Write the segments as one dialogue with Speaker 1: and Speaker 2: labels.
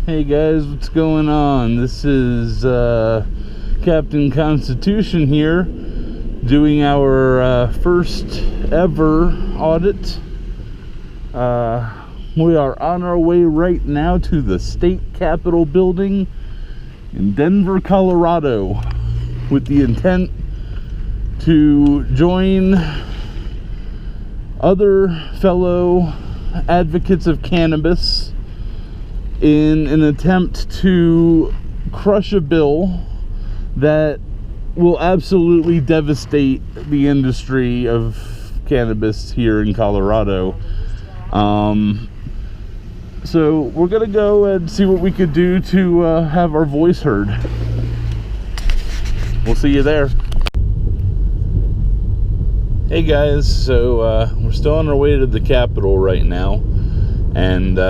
Speaker 1: Hey guys, what's going on? This is Captain Constitution here, doing our first ever audit. We are on our way right now to the state capitol building in Denver, Colorado, with the intent to join other fellow advocates of cannabis in an attempt to crush a bill that will absolutely devastate the industry of cannabis here in Colorado. So we're gonna go and see what we could do to have our voice heard. We'll see you there. Hey guys, so we're still on our way to the Capitol right now, and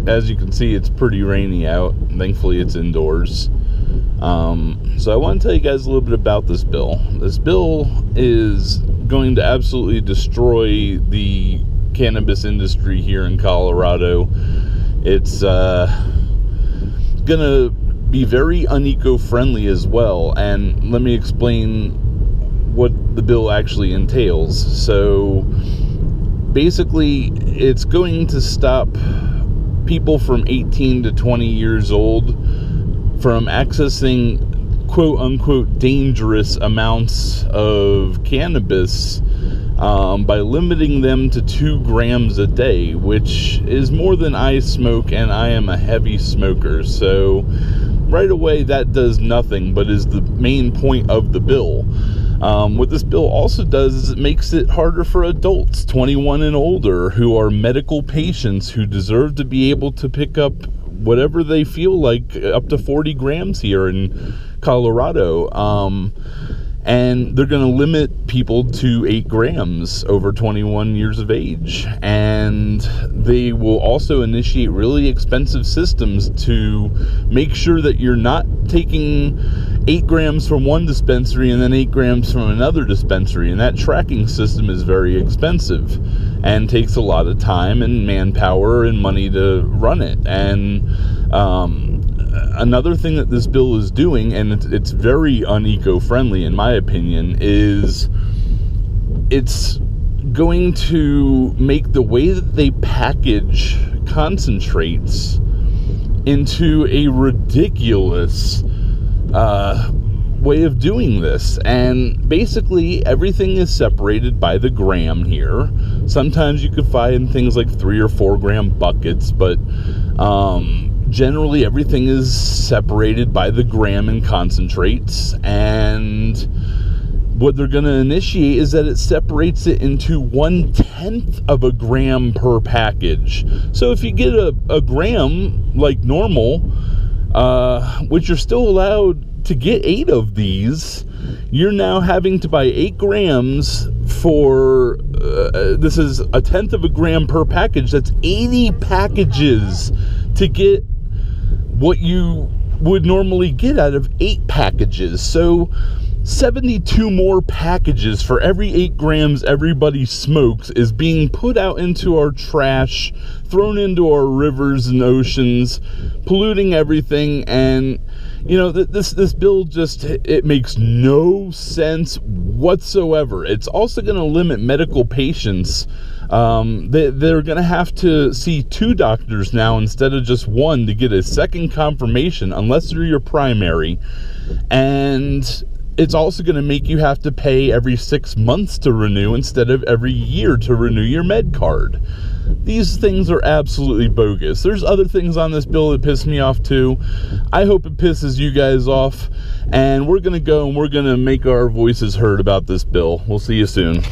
Speaker 1: as you can see, it's pretty rainy out. Thankfully it's indoors. So I want to tell you guys a little bit about this bill. This bill is going to absolutely destroy the cannabis industry here in Colorado. It's gonna be very uneco-friendly as well, and let me explain what the bill actually entails. So basically, it's going to stop people from 18 to 20 years old from accessing quote-unquote dangerous amounts of cannabis by limiting them to 2 grams a day, which is more than I smoke, and I am a heavy smoker. So right away that does nothing, but is the main point of the bill. What this bill also does is it makes it harder for adults 21 and older who are medical patients who deserve to be able to pick up whatever they feel like, up to 40 grams here in Colorado. And they're going to limit people to 8 grams over 21 years of age. And they will also initiate really expensive systems to make sure that you're not taking 8 grams from one dispensary and then 8 grams from another dispensary. And that tracking system is very expensive and takes a lot of time and manpower and money to run it. And another thing that this bill is doing, and it's very uneco-friendly in my opinion, is it's going to make the way that they package concentrates into a ridiculous way of doing this. And basically everything is separated by the gram here. Sometimes you could find things like 3 or 4 gram buckets, but generally everything is separated by the gram in concentrates. And what they're going to initiate is that it separates it into 1/10 of a gram per package. So if you get a gram like normal, which you're still allowed to get 8 of these, you're now having to buy 8 grams for this is 1/10 of a gram per package. That's 80 packages to get what you would normally get out of 8 packages. So 72 more packages for every 8 grams everybody smokes is being put out into our trash, thrown into our rivers and oceans, polluting everything. And you know, this bill just, it makes no sense whatsoever. It's also going to limit medical patients. They're going to have to see 2 doctors now instead of just 1 to get a second confirmation, unless they're your primary. And it's also going to make you have to pay every 6 months to renew instead of every year to renew your med card. These things are absolutely bogus. There's other things on this bill that piss me off too. I hope it pisses you guys off. And we're going to go and we're going to make our voices heard about this bill. We'll see you soon.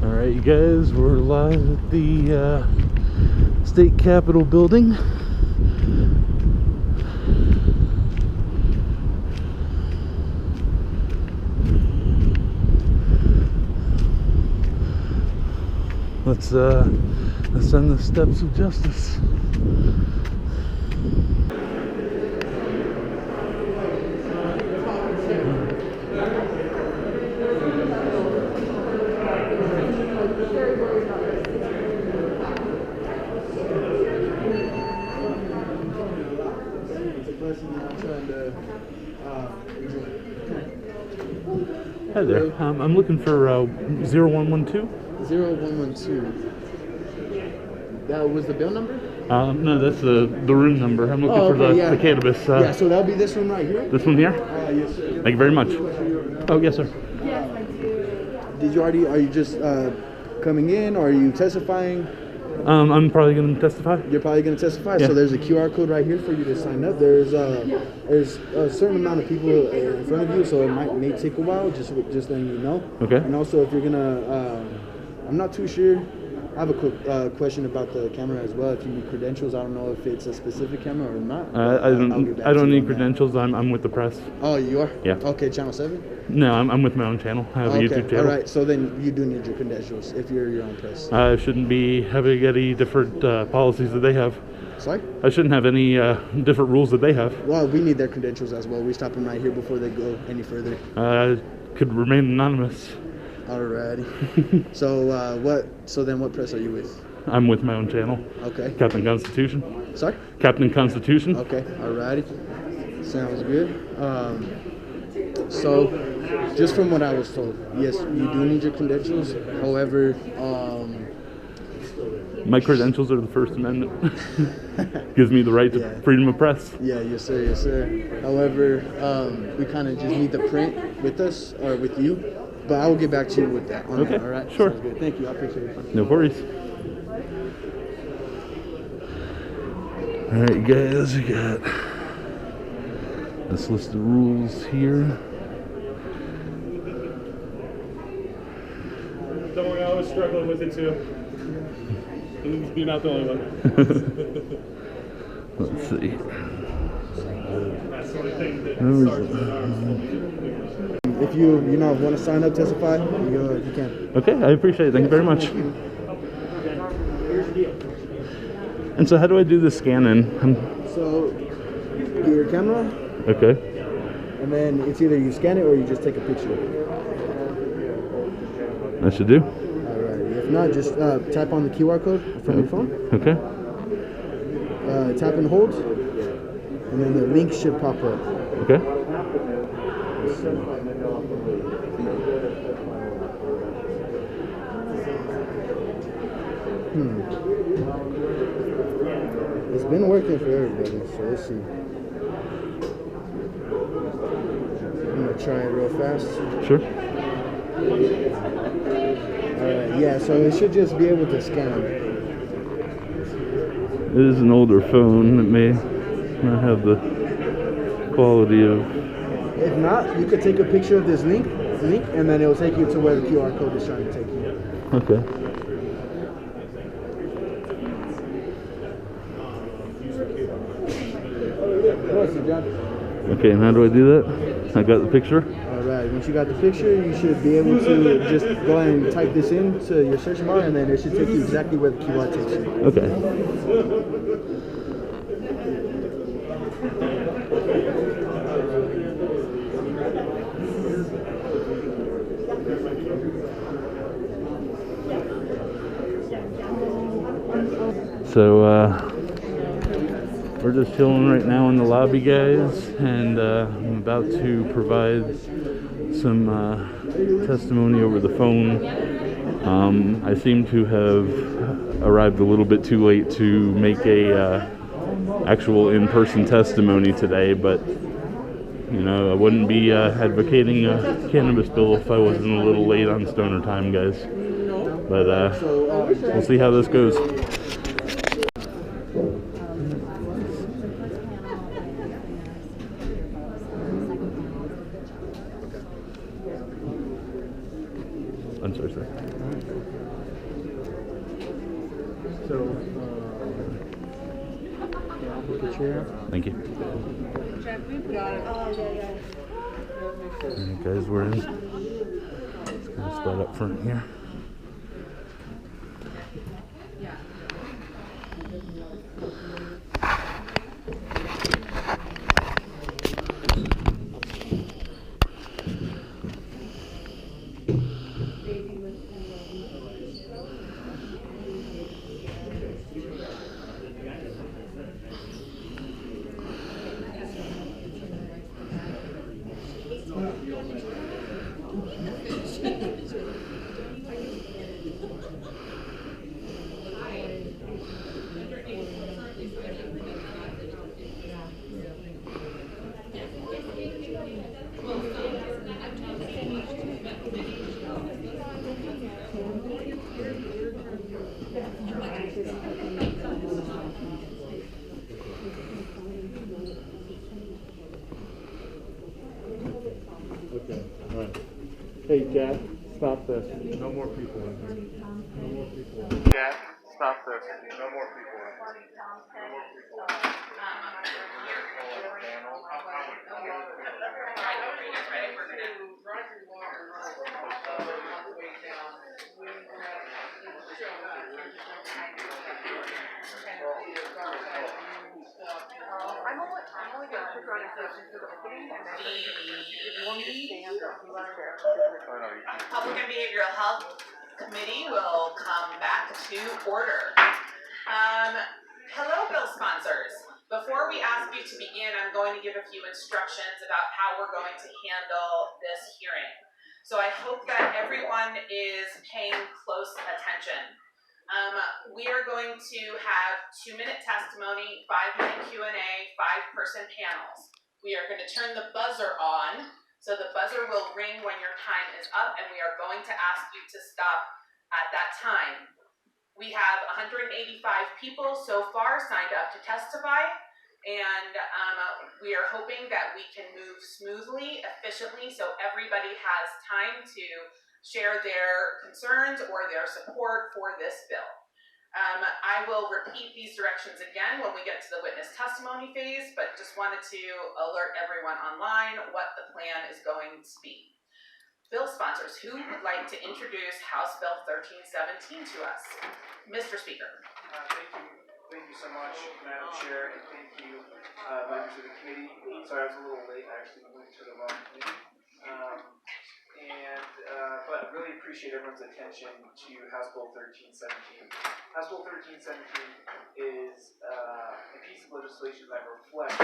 Speaker 1: Alright, you guys, we're live at the state capitol building. Let's ascend the steps of justice.
Speaker 2: listening. I'm trying to enjoy.
Speaker 3: Hi there. I'm looking for 0112.
Speaker 2: 0112. That was the bill number?
Speaker 3: No, that's the room number. I'm looking for the cannabis.
Speaker 2: Yeah, so that'll be this one right here?
Speaker 3: This one here?
Speaker 2: Yes, sir.
Speaker 3: Thank you very much. Oh, yes, sir.
Speaker 2: Did you already, are you just coming in, or are you testifying?
Speaker 3: I'm probably going to testify.
Speaker 2: You're probably going to testify?
Speaker 3: Yeah.
Speaker 2: So there's a QR code right here for you to sign up. There's a certain amount of people in front of you, so it may take a while, just letting you know.
Speaker 3: Okay.
Speaker 2: And also, if you're going to, I'm not too sure. I have a quick question about the camera as well. If you need credentials, I don't know if it's a specific camera or not.
Speaker 3: I don't need credentials. I'm with the press.
Speaker 2: Oh, you are?
Speaker 3: Yeah.
Speaker 2: Okay, Channel 7?
Speaker 3: No, I'm with my own channel. I have a YouTube channel.
Speaker 2: All right. So then you do need your credentials if you're your own press.
Speaker 3: I shouldn't be having any different policies that they have.
Speaker 2: Sorry?
Speaker 3: I shouldn't have any different rules that they have.
Speaker 2: Well, we need their credentials as well. We stop them right here before they go any further.
Speaker 3: Could remain anonymous.
Speaker 2: Alrighty. So then what press are you with?
Speaker 3: I'm with my own channel.
Speaker 2: Okay.
Speaker 3: Captain Constitution.
Speaker 2: Sorry?
Speaker 3: Captain Constitution.
Speaker 2: Okay. Alrighty. Sounds good. So just from what I was told, yes, you do need your credentials. However,
Speaker 3: my credentials are the First Amendment. Gives me the right to freedom of press.
Speaker 2: Yeah, yes sir, yes sir. However, we kind of just need the print with us or with you. But I will get back to you with that.
Speaker 3: Okay,
Speaker 2: that, all right?
Speaker 3: sure.
Speaker 2: Sounds good. Thank you. I appreciate it.
Speaker 3: No worries. All right, guys, we got this list of rules here.
Speaker 4: Don't worry, I was struggling with it too. You're not the only one.
Speaker 3: Let's see.
Speaker 4: That sort of thing that
Speaker 2: if you want to sign up, testify, you can.
Speaker 3: Okay, I appreciate it. Thank you very much. And so how do I do the scanning?
Speaker 2: So, get your camera.
Speaker 3: Okay.
Speaker 2: And then it's either you scan it or you just take a picture.
Speaker 3: I should do?
Speaker 2: Alright. If not, just tap on the QR code from your phone.
Speaker 3: Okay.
Speaker 2: Tap and hold. And then the link should pop up.
Speaker 3: Okay.
Speaker 2: It's been working for everybody, so let's see. I'm gonna try it real fast.
Speaker 3: Sure.
Speaker 2: Alright, yeah, so it should just be able to scan.
Speaker 3: It is an older phone. It may not have the quality of...
Speaker 2: If not, you could take a picture of this link, and then it will take you to where the QR code is trying to take you.
Speaker 3: Okay. Okay, and how do I do that? I got the picture?
Speaker 2: Alright, once you got the picture, you should be able to just go ahead and type this into your search bar, and then it should take you exactly where the QR takes you.
Speaker 3: Okay. So, we're just chilling right now in the lobby, guys, and I'm about to provide some testimony over the phone. I seem to have arrived a little bit too late to make a actual in-person testimony today, but you know, I wouldn't be advocating a cannabis bill if I wasn't a little late on stoner time, guys. But we'll see how this goes. I'm sorry, sir.
Speaker 2: So, book a chair.
Speaker 3: Thank you. Alright, guys, we're in. Just gonna spot up front here.
Speaker 4: Hey, Jack, stop this.
Speaker 3: No more people in here.
Speaker 4: No more people.
Speaker 3: Jack, stop this. No more people in here. No more people.
Speaker 5: I'm only going to put on a session to the beginning, and then if you want me to stand or if you want to chair.
Speaker 6: Public and Behavioral Health Committee will come back to order. Hello, bill sponsors. Before we ask you to begin, I'm going to give a few instructions about how we're going to handle this hearing. So I hope that everyone is paying close attention. We are going to have 2-minute testimony, 5-minute Q&A, 5-person panels. We are going to turn the buzzer on, so the buzzer will ring when your time is up, and we are going to ask you to stop at that time. We have 185 people so far signed up to testify, and we are hoping that we can move smoothly, efficiently, so everybody has time to share their concerns or their support for this bill. I will repeat these directions again when we get to the witness testimony phase, but just wanted to alert everyone online what the plan is going to be. Bill sponsors, who would like to introduce House Bill 1317 to us? Mr. Speaker.
Speaker 7: Thank you so much, Madam Chair, and thank you, members of the committee. Sorry, I was a little late. I actually went to the wrong committee. But really appreciate everyone's attention to House Bill 1317. House Bill 1317 is a piece of legislation that reflects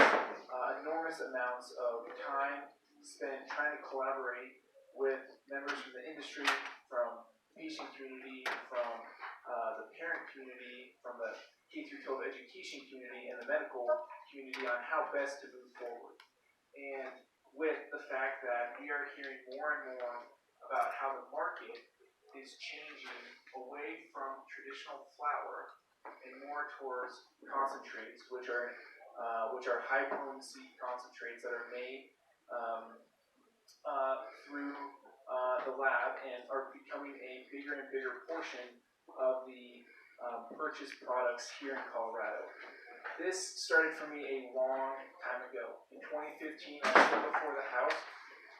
Speaker 7: enormous amounts of time spent trying to collaborate with members from the industry, from the patient community, from the parent community, from the K-12 education community, and the medical community on how best to move forward. And with the fact that we are hearing more and more about how the market is changing away from traditional flower and more towards concentrates, which are high potency concentrates that are made through the lab and are becoming a bigger and bigger portion of the purchased products here in Colorado. This started for me a long time ago. In 2015, I stood before the House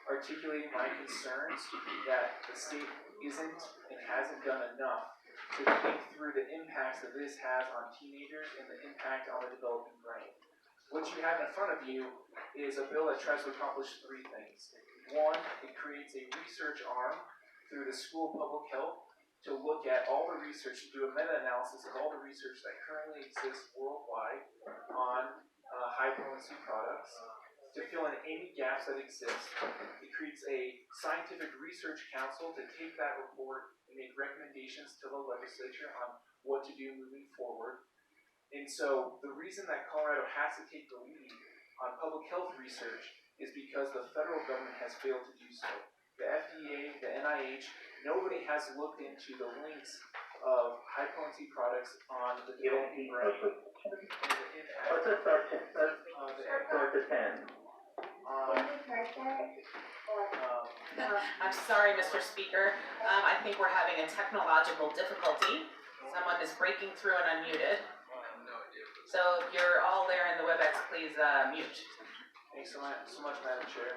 Speaker 7: articulating my concerns that the state isn't and hasn't done enough to think through the impacts that this has on teenagers and the impact on the developing brain. What you have in front of you is a bill that tries to accomplish 3 things. 1, it creates a research arm through the School of Public Health to look at all the research, to do a meta-analysis of all the research that currently exists worldwide on high-potency products, to fill in any gaps that exist. It creates a scientific research council to take that report and make recommendations to the legislature on what to do moving forward. And so the reason that Colorado has to take the lead on public health research is because the federal government has failed to do so. The FDA, the NIH, nobody has looked into the links of high-potency products on the developing brain and the impact
Speaker 6: I'm sorry, Mr. Speaker. I think we're having a technological difficulty. Someone is breaking through and unmuted. So if you're all there in the WebEx, please mute.
Speaker 7: Thanks so much, Madam Chair.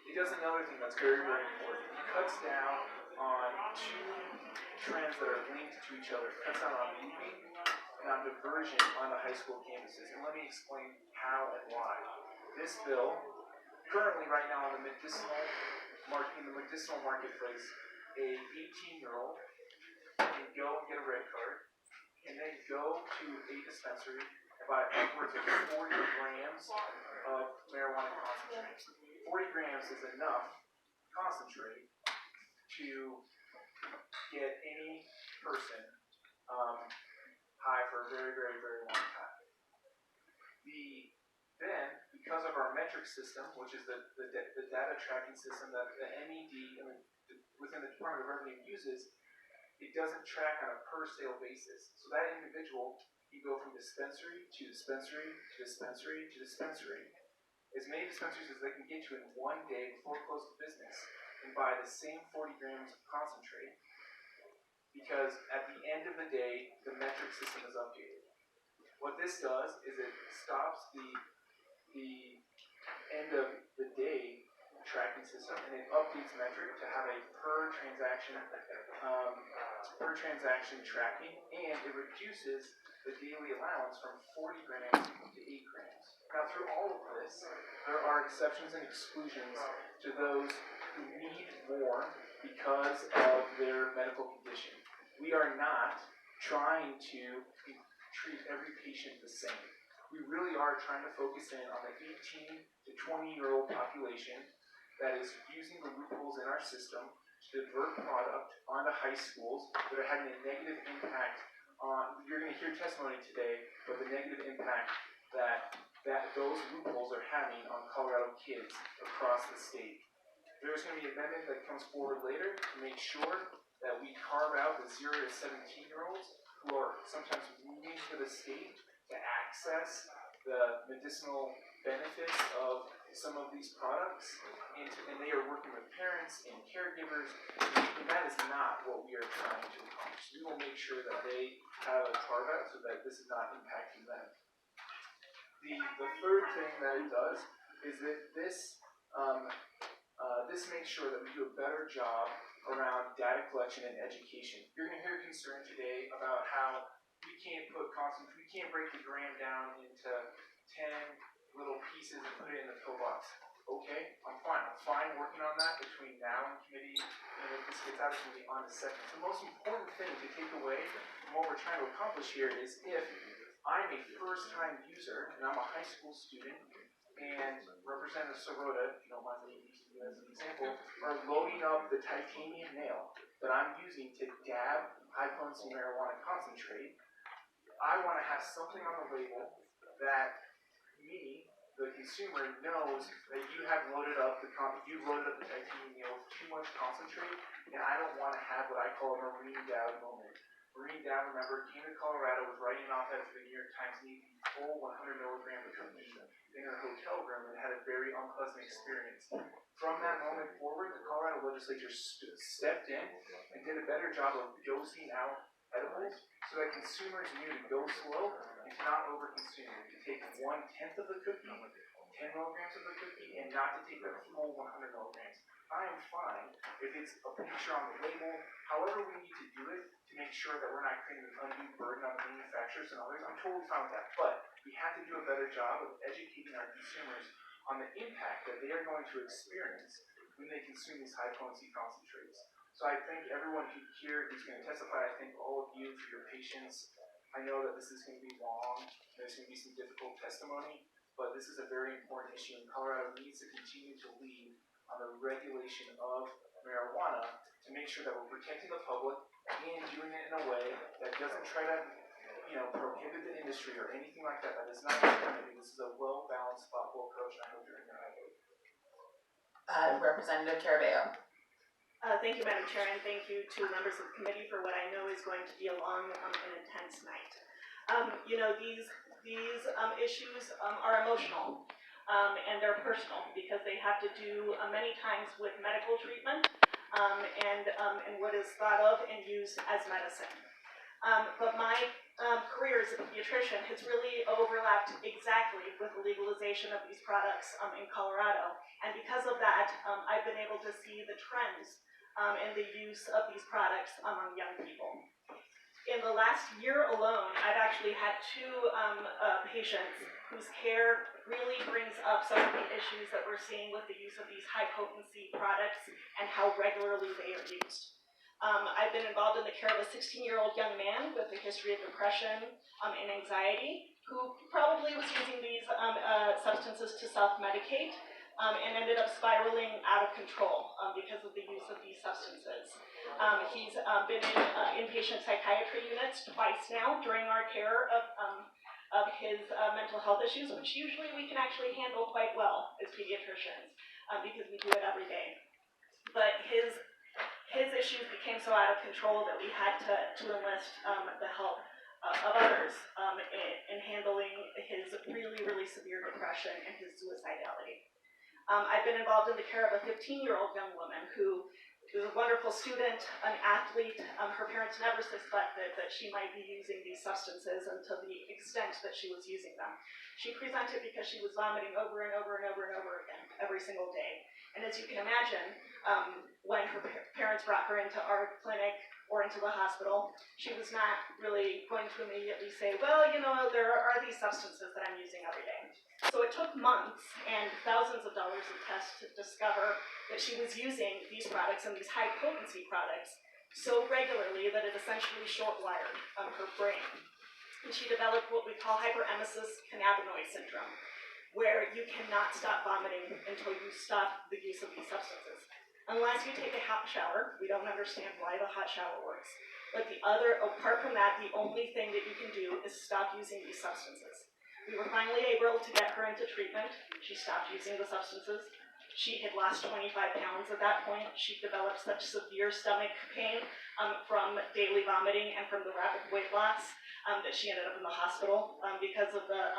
Speaker 7: It does another thing that's very, very important. It cuts down on 2 trends that are linked to each other. It cuts down on vaping and on diversion on the high school campuses. And let me explain how and why. This bill, currently right now in the medicinal marketplace, a 18-year-old can go and get a red card, and then go to a dispensary and buy upwards of 40 grams of marijuana concentrate. 40 grams is enough concentrate to get any person high for a very, very, very long time. Then, because of our metric system, which is the data tracking system that the MED within the Department of Revenue uses, it doesn't track on a per sale basis. So that individual can go from dispensary to dispensary to dispensary to dispensary, as many dispensaries as they can get to in one day before close of business. and buy the same 40 grams of concentrate, because at the end of the day, the metric system is updated. What this does is it stops the end of the day tracking system, and it updates metric to have a per transaction tracking, and it reduces the daily allowance from 40 grams to 8 grams. Now, through all of this, there are exceptions and exclusions to those who need more because of their medical condition. We are not trying to treat every patient the same. We really are trying to focus in on the 18 to 20-year-old population that is using the loopholes in our system to divert product onto high schools that are having a negative impact on, you're going to hear testimony today, but the negative impact that those loopholes are having on Colorado kids across the state. There's going to be an amendment that comes forward later to make sure that we carve out the 0 to 17-year-olds who are sometimes moving to the state to access the medicinal benefits of some of these products, and they are working with parents and caregivers, and that is not what we are trying to accomplish. We will make sure that they have a carve out so that this is not impacting them. The third thing that it does is that this makes sure that we do a better job around data collection and education. You're going to hear concern today about how we can't break the gram down into 10 little pieces and put it in the pill box. Okay, I'm fine working on that between now and committee, and if this gets out of committee on the second. The most important thing to take away from what we're trying to accomplish here is if I'm a first-time user, and I'm a high school student, and Representative Sirota, if you don't mind me using you as an example, are loading up the titanium nail that I'm using to dab high-potency marijuana concentrate, I want to have something on the label that me, the consumer, knows that you have loaded up the titanium nail with too much concentrate, and I don't want to have what I call a Marine Dowd moment. Marine Dowd, remember, came to Colorado, was writing off as the New York Times needing full 100 milligram of cocaine in her hotel room and had a very unpleasant experience. From that moment forward, the Colorado legislature stepped in and did a better job of dosing out edibles so that consumers knew to go slow and to not overconsume, to take 1/10 of the cookie, 10 milligrams of the cookie, and not to take the full 100 milligrams. I am fine if it's a picture on the label, however we need to do it to make sure that we're not creating an undue burden on the manufacturers and others. I'm totally fine with that, but we have to do a better job of educating our consumers on the impact that they are going to experience when they consume these high-potency concentrates. So I thank everyone here who's going to testify. I thank all of you for your patience. I know that this is going to be long, there's going to be some difficult testimony, but this is a very important issue, and Colorado needs to continue to lead on the regulation of marijuana to make sure that we're protecting the public and doing it in a way that doesn't try to, prohibit the industry or anything like that. That is not what we're trying to do. This is a well-balanced, thoughtful approach, and I hope you're in your eye.
Speaker 6: Representative Carabeo.
Speaker 5: Thank you, Madam Chair, and thank you to members of the committee for what I know is going to be a long and intense night. These issues are emotional. And they're personal because they have to do many times with medical treatment and what is thought of and used as medicine. But my career as a pediatrician has really overlapped exactly with the legalization of these products in Colorado. And because of that, I've been able to see the trends in the use of these products among young people. In the last year alone, I've actually had 2 patients whose care really brings up some of the issues that we're seeing with the use of these high-potency products and how regularly they are used. I've been involved in the care of a 16-year-old young man with a history of depression and anxiety who probably was using these substances to self-medicate and ended up spiraling out of control because of the use of these substances. He's been in inpatient psychiatry units twice now during our care of his mental health issues, which usually we can actually handle quite well as pediatricians because we do it every day. But his issues became so out of control that we had to enlist the help of others in handling his really, really severe depression and his suicidality. I've been involved in the care of a 15-year-old young woman who is a wonderful student, an athlete. Her parents never suspected that she might be using these substances until the extent that she was using them. She presented because she was vomiting over and over and over and over again every single day. And as you can imagine, when her parents brought her into our clinic or into the hospital, she was not really going to immediately say, well, you know, there are these substances that I'm using every day. So it took months and thousands of dollars of tests to discover that she was using these products and these high potency products so regularly that it essentially short-wired her brain. And she developed what we call hyperemesis cannabinoid syndrome, where you cannot stop vomiting until you stop the use of these substances. Unless you take a hot shower, we don't understand why the hot shower works. But apart from that, the only thing that you can do is stop using these substances. We were finally able to get her into treatment. She stopped using the substances. She had lost 25 pounds at that point. She developed such severe stomach pain from daily vomiting and from the rapid weight loss that she ended up in the hospital because of the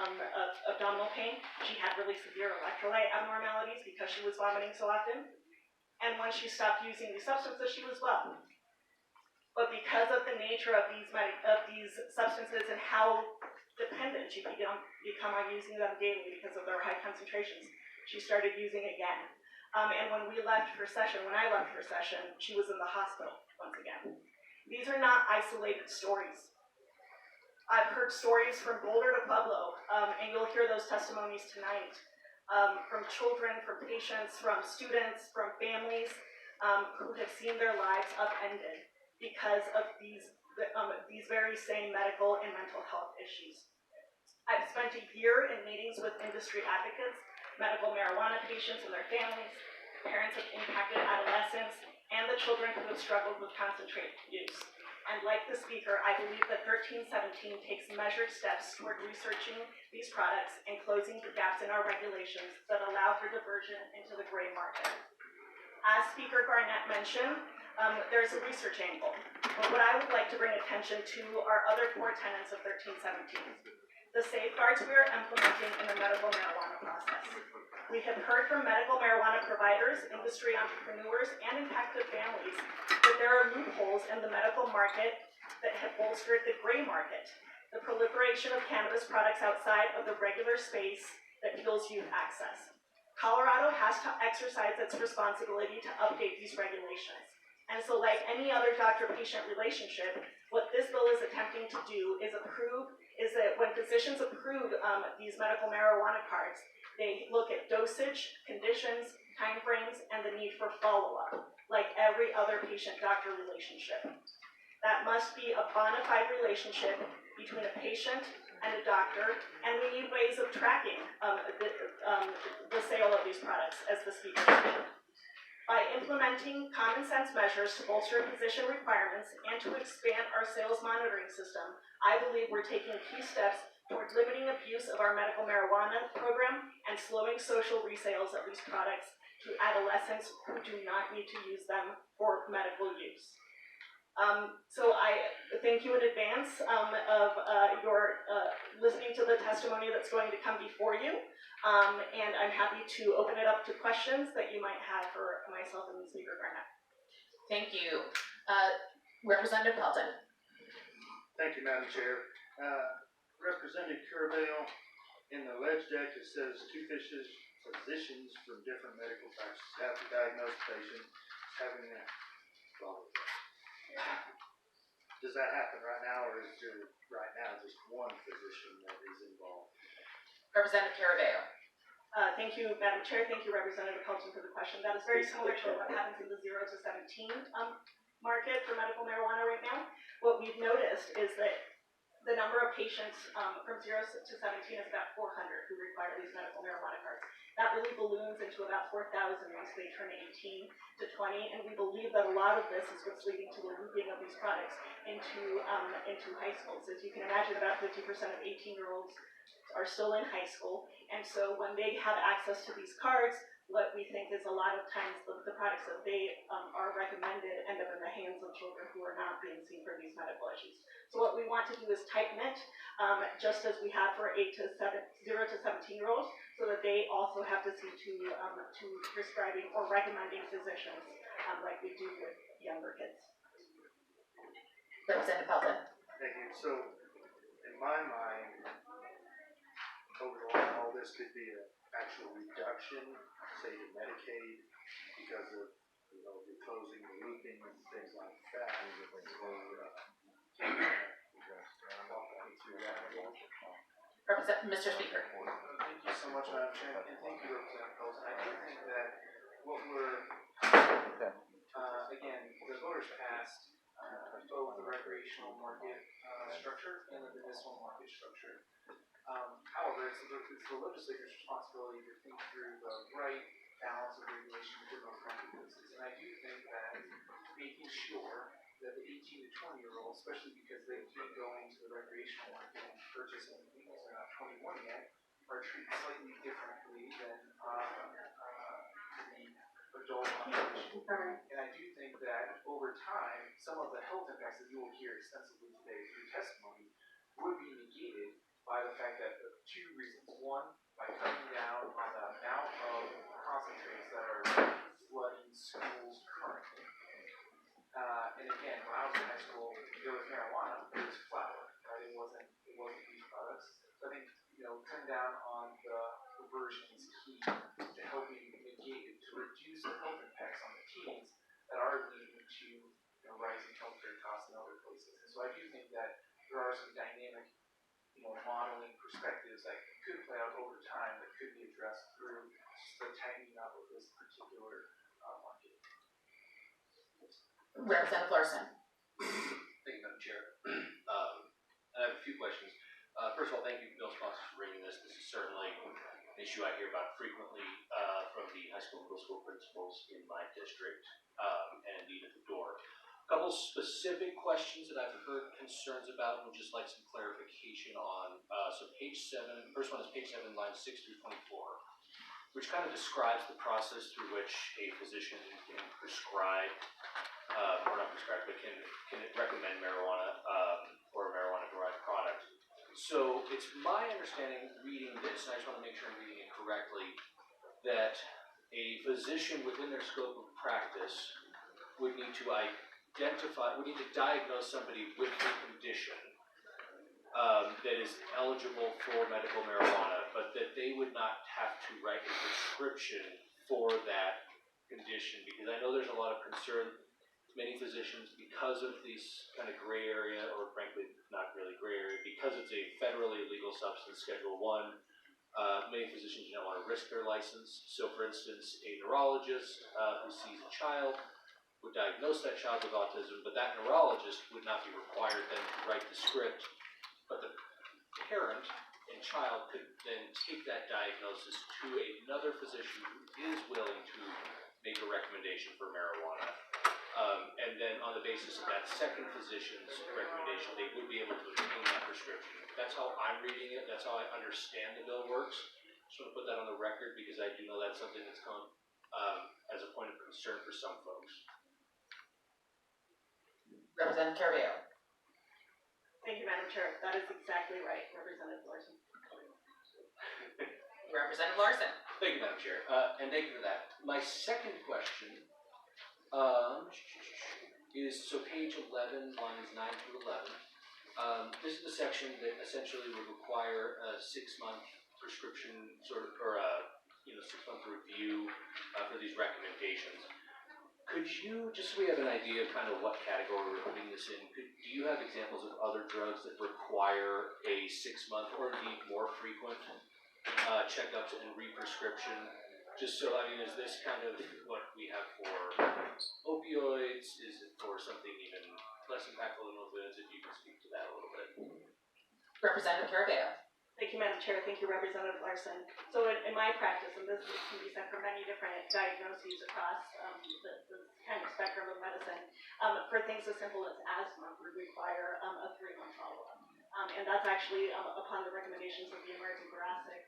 Speaker 5: abdominal pain. She had really severe electrolyte abnormalities because she was vomiting so often. And when she stopped using these substances, she was well. But because of the nature of these substances and how dependent she become on using them daily because of their high concentrations, she started using again. And when I left for session, she was in the hospital once again. These are not isolated stories. I've heard stories from Boulder to Pueblo, and you'll hear those testimonies tonight, from children, from patients, from students, from families who have seen their lives upended because of these very same medical and mental health issues. I've spent a year in meetings with industry advocates, medical marijuana patients and their families, parents of impacted adolescents, and the children who have struggled with concentrated use. And like the speaker, I believe that 1317 takes measured steps toward researching these products and closing the gaps in our regulations that allow for diversion into the gray market. As Speaker Garnett mentioned, there's a research angle. But what I would like to bring attention to are other core tenets of 1317. The safeguards we are implementing in the medical marijuana process. We have heard from medical marijuana providers, industry entrepreneurs, and impacted families that there are loopholes in the medical market that have bolstered the gray market, the proliferation of cannabis products outside of the regular space that fuels youth access. Colorado has to exercise its responsibility to update these regulations. And so like any other doctor-patient relationship, what this bill is attempting to do is that when physicians approve these medical marijuana cards, they look at dosage, conditions, timeframes, and the need for follow-up, like every other patient-doctor relationship. That must be a bona fide relationship between a patient and a doctor, and we need ways of tracking the sale of these products, as the speaker mentioned. By implementing common sense measures to bolster physician requirements and to expand our sales monitoring system, I believe we're taking key steps toward limiting abuse of our medical marijuana program and slowing social resales of these products to adolescents who do not need to use them for medical use. So I thank you in advance of your listening to the testimony that's going to come before you. And I'm happy to open it up to questions that you might have for myself and Speaker Garnett.
Speaker 6: Thank you. Representative Pelton.
Speaker 8: Thank you, Madam Chair. Representative Carabell, in the alleged act, it says two physicians from different medical practices have to diagnose patients having a blah, blah, blah. Does that happen right now, or is there right now just one physician that is involved?
Speaker 6: Representative Carabell.
Speaker 5: Thank you, Madam Chair. Thank you, Representative Pelton, for the question. That is very similar to what happens in the 0 to 17 market for medical marijuana right now. What we've noticed is that the number of patients from 0 to 17 is about 400 who require these medical marijuana cards. That really balloons into about 4,000 once they turn 18 to 20, and we believe that a lot of this is what's leading to the looping of these products into high schools. As you can imagine, about 50% of 18-year-olds are still in high school, and so when they have access to these cards, what we think is a lot of times the products that they are recommended end up in the hands of children who are not being seen for these medical issues. So what we want to do is tighten it, just as we have for 0 to 17-year-olds, so that they also have to see to prescribing or recommending physicians, like we do with younger kids.
Speaker 6: Representative Pelton.
Speaker 8: Thank you. So, in my mind, over the line, all this could be an actual reduction, say to Medicaid, because of, the closing the looping and things like that.
Speaker 6: Mr. Speaker.
Speaker 7: Thank you so much, Madam Chair, and thank you, Representative Pelton. I do think that what we're, again, the voters passed both the recreational market structure and the medicinal market structure. However, it's the legislator's responsibility to think through the right balance of regulation within those marketplaces. And I do think that making sure that the 18 to 20-year-olds, especially because they can't go into the recreational market and purchase anything because they're not 21 yet, are treated slightly differently than the adult population. And I do think that over time, some of the health impacts that you will hear extensively today through testimony would be negated by the fact that two reasons. One, by cutting down on the amount of concentrates that are flooding schools currently. And again, when I was in high school, there was marijuana, it was flour, right? It wasn't these products. So I think, cutting down on the reversion is key to helping negate, to reduce the health impacts on the teens that are leading to rising healthcare costs in other places. And so I do think that there are some dynamic modeling perspectives that could play out over time that could be addressed through just the tightening up of this particular market.
Speaker 6: Representative Larson.
Speaker 9: Thank you, Madam Chair. I have a few questions. First of all, thank you, Bill Sponsors, for bringing this. This is certainly an issue I hear about frequently from the high school and middle school principals in my district, and indeed at the door. A couple specific questions that I've heard concerns about and would just like some clarification on. So page 7, first one is page 7, lines 6 through 24, which kind of describes the process through which a physician can prescribe, or not prescribe, but can recommend marijuana or a marijuana-derived product. So it's my understanding, reading this, and I just want to make sure I'm reading it correctly, that a physician within their scope of practice would need to diagnose somebody with a condition that is eligible for medical marijuana, but that they would not have to write a prescription for that condition, because I know there's a lot of concern. Many physicians, because of this kind of gray area, or frankly, not really gray area, because it's a federally illegal substance, Schedule 1, many physicians do not want to risk their license. So, for instance, a neurologist who sees a child would diagnose that child with autism, but that neurologist would not be required then to write the script, but the parent and child could then take that diagnosis to another physician who is willing to make a recommendation for marijuana. And then on the basis of that second physician's recommendation, they would be able to obtain that prescription. That's how I'm reading it. That's how I understand the bill works. Just want to put that on the record because I do know that's something that's come as a point of concern for some folks.
Speaker 6: Representative Carrillo.
Speaker 5: Thank you, Madam Chair. That is exactly right, Representative Larson.
Speaker 6: Representative Larson.
Speaker 9: Thank you, Madam Chair, and thank you for that. My second question is, so page 11, lines 9 through 11. This is the section that essentially would require a 6-month prescription or 6-month review for these recommendations. Could you, just so we have an idea of kind of what category we're putting this in, do you have examples of other drugs that require a 6-month or indeed more frequent checkups and re-prescription? Just so, is this kind of what we have for opioids? Is it for something even less impactful than opioids? If you can speak to that a little bit.
Speaker 6: Representative Carrillo.
Speaker 5: Thank you, Madam Chair. Thank you, Representative Larson. So in my practice, and this can be said for many different diagnoses across the kind of spectrum of medicine, for things as simple as asthma would require a 3-month follow-up. And that's actually upon the recommendations of the American Thoracic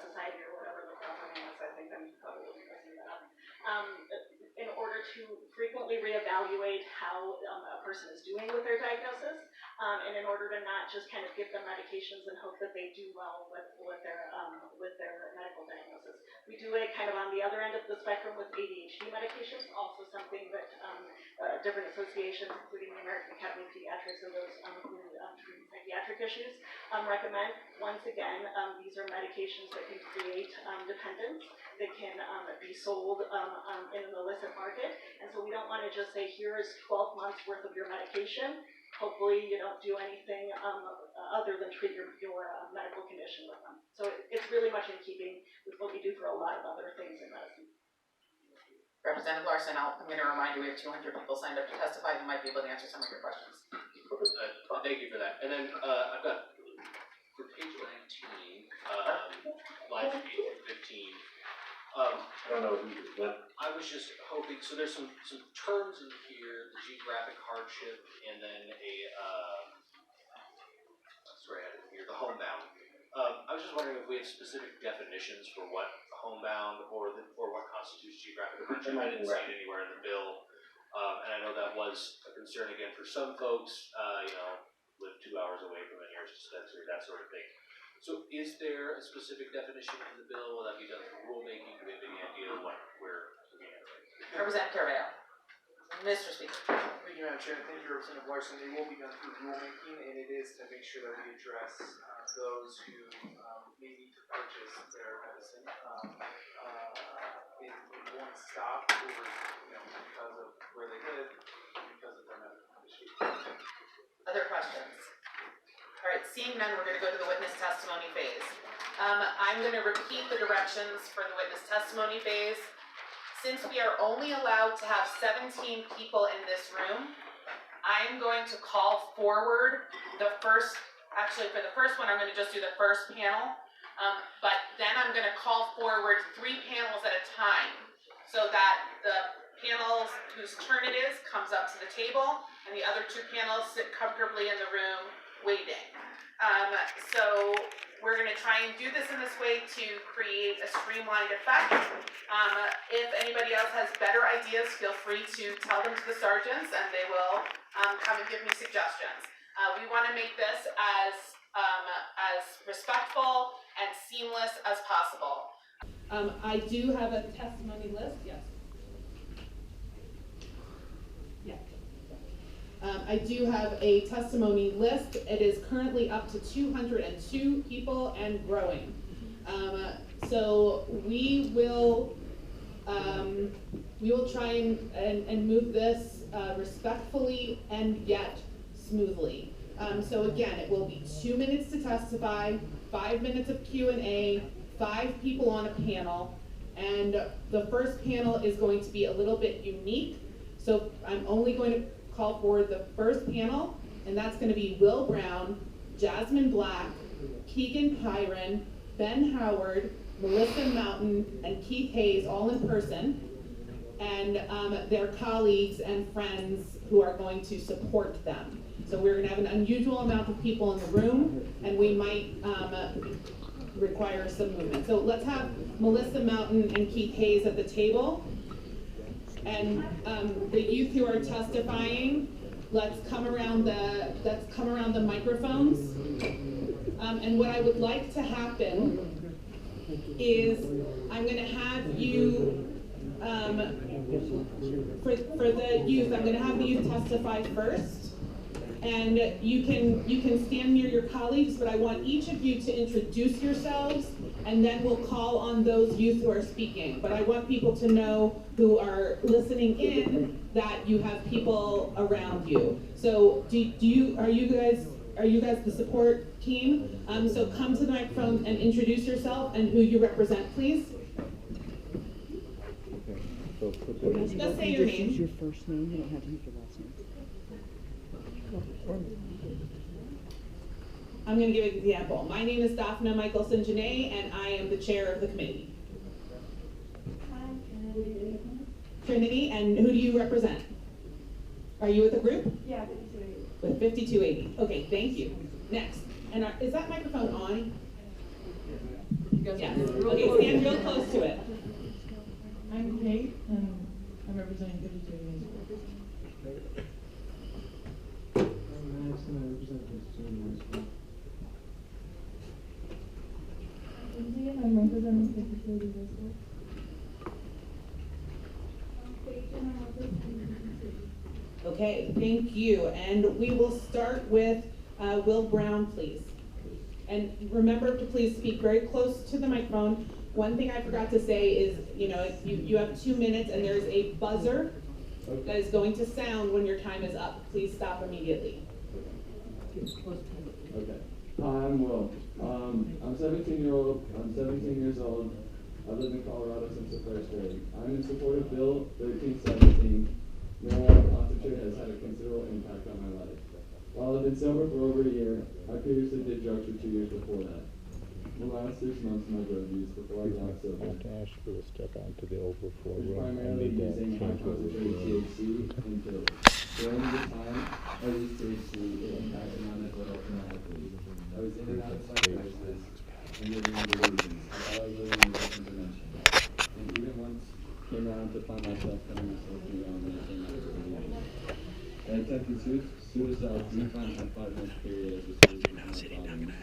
Speaker 5: Society, or whatever the proper name is. I think I'm to frequently reevaluate how a person is doing with their diagnosis, and in order to not just kind of give them medications and hope that they do well with their medical diagnosis. We do it kind of on the other end of the spectrum with ADHD medications, also something that different associations, including the American Academy of Pediatrics and those who treat psychiatric issues, recommend. Once again, these are medications that can create dependence, that can be sold in an illicit market, and so we don't want to just say, here is 12 months worth of your medication. Hopefully you don't do anything other than treat your medical condition with them. So it's really much in keeping with what we do for a lot of other things in medicine.
Speaker 6: Representative Larson, I'm going to remind you we have 200 people signed up to testify who might be able to answer some of your questions.
Speaker 9: Thank you for that. And then I've got, for page 19, lines 8 through 15,
Speaker 10: I don't know who did that.
Speaker 9: I was just hoping, so there's some terms in here, the geographic hardship, and then the homebound. I was just wondering if we have specific definitions for what homebound or what constitutes geographic hardship. I didn't see it anywhere in the bill, and I know that was a concern again for some folks. Live 2 hours away from a nearest dispensary, that sort of thing. So, is there a specific definition in the bill? Will that be done through rulemaking? Do we have any idea of what we're looking at?
Speaker 6: Representative Carvajal. Mr. Speaker.
Speaker 7: Thank you, Madam Chair. Thank you, Representative Larson. They will be done through rulemaking, and it is to make sure that we address those who may need to purchase their medicine in one stop, or because of where they live, because of their medical condition.
Speaker 6: Other questions? All right, seeing none, we're going to go to the witness testimony phase. I'm going to repeat the directions for the witness testimony phase. Since we are only allowed to have 17 people in this room, I'm going to call forward the first, actually for the first one, I'm going to just do the first panel, but then I'm going to call forward 3 panels at a time so that the panel whose turn it is comes up to the table and the other 2 panels sit comfortably in the room waiting. So we're going to try and do this in this way to create a streamlined effect. If anybody else has better ideas, feel free to tell them to the sergeants and they will come and give me suggestions. We want to make this as respectful and seamless as possible.
Speaker 11: I do have a testimony list, yes. I do have a testimony list. It is currently up to 202 people and growing. So we will try and move this respectfully and yet smoothly. So again, it will be 2 minutes to testify, 5 minutes of Q&A, 5 people on a panel, and the first panel is going to be a little bit unique. So I'm only going to call forward the first panel, and that's going to be Will Brown, Jasmine Black, Keegan Pyron, Ben Howard, Melissa Mountain, and Keith Hayes, all in person, and their colleagues and friends who are going to support them. So we're going to have an unusual amount of people in the room, and we might require some movement. So let's have Melissa Mountain and Keith Hayes at the table. And the youth who are testifying, let's come around the microphones. And what I would like to happen is I'm going to have you for the youth. I'm going to have the youth testify first, and you can stand near your colleagues. But I want each of you to introduce yourselves, and then we'll call on those youth who are speaking. But I want people to know who are listening in that you have people around you. So are you guys the support team? So come to the microphone and introduce yourself and who you represent, please. Just say your name.
Speaker 12: Use your first name. You don't have to use your last name.
Speaker 11: I'm going to give an example. My name is Daphna Michelson-Janae, and I am the chair of the committee.
Speaker 13: I'm Trinity.
Speaker 11: Trinity, and who do you represent? Are you with a group?
Speaker 13: Yeah, 5280.
Speaker 11: With 5280. Okay, thank you. Next. And is that microphone on? Yes. Okay, stand real close to it.
Speaker 13: I'm Kate, and I'm representing 52 Main School. I'm representing 52 Main School.
Speaker 11: Okay, thank you. And we will start with Will Brown, please. And remember to please speak very close to the microphone. One thing I forgot to say is, you have 2 minutes and there's a buzzer that is going to sound when your time is up. Please stop immediately.
Speaker 14: Okay. Hi, I'm Will. I'm 17 years old. I've lived in Colorado since the first grade. I'm in support of Bill 1317. Marijuana concentrate has had a considerable impact on my life. While I've been sober for over a year, I previously did drugs for 2 years before that. The last 6 months of my drug use before I got sober.
Speaker 15: I have to ask you to step out to the overflow
Speaker 14: was
Speaker 15: room. I
Speaker 14: primarily
Speaker 15: need that
Speaker 14: using high
Speaker 15: change over
Speaker 14: concentrated
Speaker 15: here.
Speaker 14: THC and pills. During this time, I used THC, it impacted my mental health dramatically. I was in and out of psychosis and living in delusions. I thought I was living in a different dimension. And even once came around to find myself cutting myself around and saying I was delusional. I attempted suicide 3 times in a 5-month period as a solution to my problems.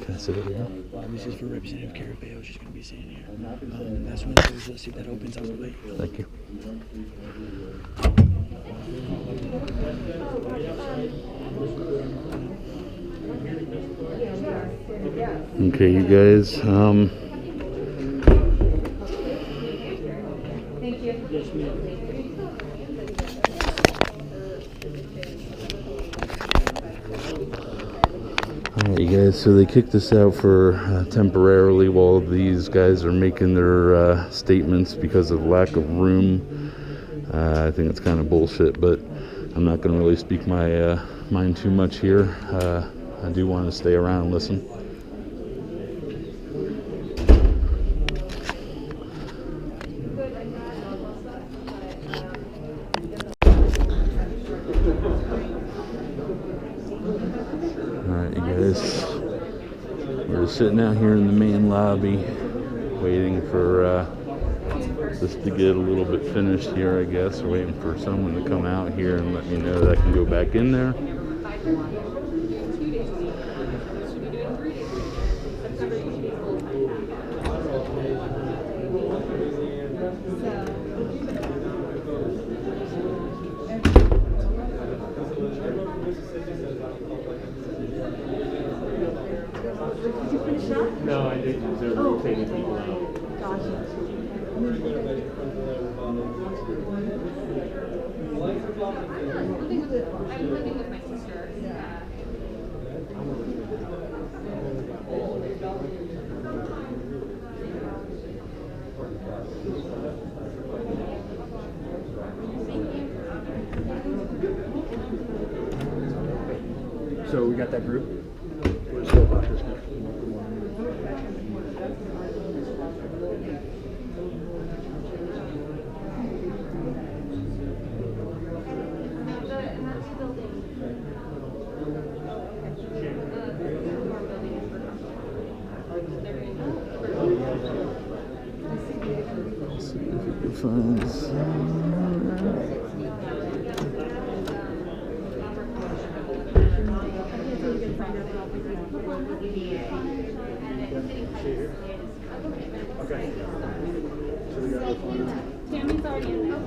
Speaker 15: Can I sit over here? This is for Representative Carabeo. She's going to be sitting here. That's when let's see if that opens up. Thank you.
Speaker 3: Okay, you guys.
Speaker 13: Thank you. Yes, ma'am.
Speaker 3: Alright, you guys, so they kicked us out for temporarily while these guys are making their statements because of lack of room. I think it's kind of bullshit, but I'm not going to really speak my mind too much here. I do want to stay around and listen. We're just sitting out here in the main lobby waiting for this to get a little bit finished here, I guess. We're waiting for someone to come out here and let me know that I can go back in there.
Speaker 4: No, I didn't. They're rotating people out.
Speaker 13: Gotcha. I'm living with my sister.
Speaker 15: So we got that group? We're still about this now.
Speaker 13: Okay. So we got the phone. Tammy's already in there.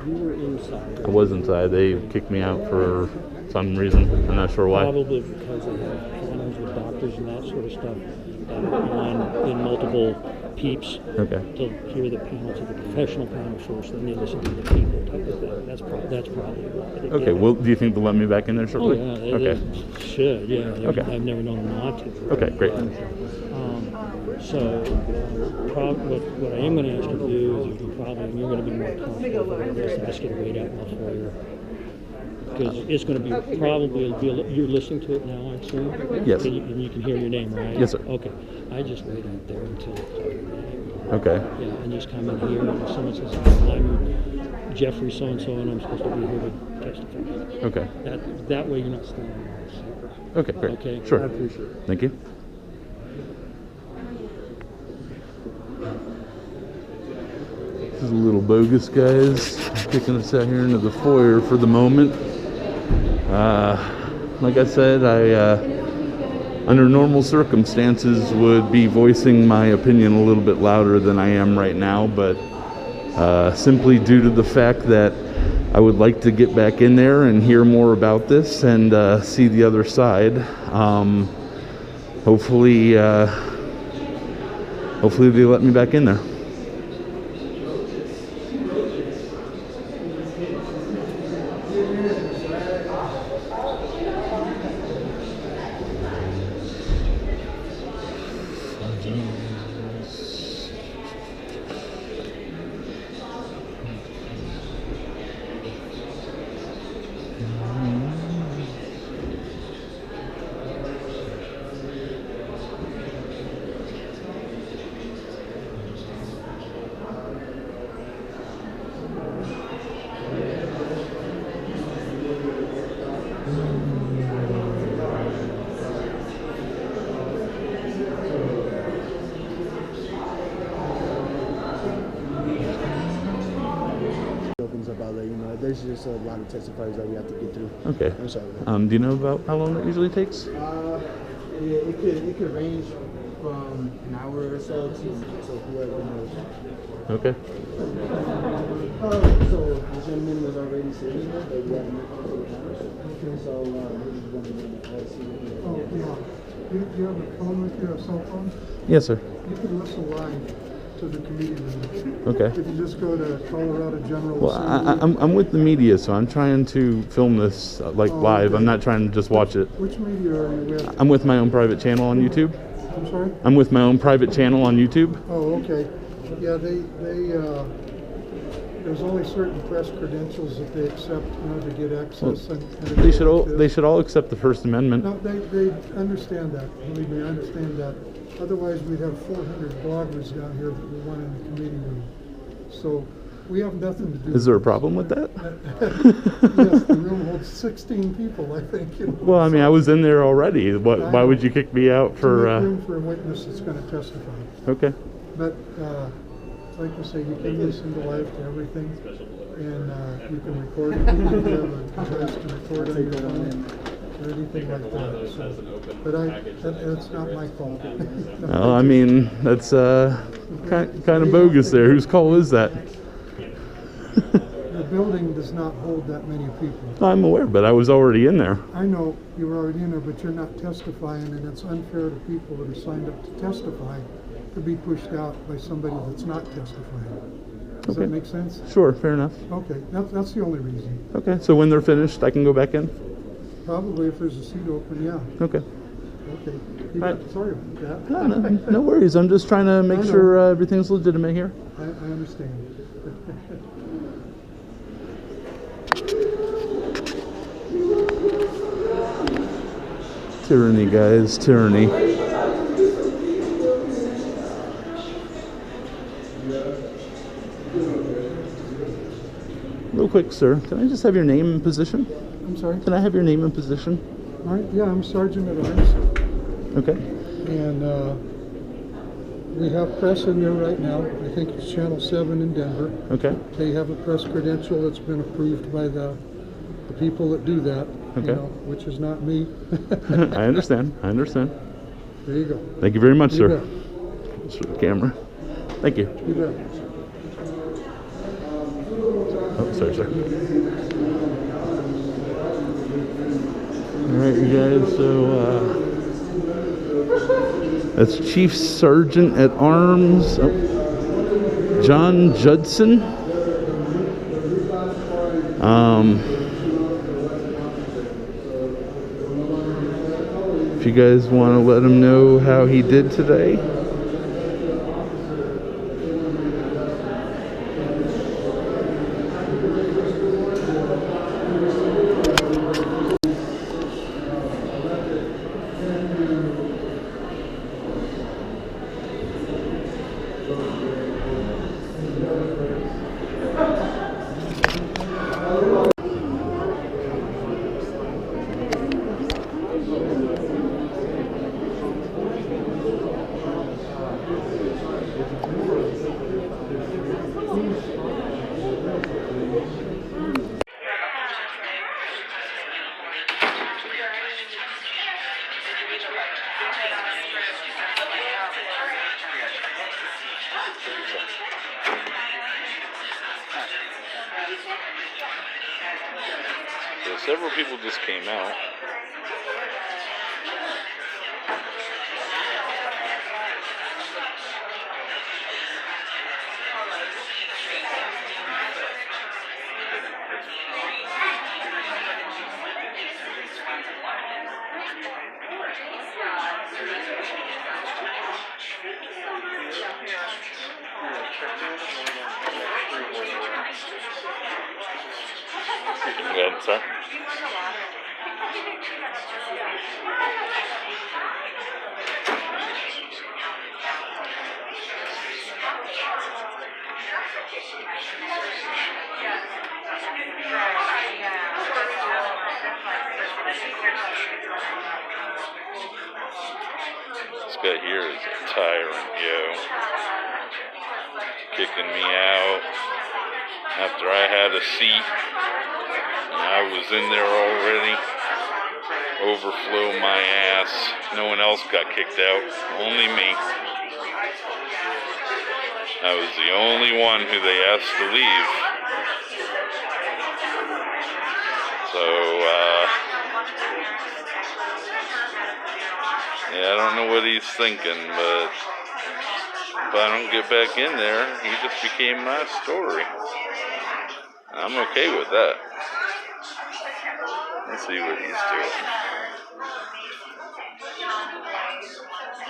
Speaker 15: You were inside.
Speaker 3: I was inside. They kicked me out for some reason. I'm not sure why.
Speaker 15: Probably because they have panels with doctors and that sort of stuff. In multiple peeps.
Speaker 3: Okay.
Speaker 15: To hear the panel to the professional panel first, then they listen to the people type of thing. That's probably why.
Speaker 3: Okay. Well, do you think they'll let me back in there shortly?
Speaker 15: Oh yeah.
Speaker 3: Okay.
Speaker 15: They should. Yeah.
Speaker 3: Okay.
Speaker 15: I've never known them not to.
Speaker 3: Okay. Great.
Speaker 15: So, what I am going to ask you to do is you're going to be more comfortable with this. Ask you to wait out in the foyer. Because it's going to be probably, you're listening to it now, I assume?
Speaker 3: Yes.
Speaker 15: And you can hear your name, right?
Speaker 3: Yes, sir.
Speaker 15: Okay. I just wait out there until I call your name.
Speaker 3: Okay.
Speaker 15: Yeah, and just come in here and if someone says, I'm Jeffrey so-and-so and I'm supposed to be here to testify.
Speaker 3: Okay.
Speaker 15: That way you're not standing there.
Speaker 3: Okay, great.
Speaker 15: Okay.
Speaker 3: Sure.
Speaker 15: I appreciate it.
Speaker 3: Thank you. is a little bogus, guys. I'm kicking us out here into the foyer for the moment. Like I said, under normal circumstances would be voicing my opinion a little bit louder than I am right now, but simply due to the fact that I would like to get back in there and hear more about this and see the other side. Hopefully they let me back in there.
Speaker 2: There's just a lot of testifiers that we have to get through.
Speaker 3: Okay.
Speaker 2: I'm sorry.
Speaker 3: Do you know about how long that usually takes?
Speaker 2: It could range from an hour or so to whoever knows.
Speaker 3: Okay.
Speaker 2: So the gentleman was already sitting there, but we had to make it to the house. So maybe one of them see what he does.
Speaker 16: Do you have a phone with you, a cell phone?
Speaker 3: Yes, sir.
Speaker 16: You can listen live to the committee meeting.
Speaker 3: Okay.
Speaker 16: If you just go to Colorado General
Speaker 3: Well,
Speaker 16: Assembly.
Speaker 3: I'm with the media, so I'm trying to film this live. I'm not trying to just watch it.
Speaker 16: Which media are you with?
Speaker 3: I'm with my own private channel on YouTube.
Speaker 16: I'm sorry?
Speaker 3: I'm with my own private channel on YouTube.
Speaker 16: Oh, okay. Yeah, there's only certain press credentials that they accept, to get access.
Speaker 3: Well, they should all accept the First Amendment.
Speaker 16: No, they understand that. Believe me, I understand that. Otherwise, we'd have 400 bloggers down here that we want in the committee room. So we have nothing to do.
Speaker 3: Is there a problem with that?
Speaker 16: Yes, the room holds 16 people, I think.
Speaker 3: Well, I mean, I was in there already. Why would you kick me out for?
Speaker 16: To make room for a witness that's going to testify.
Speaker 3: Okay.
Speaker 16: But like I say, you can listen to live to everything, and you can record it. You can have a device to record on your phone or anything like that. So, but that's not my call.
Speaker 3: Well, I mean, that's kind of bogus there. Whose call is that?
Speaker 16: The building does not hold that many people.
Speaker 3: I'm aware, but I was already in there.
Speaker 16: I know you were already in there, but you're not testifying, and it's unfair to people that are signed up to testify to be pushed out by somebody that's not testifying. Does that make sense?
Speaker 3: Sure, fair enough.
Speaker 16: Okay, that's the only reason.
Speaker 3: Okay, so when they're finished, I can go back in?
Speaker 16: Probably if there's a seat open, yeah.
Speaker 3: Okay.
Speaker 16: Okay. Sorry about that.
Speaker 3: No worries. I'm just trying to make sure everything's legitimate here.
Speaker 16: I understand.
Speaker 3: Tyranny, guys, tyranny. Real quick, sir, can I just have your name and position?
Speaker 16: I'm sorry?
Speaker 3: Can I have your name and position?
Speaker 16: All right, yeah, I'm Sergeant at Arms.
Speaker 3: Okay.
Speaker 16: And we have press in there right now. I think it's Channel 7 in Denver.
Speaker 3: Okay.
Speaker 16: They have a press credential that's been approved by the people that do that,
Speaker 3: okay.
Speaker 16: Which is not me.
Speaker 3: I understand.
Speaker 16: There you go.
Speaker 3: Thank you very much,
Speaker 16: You
Speaker 3: sir.
Speaker 16: bet.
Speaker 3: Just for the camera. Thank you.
Speaker 16: You bet.
Speaker 3: Oh, sorry, sir. All right, you guys, so that's Chief Sergeant at Arms, John Judson. If you guys want to let him know how he did today. So several people just came out. Go ahead, sir. This guy here is a tyrant, yo. Kicking me out after I had a seat and I was in there already. Overflow my ass. No one else got kicked out, only me. I was the only one who they asked to leave. So, yeah, I don't know what he's thinking, but if I don't get back in there, he just became my story. I'm okay with that. Let's see what he's doing.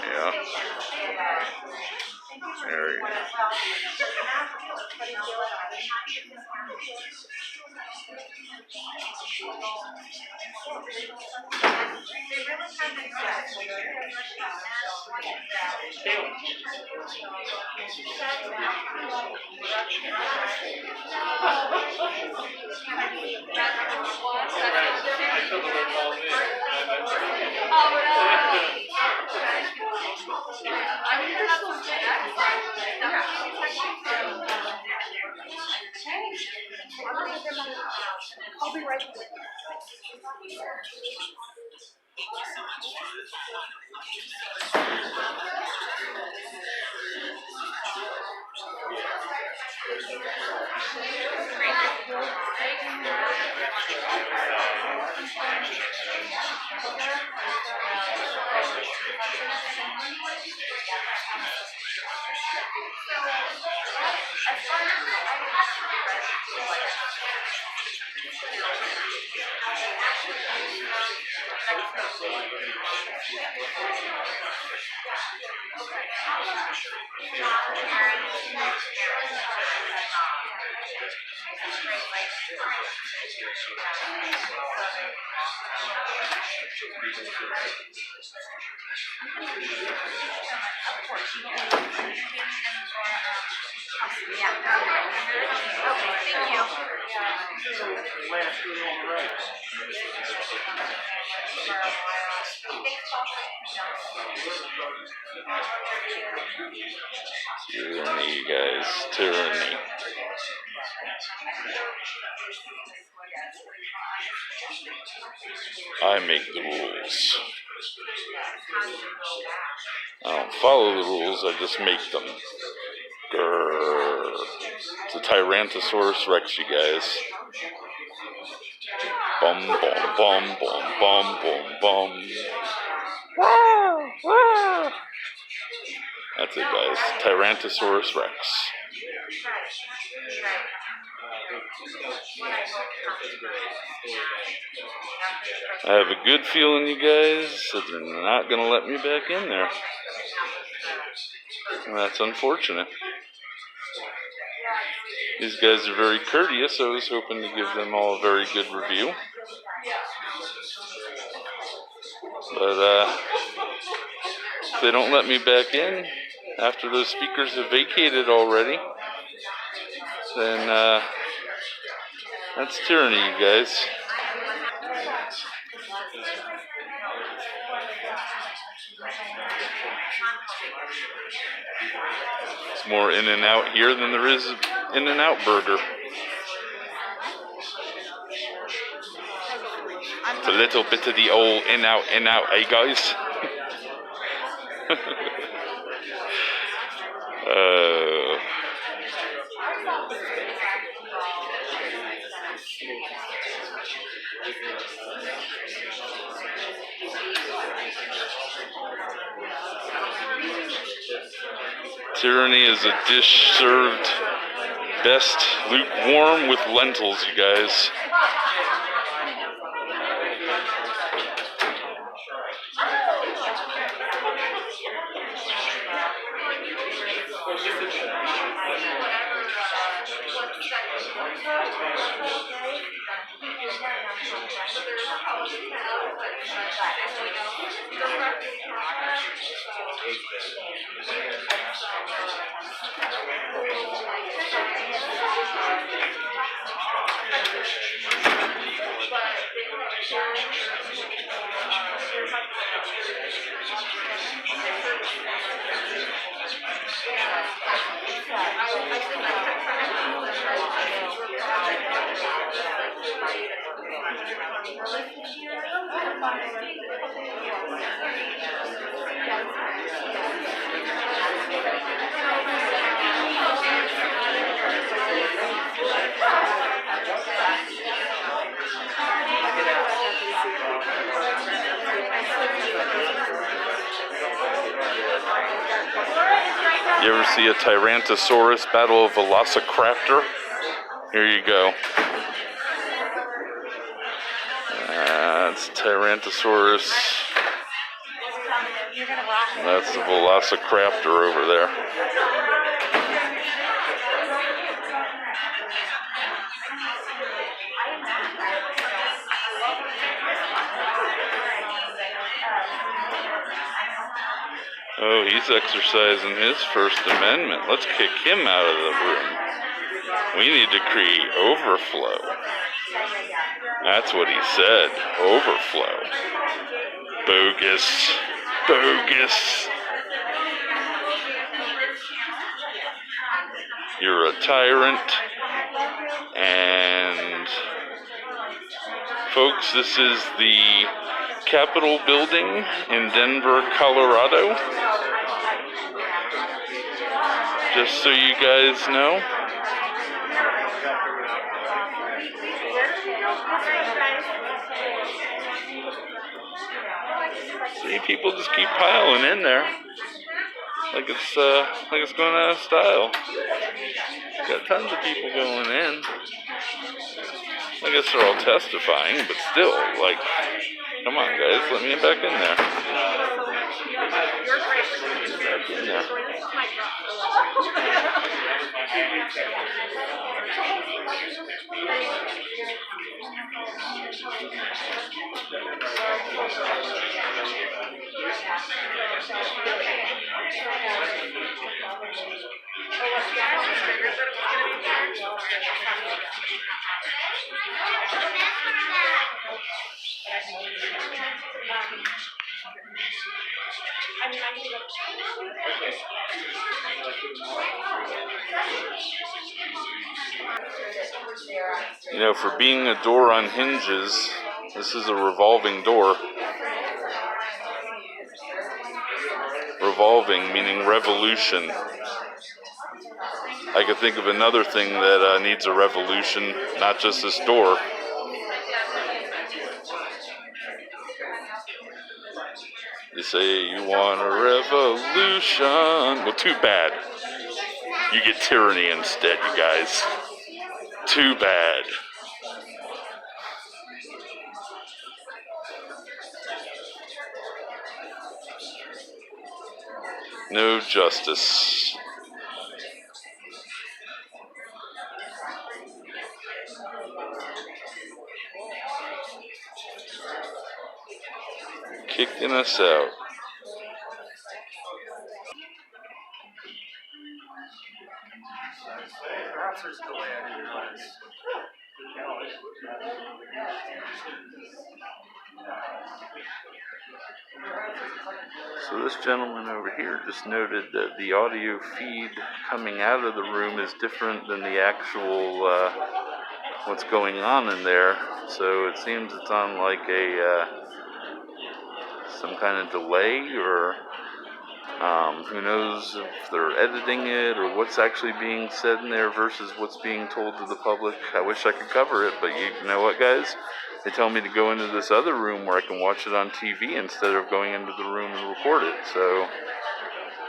Speaker 3: Yeah. There he is.
Speaker 17: I'll be right back.
Speaker 3: Tyranny, you guys. Tyranny. I make the rules. I don't follow the rules, I just make them. Grrr. It's a Tyrannosaurus Rex, you guys. Bum, bum, bum, bum, bum, bum, bum. That's it, guys. Tyrannosaurus Rex. I have a good feeling, you guys, that they're not going to let me back in there. And that's unfortunate. These guys are very courteous. I was hoping to give them all a very good review. But if they don't let me back in after those speakers have vacated already, then that's tyranny, you guys. It's more In-N-Out here than there is In-N-Out burger. It's a little bit of the old in out, eh guys? Tyranny is a dish served best lukewarm with lentils, you guys. You ever see a Tyrannosaurus battle a Velociraptor? Here you go. That's Tyrannosaurus. That's the Velociraptor over there. Oh, he's exercising his First Amendment. Let's kick him out of the room. We need to create overflow. That's what he said. Overflow. Bogus. Bogus. You're a tyrant. And folks, this is the Capitol building in Denver, Colorado. Just so you guys know. See, people just keep piling in there, like it's going out of style. Got tons of people going in. I guess they're all testifying, but still, like, come on, guys, let me back in there. Back in there. You know, for being a door on hinges, this is a revolving door. Revolving, meaning revolution. I could think of another thing that needs a revolution, not just this door. You say you want a revolution. Well, too bad. You get tyranny instead, you guys. Too bad. No justice. Kicking us out. So this gentleman over here just noted that the audio feed coming out of the room is different than the actual what's going on in there. So it seems it's on like a some kind of delay, or who knows if they're editing it or what's actually being said in there versus what's being told to the public. I wish I could cover it, but you know what, guys? They tell me to go into this other room where I can watch it on TV instead of going into the room and record it. So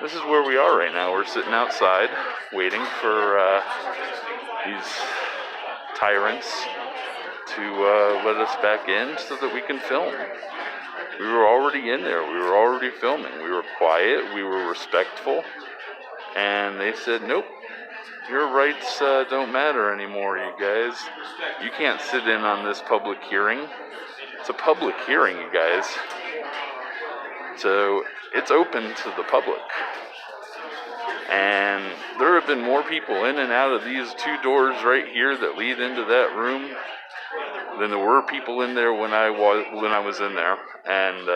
Speaker 3: this is where we are right now. We're sitting outside waiting for these tyrants to let us back in so that we can film. We were already in there. We were already filming. We were quiet. We were respectful. And they said, nope, your rights don't matter anymore, you guys. You can't sit in on this public hearing. It's a public hearing, you guys. So it's open to the public. And there have been more people in and out of these two doors right here that lead into that room than there were people in there when I was in there. And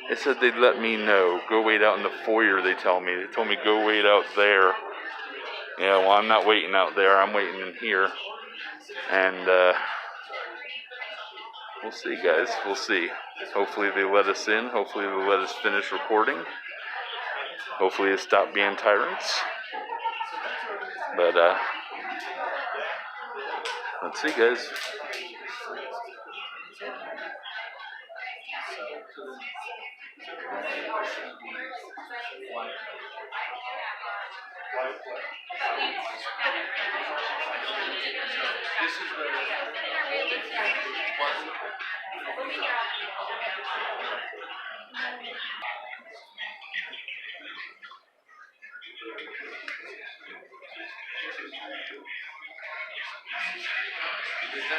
Speaker 3: they said they'd let me know. Go wait out in the foyer, they told me. They told me go wait out there. Yeah, well, I'm not waiting out there. I'm waiting in here. And we'll see, guys. We'll see. Hopefully they let us in. Hopefully they let us finish recording. Hopefully they stop being tyrants. But let's see, guys.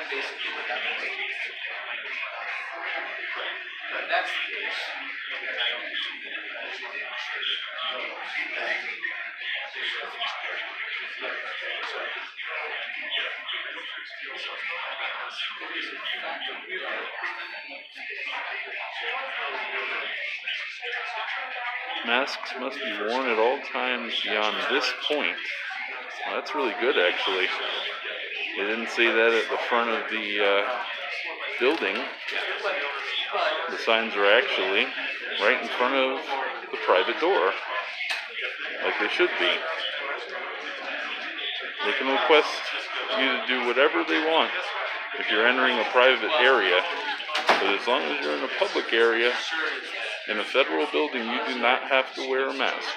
Speaker 18: Basically what that means. But that's the case. I don't see that
Speaker 3: Masks must be worn at all times beyond this point. Well, that's really good, actually. They didn't say that at the front of the building. The signs are actually right in front of the private door, like they should be. They can request you to do whatever they want if you're entering a private area, but as long as you're in a public area, in a federal building, you do not have to wear a mask.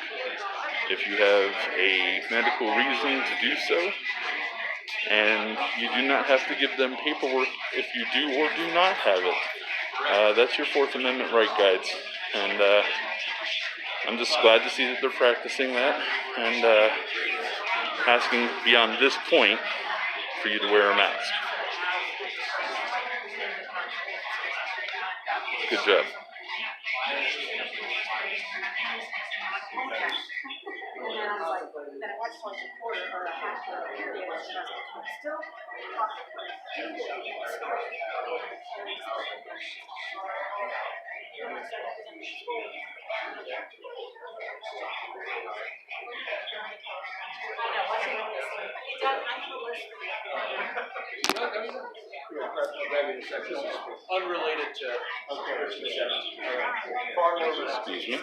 Speaker 3: If you have a medical reason to do so, and you do not have to give them paperwork if you do or do not have it. That's your Fourth Amendment right, guys. And I'm just glad to see that they're practicing that and asking beyond this point for you to wear a mask. Good job.
Speaker 18: Unrelated to
Speaker 3: Excuse me.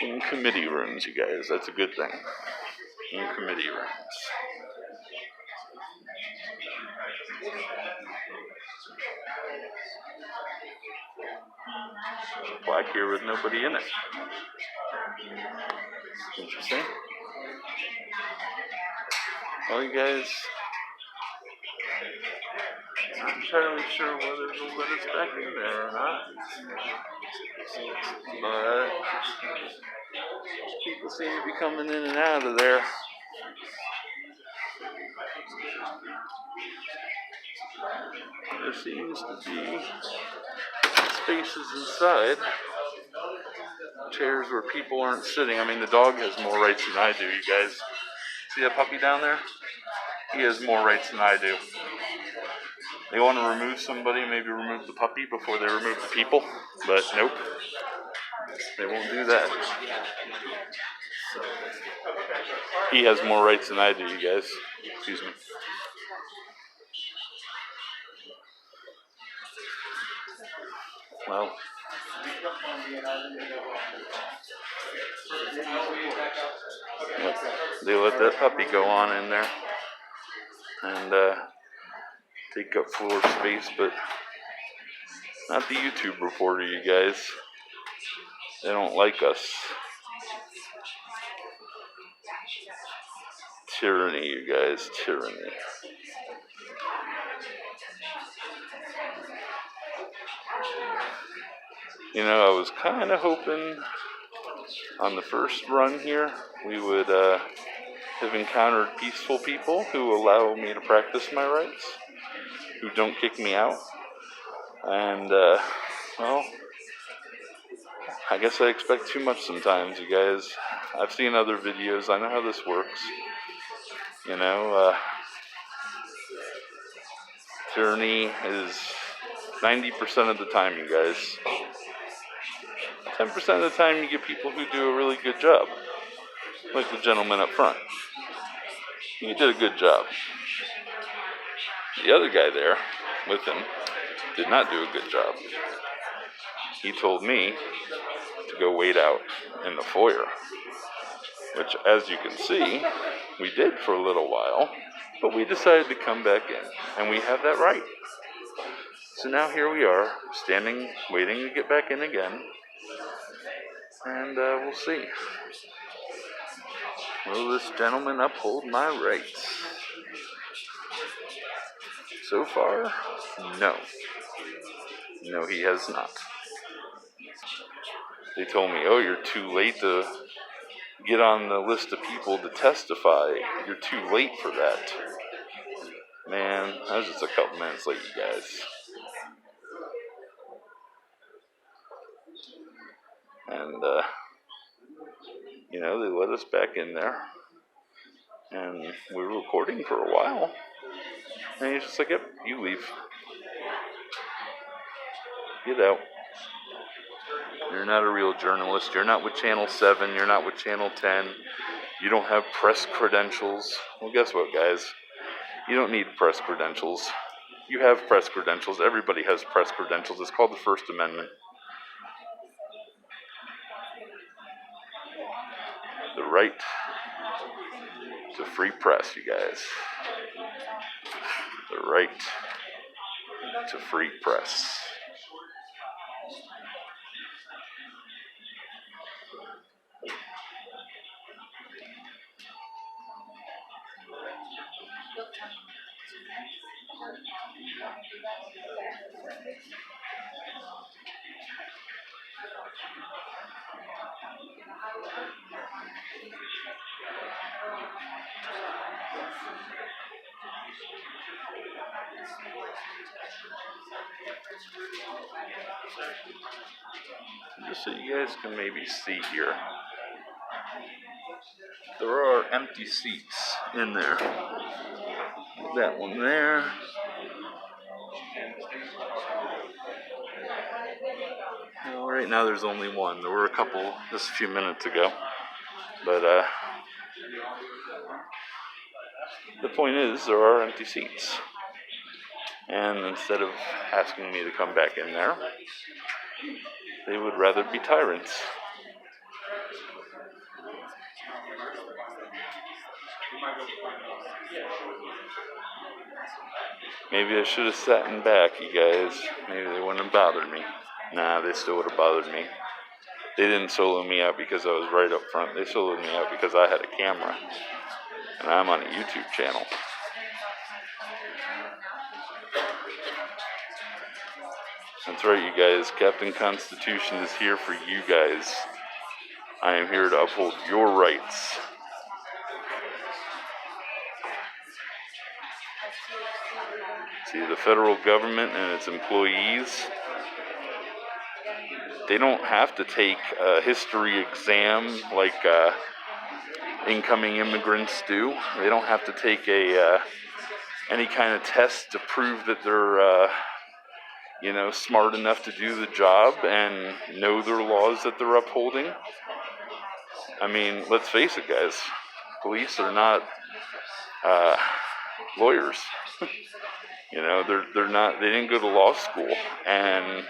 Speaker 3: In committee rooms, you guys. That's a good thing. In committee rooms. Black here with nobody in it. Interesting. Well, you guys, I'm not entirely sure whether they'll let us back in there or not. But people seem to be coming in and out of there. There seems to be spaces inside, chairs where people aren't sitting. I mean, the dog has more rights than I do, you guys. See that puppy down there? He has more rights than I do. They want to remove somebody, maybe remove the puppy before they remove the people, but nope. They won't do that. He has more rights than I do, you guys. Excuse me. Well, they let that puppy go on in there and take up floor space, but not the YouTube reporter, you guys. They don't like us. Tyranny, you guys, tyranny. You know, I was kind of hoping on the first run here we would have encountered peaceful people who allow me to practice my rights, who don't kick me out. And, well, I guess I expect too much sometimes, you guys. I've seen other videos. I know how this works. You know, tyranny is 90% of the time, you guys. 10% of the time you get people who do a really good job. Like the gentleman up front. He did a good job. The other guy there with him did not do a good job. He told me to go wait out in the foyer, which, as you can see, we did for a little while, but we decided to come back in, and we have that right. So now here we are, standing, waiting to get back in again, and we'll see. Will this gentleman uphold my rights? So far, no. No, he has not. They told me, oh, you're too late to get on the list of people to testify. You're too late for that. Man, I was just a couple minutes late, you guys. And, you know, they let us back in there. And we were recording for a while. And he's just like, yep, you leave. Get out. You're not a real journalist. You're not with Channel 7. You're not with Channel 10. You don't have press credentials. Well, guess what, guys? You don't need press credentials. You have press credentials. Everybody has press credentials. It's called the First Amendment. The right to free press, you guys. The right to free press. Just so you guys can maybe see here, there are empty seats in there. That one there. Well, right now there's only one. There were a couple just a few minutes ago. But the point is, there are empty seats. And instead of asking me to come back in there, they would rather be tyrants. Maybe I should have sat in back, you guys. Maybe they wouldn't have bothered me. Nah, they still would have bothered me. They didn't solo me out because I was right up front. They soloed me out because I had a camera. And I'm on a YouTube channel. That's right, you guys. Captain Constitution is here for you guys. I am here to uphold your rights. See, the federal government and its employees, they don't have to take a history exam like incoming immigrants do. They don't have to take any kind of test to prove that they're smart enough to do the job and know their laws that they're upholding. I mean, let's face it, guys. Police are not lawyers. They're not. They didn't go to law school, and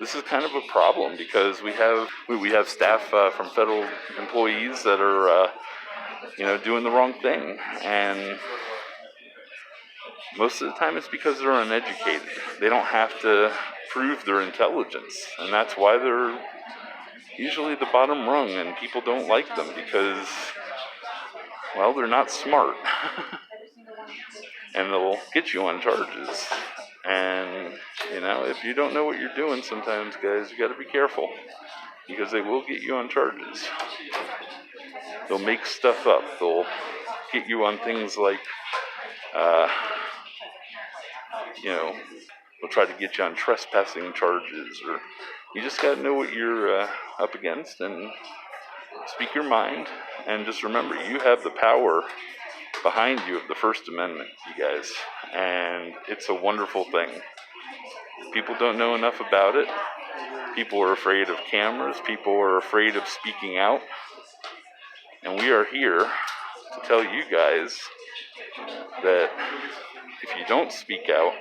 Speaker 3: this is kind of a problem because we have staff from federal employees that are doing the wrong thing, and most of the time it's because they're uneducated. They don't have to prove their intelligence, and that's why they're usually the bottom rung, and people don't like them because, well, they're not smart. And they'll get you on charges. And, if you don't know what you're doing sometimes, guys, you gotta be careful, because they will get you on charges. They'll make stuff up. They'll get you on things like, they'll try to get you on trespassing charges, or you just gotta know what you're up against and speak your mind. And just remember, you have the power behind you of the First Amendment, you guys, and it's a wonderful thing. People don't know enough about it. People are afraid of cameras. People are afraid of speaking out. And we are here to tell you guys that if you don't speak out,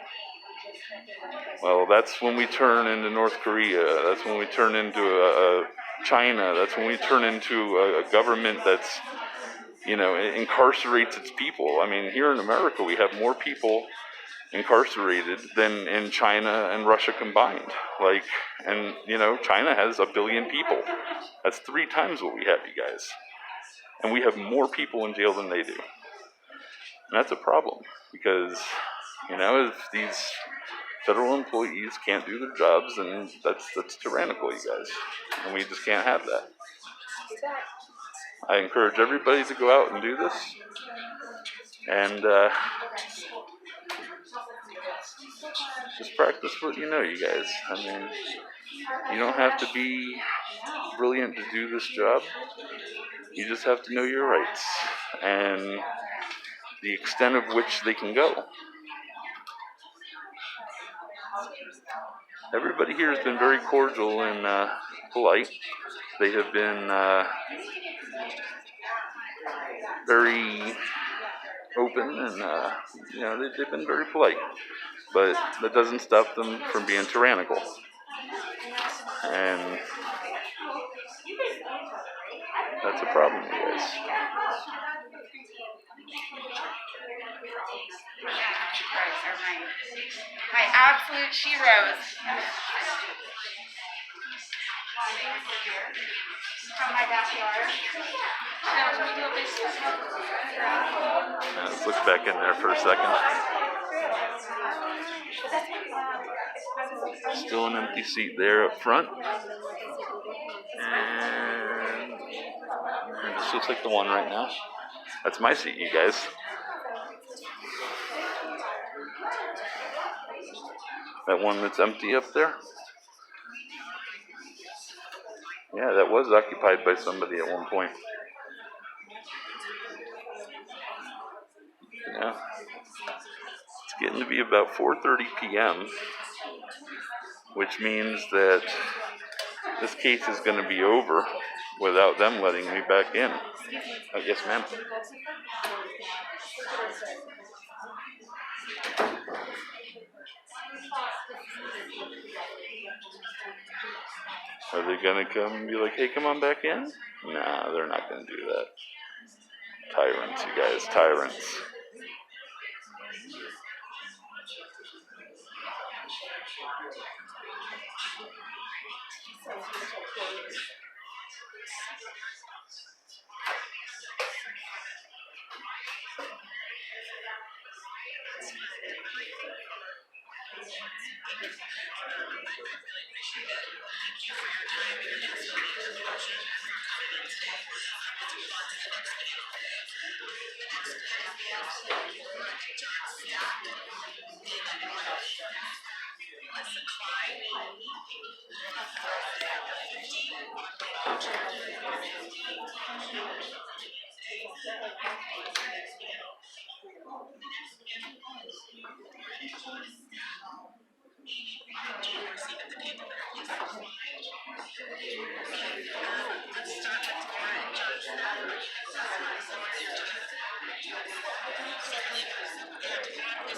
Speaker 3: well, that's when we turn into North Korea. That's when we turn into China. That's when we turn into a government that's, incarcerates its people. I mean, here in America, we have more people incarcerated than in China and Russia combined. China has 1 billion people. That's 3 times what we have, you guys. And we have more people in jail than they do. And that's a problem because, if these federal employees can't do their jobs, then that's tyrannical, you guys. And we just can't have that. I encourage everybody to go out and do this. And just practice what you know, you guys. I mean, you don't have to be brilliant to do this job. You just have to know your rights and the extent of which they can go. Everybody here has been very cordial and polite. They have been very open, and they've been very polite. But that doesn't stop them from being tyrannical. And that's a problem, you guys.
Speaker 19: My absolute sheroes. From my backyard.
Speaker 3: Let's look back in there for a second. Still an empty seat there up front. And this looks like the one right now. That's my seat, you guys. That one that's empty up there? Yeah, that was occupied by somebody at one point. Yeah. It's getting to be about 4:30 p.m., which means that this case is going to be over without them letting me back in. Yes, ma'am. Are they going to come and be like, hey, come on back in? Nah, they're not going to do that. Tyrants, you guys, tyrants.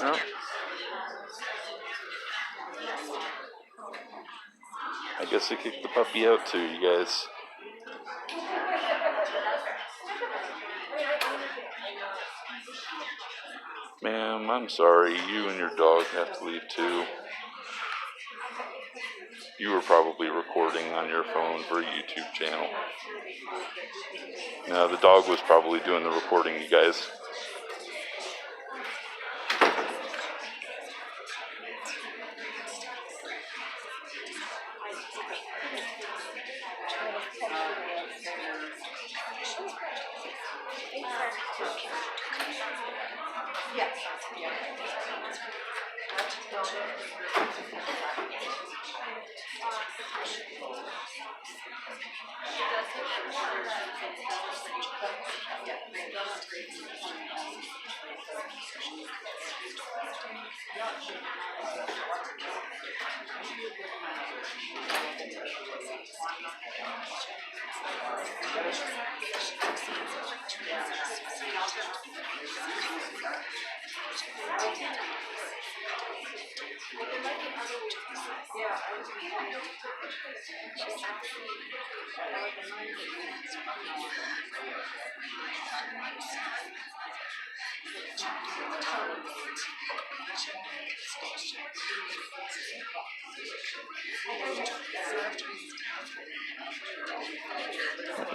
Speaker 3: Well, I guess I kicked the puppy out too, you guys. Ma'am, I'm sorry. You and your dog have to leave too. You were probably recording on your phone for a YouTube channel. No, the dog was probably doing the recording, you guys.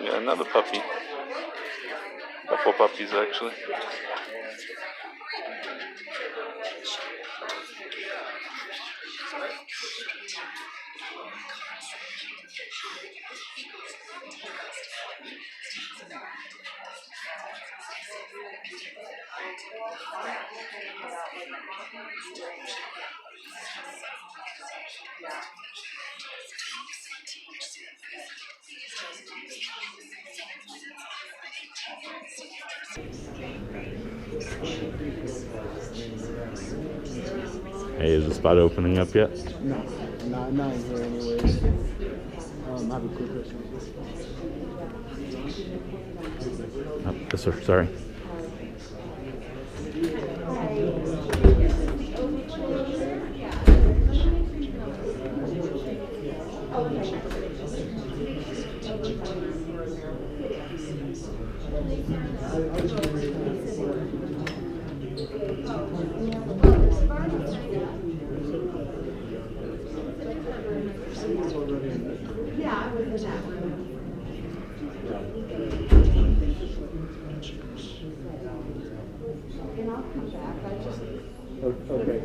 Speaker 3: Yeah, another puppy. Couple puppies, actually. Hey, is the spot opening up yet?
Speaker 2: No, not in here anyways. I have a quick question.
Speaker 3: Oh, yes, sir. Sorry.
Speaker 2: Okay.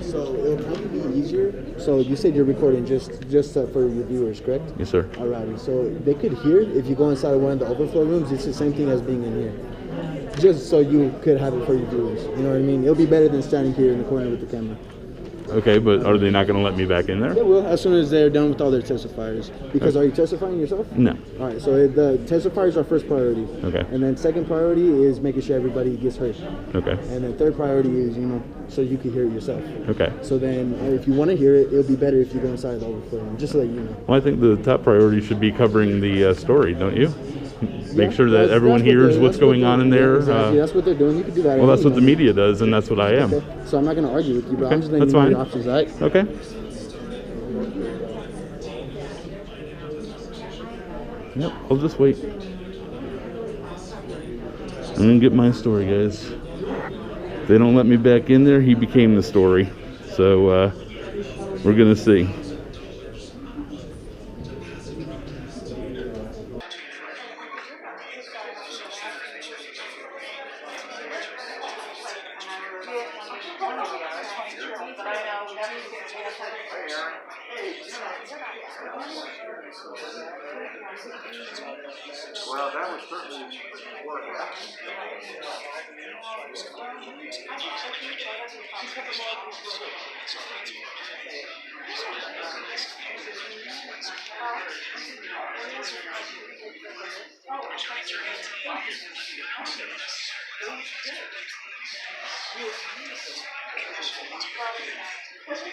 Speaker 2: So it'll probably be easier. So you said you're recording just for your viewers, correct?
Speaker 3: Yes, sir.
Speaker 2: Alrighty. So they could hear if you go inside one of the overflow rooms. It's the same thing as being in here. Just so you could have it for your viewers. You know what I mean? It'll be better than standing here in the corner with the camera.
Speaker 3: Okay, but are they not going to let me back in there?
Speaker 2: They will, as soon as they're done with all their testifiers. Because are you testifying yourself?
Speaker 3: No.
Speaker 2: All right, so the testifiers are first priority.
Speaker 3: Okay.
Speaker 2: And then second priority is making sure everybody gets heard.
Speaker 3: Okay.
Speaker 2: And then third priority is, so you can hear it yourself.
Speaker 3: Okay.
Speaker 2: So then if you want to hear it, it'll be better if you go inside the overflow room, just to let you know.
Speaker 3: Well, I think the top priority should be covering the story, don't you? Make sure that everyone hears what's going on in there.
Speaker 2: Exactly, that's what they're doing. You can do that.
Speaker 3: Well, that's what the media does, and that's what I am.
Speaker 2: Okay. So I'm not going to argue with you, but
Speaker 3: Okay,
Speaker 2: I'm just letting you know your options, all right?
Speaker 3: Okay. Yep, I'll just wait. I'm going to get my story, guys. If they don't let me back in there, he became the story. So, we're going to see.
Speaker 8: Well, that was certainly work.
Speaker 3: Let's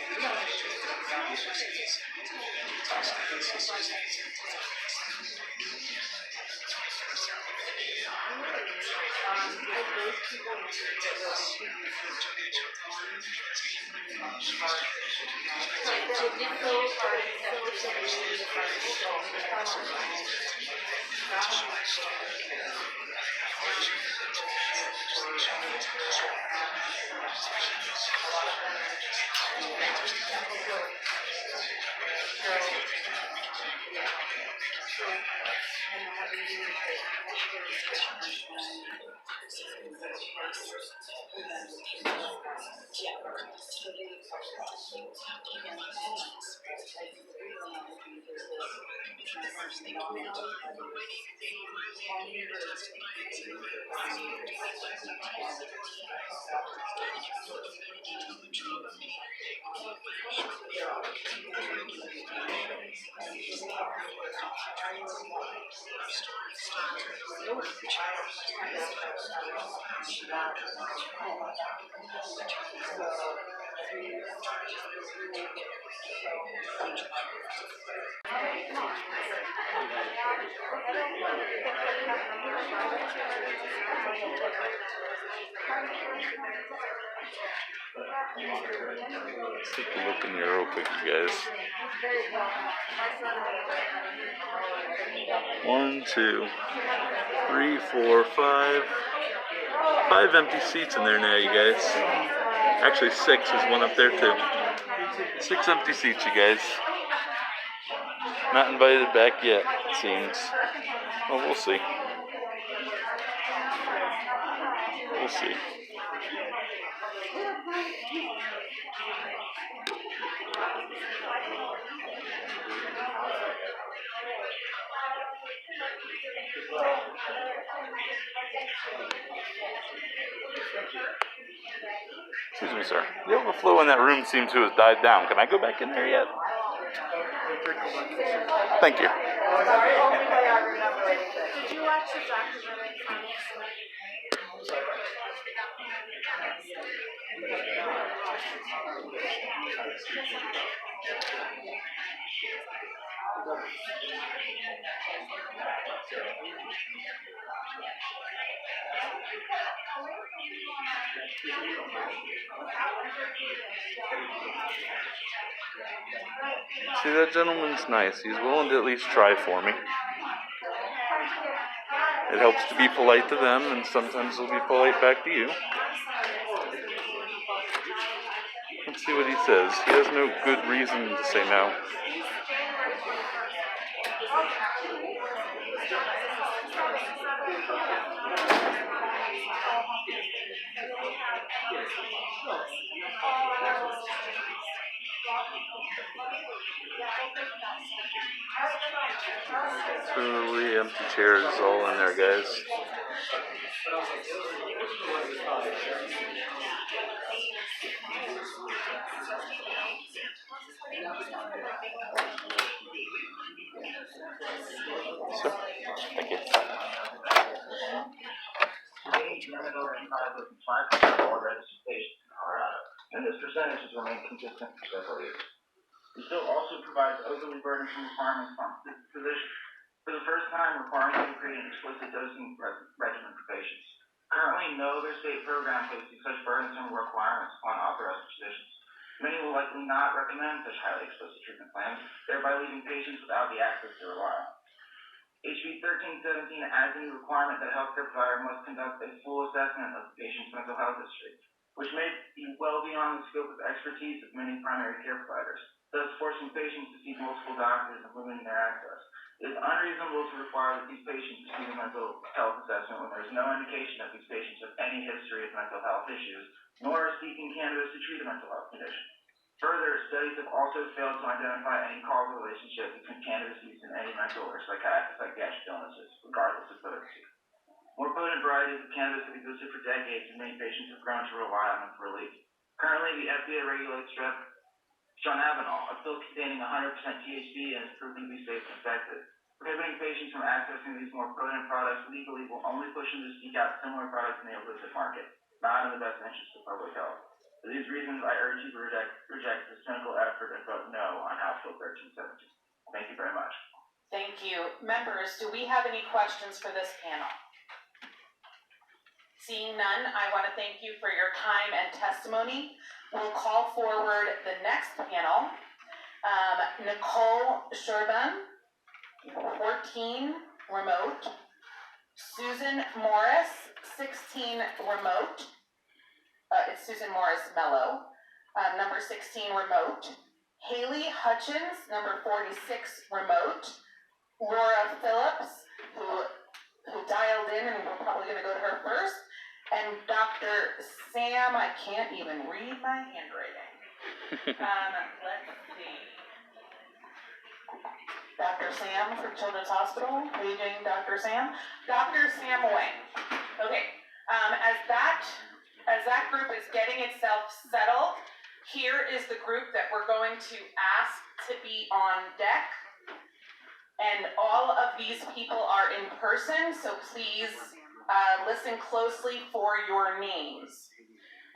Speaker 3: take a look in here real quick, you guys. 1, 2, 3, 4, 5. 5 empty seats in there now, you guys. Actually, 6. There's one up there too. 6 empty seats, you guys. Not invited back yet, it seems. Well, we'll see. We'll see. Excuse me, sir. The overflow in that room seems to have died down. Can I go back in there yet? Thank you.
Speaker 19: Did you watch the documentary from
Speaker 3: See, that gentleman's nice. He's willing to at least try for me. It helps to be polite to them, and sometimes they'll be polite back to you. Let's see what he says. He has no good reason to say no. Totally empty chairs all in there, guys. Sir, thank you.
Speaker 20: And this percentage has remained consistent for several years. The bill also provides overly burdensome requirements on physicians. For the first time, requiring them to create an explicit dosing regimen for patients. Currently, no other state program places such burdensome requirements on authorized physicians. Many will likely not recommend such highly explicit treatment plans, thereby leaving patients without the access they rely on. HB 1317 adds a new requirement that a healthcare provider must conduct a full assessment of the patient's mental health history, which may be well beyond the scope of expertise of many primary care providers, thus forcing patients to see multiple doctors and limiting their access. It is unreasonable to require that these patients receive a mental health assessment when there is no indication that these patients have any history of mental health issues, nor are seeking cannabis to treat a mental health condition. Further, studies have also failed to identify any causal relationship between cannabis use and any mental or psychiatric illnesses, regardless of potency. More potent varieties of cannabis have existed for decades, and many patients have grown to rely on them for relief. Currently, the FDA regulates Jonabinol, a pill containing 100% THC and is proven to be safe and effective. Prohibiting patients from accessing these more potent products legally will only push them to seek out similar products in the illicit market, not in the best interest of public health. For these reasons, I urge you to reject this cynical effort and vote no on House Bill 1317. Thank you very much.
Speaker 6: Thank you. Members, do we have any questions for this panel? Seeing none, I want to thank you for your time and testimony. We'll call forward the next panel. Nicole Sherban, 14, remote. Susan Morris, 16, remote. It's Susan Morris Mello, number 16, remote. Haley Hutchins, number 46, remote. Laura Phillips, who dialed in, and we're probably going to go to her first. And Dr. Sam, I can't even read my handwriting. Let's see. Dr. Sam from Children's Hospital. How are you doing, Dr. Sam? Dr. Sam Wang. Okay. As that group is getting itself settled, here is the group that we're going to ask to be on deck. And all of these people are in person, so please listen closely for your names.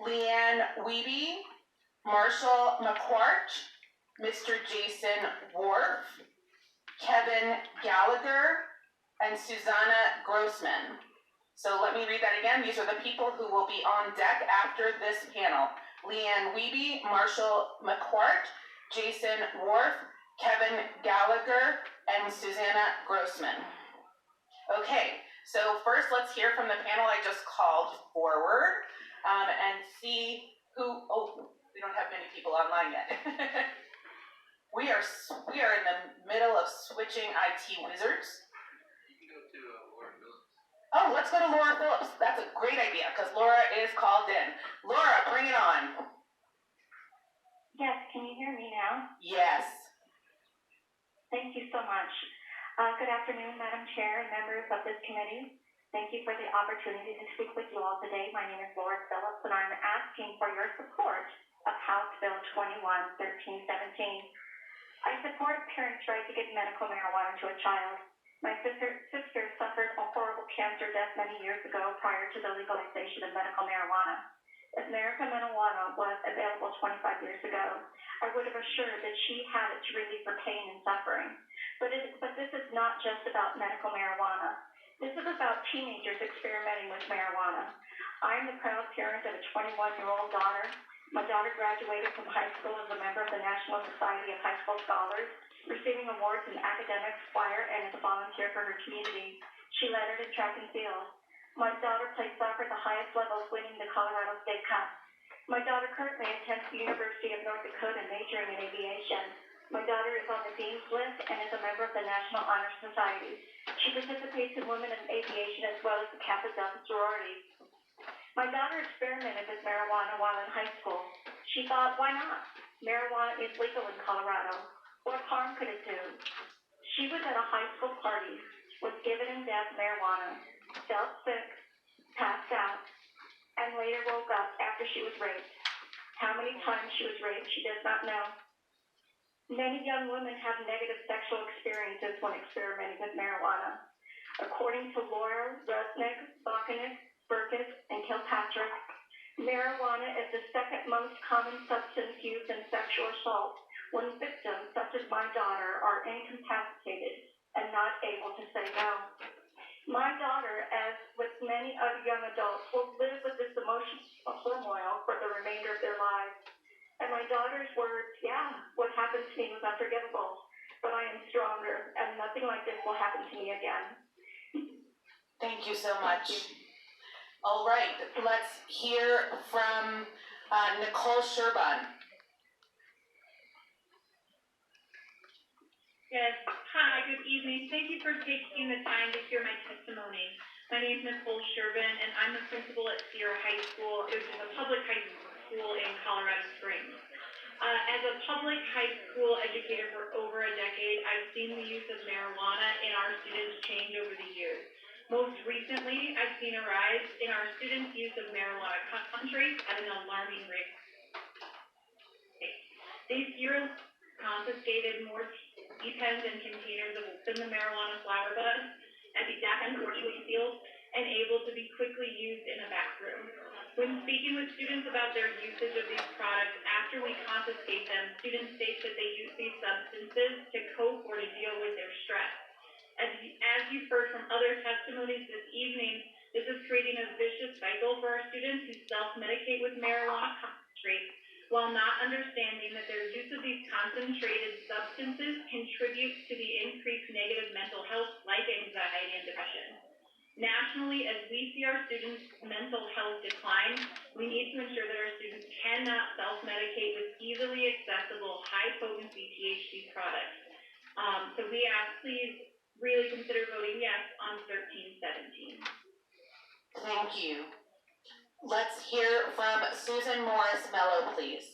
Speaker 6: Leanne Wiebe, Marshall McQuart, Mr. Jason Worf, Kevin Gallagher, and Susanna Grossman. So let me read that again. These are the people who will be on deck after this panel. Leanne Wiebe, Marshall McQuart, Jason Worf, Kevin Gallagher, and Susanna Grossman. Okay, so first let's hear from the panel I just called forward and see who, we don't have many people online yet. We are in the middle of switching IT wizards. Oh, let's go to Laura Phillips. That's a great idea, because Laura is called in. Laura, bring it on.
Speaker 21: Yes, can you hear me now?
Speaker 6: Yes.
Speaker 21: Thank you so much. Good afternoon, Madam Chair and members of this committee. Thank you for the opportunity to speak with you all today. My name is Laura Phillips, and I'm asking for your support of House Bill 21-1317. I support parents' right to give medical marijuana to a child. My sister suffered a horrible cancer death many years ago prior to the legalization of medical marijuana. If medical marijuana was available 25 years ago, I would have assured that she had it to relieve her pain and suffering. But this is not just about medical marijuana. This is about teenagers experimenting with marijuana. I am the proud parent of a 21-year-old daughter. My daughter graduated from high school as a member of the National Society of High School Scholars, receiving awards in academics, choir, and as a volunteer for her community. She lettered in track and field. My daughter played soccer at the highest levels, winning the Colorado State Cup. My daughter currently attends the University of North Dakota, majoring in aviation. My daughter is on the Dean's List and is a member of the National Honor Society. She participates in Women in Aviation as well as the Kappa Delta sorority. My daughter experimented with marijuana while in high school. She thought, why not? Marijuana is legal in Colorado. What harm could it do? She was at a high school party, was given in death marijuana, felt sick, passed out, and later woke up after she was raped. How many times she was raped, she does not know. Many young women have negative sexual experiences when experimenting with marijuana. According to Laura Rusnick, Bakanek, Burkett, and Kilpatrick, marijuana is the second most common substance used in sexual assault when victims, such as my daughter, are incapacitated and not able to say no. My daughter, as with many other young adults, will live with this emotional turmoil for the remainder of their lives. And my daughter's words, what happened to me was unforgivable, but I am stronger, and nothing like this will happen to me again.
Speaker 6: Thank you so much. All right, let's hear from Nicole Sherban.
Speaker 22: Yes, hi, good evening. Thank you for taking the time to hear my testimony. My name is Nicole Sherban, and I'm the principal at Sierra High School, which is a public high school in Colorado Springs. As a public high school educator for over a decade, I've seen the use of marijuana in our students change over the years. Most recently, I've seen a rise in our students' use of marijuana concentrates at an alarming rate. This year, confiscated more e-pens and containers within the marijuana flower bud, and the DAC unfortunately sealed and able to be quickly used in a back room. When speaking with students about their usage of these products after we confiscate them, students state that they use these substances to cope or to deal with their stress. As you've heard from other testimonies this evening, this is creating a vicious cycle for our students who self-medicate with marijuana concentrates while not understanding that their use of these concentrated substances contributes to the increased negative mental health like anxiety and depression. Nationally, as we see our students' mental health decline, we need to ensure that our students cannot self-medicate with easily accessible, high-potency THC products. So we ask, please really consider voting yes on 1317.
Speaker 6: Thank you. Let's hear from Susan Morris Mello, please.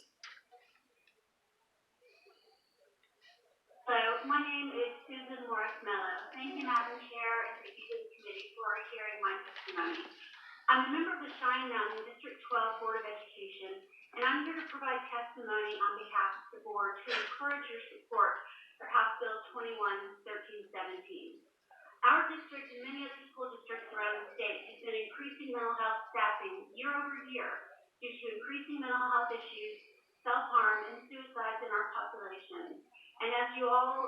Speaker 19: Hello, my name is Susan Morris Mello. Thank you, Madam Chair, and thank you to the committee for hearing my testimony. I'm a member of the Cheyenne Mountain District 12 Board of Education, and I'm here to provide testimony on behalf of the board to encourage your support for House Bill 21-1317. Our district and many other school districts around the state have been increasing mental health staffing year over year due to increasing mental health issues, self-harm, and suicides in our population. And as you all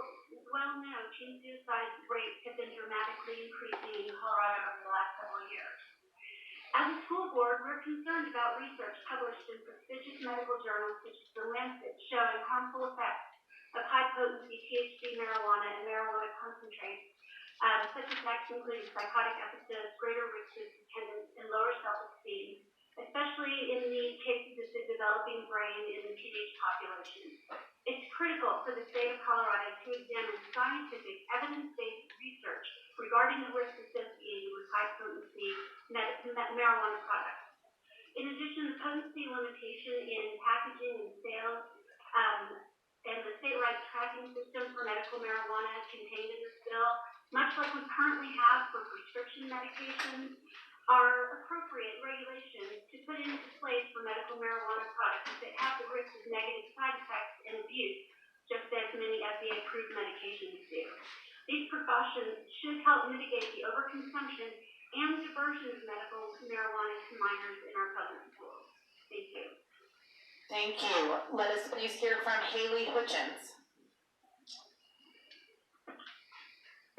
Speaker 19: well know, teen suicide rates have been dramatically increasing in Colorado over the last several years. As a school board, we're concerned about research published in prestigious medical journals such as The Lancet showing harmful effects of high-potency THC marijuana and marijuana concentrates, such effects including psychotic episodes, greater risks of dependence, and lower self-esteem, especially in the cases of the developing brain in the teenage population. It's critical for the state of Colorado to examine scientific, evidence-based research regarding the risks associated with high-potency marijuana products. In addition, the potency limitation in packaging and sales and the statewide tracking system for medical marijuana contained in this bill, much like we currently have for prescription medications, are appropriate regulations to put into place for medical marijuana products that have the risk of negative side effects and abuse, just as many FDA-approved medications do. These precautions should help mitigate the overconsumption and diversion of medical marijuana to minors in our public schools. Thank you.
Speaker 6: Thank you. Let us please hear from Haley Hutchins.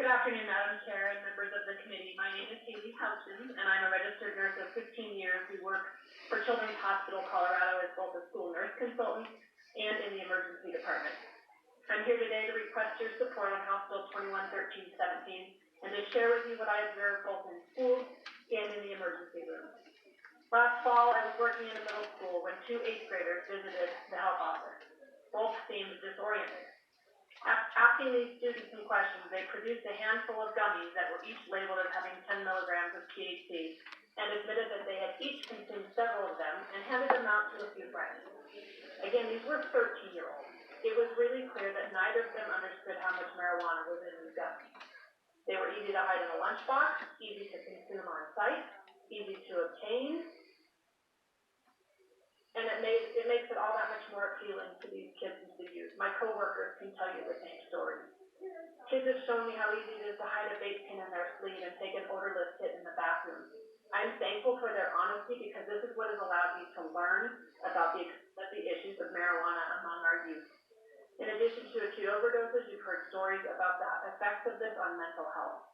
Speaker 22: Good afternoon, Madam Chair and members of the committee. My name is Haley Hutchins, and I'm a registered nurse of 15 years who works for Children's Hospital Colorado as both a school nurse consultant and in the emergency department. I'm here today to request your support on House Bill 21-1317 and to share with you what I observed both in schools and in the emergency room. Last fall, I was working in a middle school when 2 8th graders visited the health office. Both seemed disoriented. Asking these students some questions, they produced a handful of gummies that were each labeled as having 10 milligrams of THC and admitted that they had each consumed several of them and handed them out to a few friends. Again, these were 13-year-olds. It was really clear that neither of them understood how much marijuana was in these gummies. They were easy to hide in a lunchbox, easy to consume on site, easy to obtain, and it makes it all that much more appealing to these kids and to youth. My coworkers can tell you the same story. Kids have shown me how easy it is to hide a vape pen in their sleeve and take an odorless hit in the bathroom. I'm thankful for their honesty because this is what has allowed me to learn about the issues of marijuana among our youth. In addition to acute overdoses, you've heard stories about the effects of this on mental health.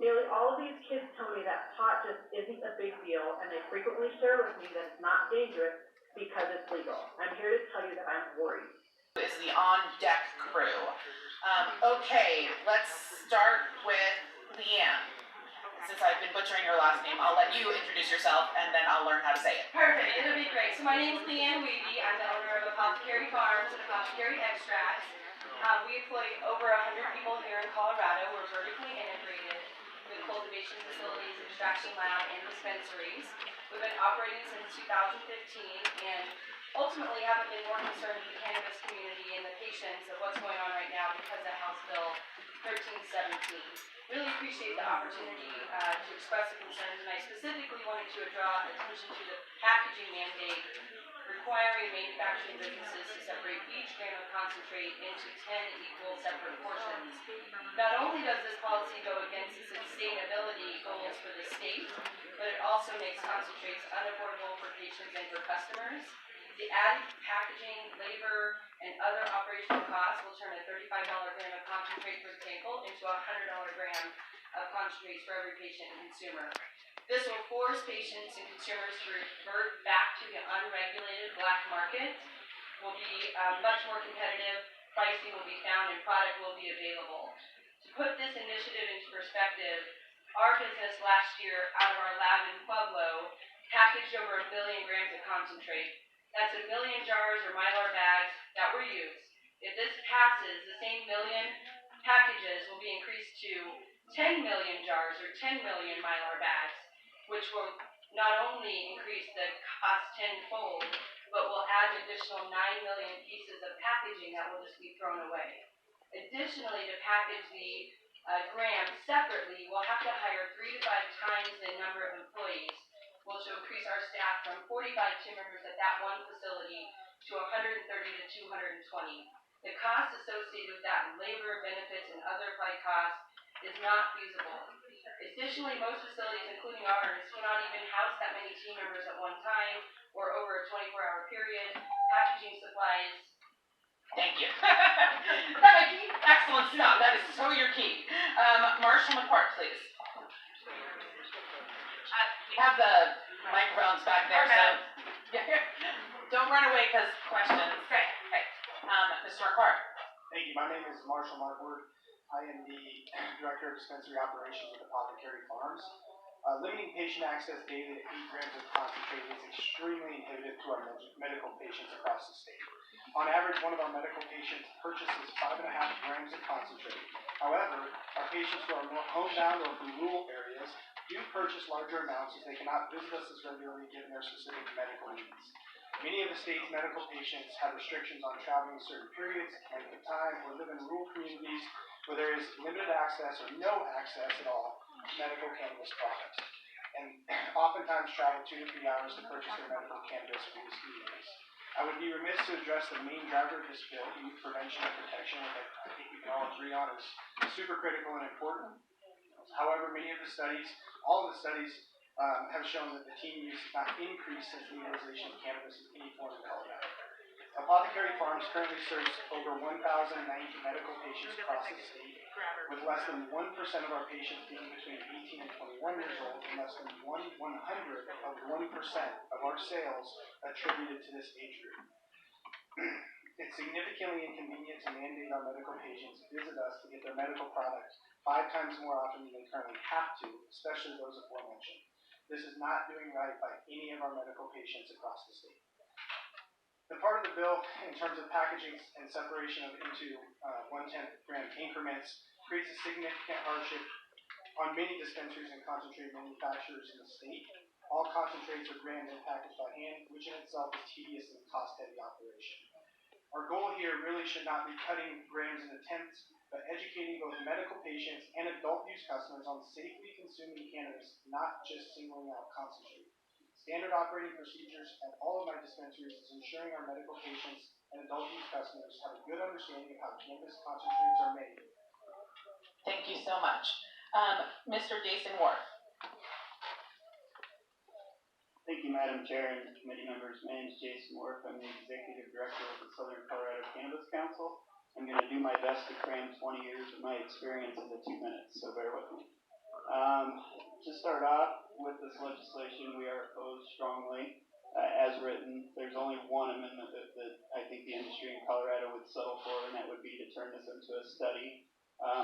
Speaker 22: Nearly all of these kids tell me that pot just isn't a big deal, and they frequently share with me that it's not dangerous because it's legal. I'm here to tell you that I'm worried.
Speaker 6: Is the on-deck crew. Okay, let's start with Leanne. Since I've been butchering your last name, I'll let you introduce yourself and then I'll learn how to say it.
Speaker 1: Perfect, it'll be great. So my name is Leanne Weeby. I'm the owner of Apothecary Farms and Apothecary Extracts. We employ over 100 people here in Colorado. We're vertically integrated with cultivation facilities, extraction lab, and dispensaries. We've been operating since 2015 and ultimately haven't been more concerned with the cannabis community and the patients of what's going on right now because of House Bill 1317. Really appreciate the opportunity to express the concerns, and I specifically wanted to draw attention to the packaging mandate for requiring manufacturing businesses to separate each gram of concentrate into 10 equal separate portions. Not only does this policy go against the sustainability goals for the state, but it also makes concentrates unaffordable for patients and for customers. The added packaging, labor, and other operational costs will turn a $35 gram of concentrate, for example, into a $100 gram of concentrates for every patient and consumer. This will force patients and consumers to revert back to the unregulated black market, will be much more competitive, pricing will be found, and product will be available. To put this initiative into perspective, our business last year, out of our lab in Pueblo, packaged over 1 million grams of concentrate. That's 1 million jars or Mylar bags that were used. If this passes, the same million packages will be increased to 10 million jars or 10 million Mylar bags, which will not only increase the cost tenfold, but will add an additional 9 million pieces of packaging that will just be thrown away. Additionally, to package the grams separately, we'll have to hire 3 to 5 times the number of employees, which will increase our staff from 45 team members at that one facility to 130 to 220. The cost associated with that in labor, benefits, and other applied costs is not feasible. Additionally, most facilities, including ours, cannot even house that many team members at one time or over a 24-hour period. Packaging supplies.
Speaker 6: Thank you. Excellent stuff. That is so your key. Marshall McCourt, please. We have the microphones back there, so don't run away because questions. Great. Okay. Mr. McCourt.
Speaker 5: Thank you. My name is Marshall Markwood. I am the Director of Dispensary Operations with Apothecary Farms. Limiting patient access daily to 8 grams of concentrate is extremely inhibitive to our medical patients across the state. On average, one of our medical patients purchases 5.5 grams of concentrate. However, our patients who are more homebound or from rural areas do purchase larger amounts as they cannot visit us as regularly given their specific medical needs. Many of the state's medical patients have restrictions on traveling certain periods, length of time, or live in rural communities where there is limited access or no access at all to medical cannabis products, and oftentimes travel 2 to 3 hours to purchase their medical cannabis for these communities. I would be remiss to address the main driver of this bill, youth prevention and protection, which I think we can all agree on is super critical and important. However, many of the studies, all of the studies, have shown that the teen use has not increased since legalization of cannabis in any form in Colorado. Apothecary Farms currently serves over 1,090 medical patients across the state, with less than 1% of our patients being between 18 and 21 years old, and less than 1/100 of 1% of our sales attributed to this age group. It's significantly inconvenient to mandate our medical patients visit us to get their medical products 5 times more often than they currently have to, especially those aforementioned. This is not doing right by any of our medical patients across the state. The part of the bill in terms of packaging and separation of into 1/10 gram increments creates a significant hardship on many dispensaries and concentrate manufacturers in the state. All concentrates are grammed and packaged by hand, which in itself is tedious and cost-heavy operation. Our goal here really should not be cutting grams into tenths, but educating both medical patients and adult use customers on safely consuming cannabis, not just singling out concentrate. Standard operating procedures at all of my dispensaries is ensuring our medical patients and adult use customers have a good understanding of how cannabis concentrates are made.
Speaker 6: Thank you so much. Mr. Jason Ward.
Speaker 10: Thank you, Madam Chair and committee members. My name is Jason Ward. I'm the Executive Director of the Southern Colorado Cannabis Council. I'm going to do my best to cram 20 years of my experience into 2 minutes, so bear with me. To start off with this legislation, we are opposed strongly. As written, there's only one amendment that I think the industry in Colorado would settle for, and that would be to turn this into a study.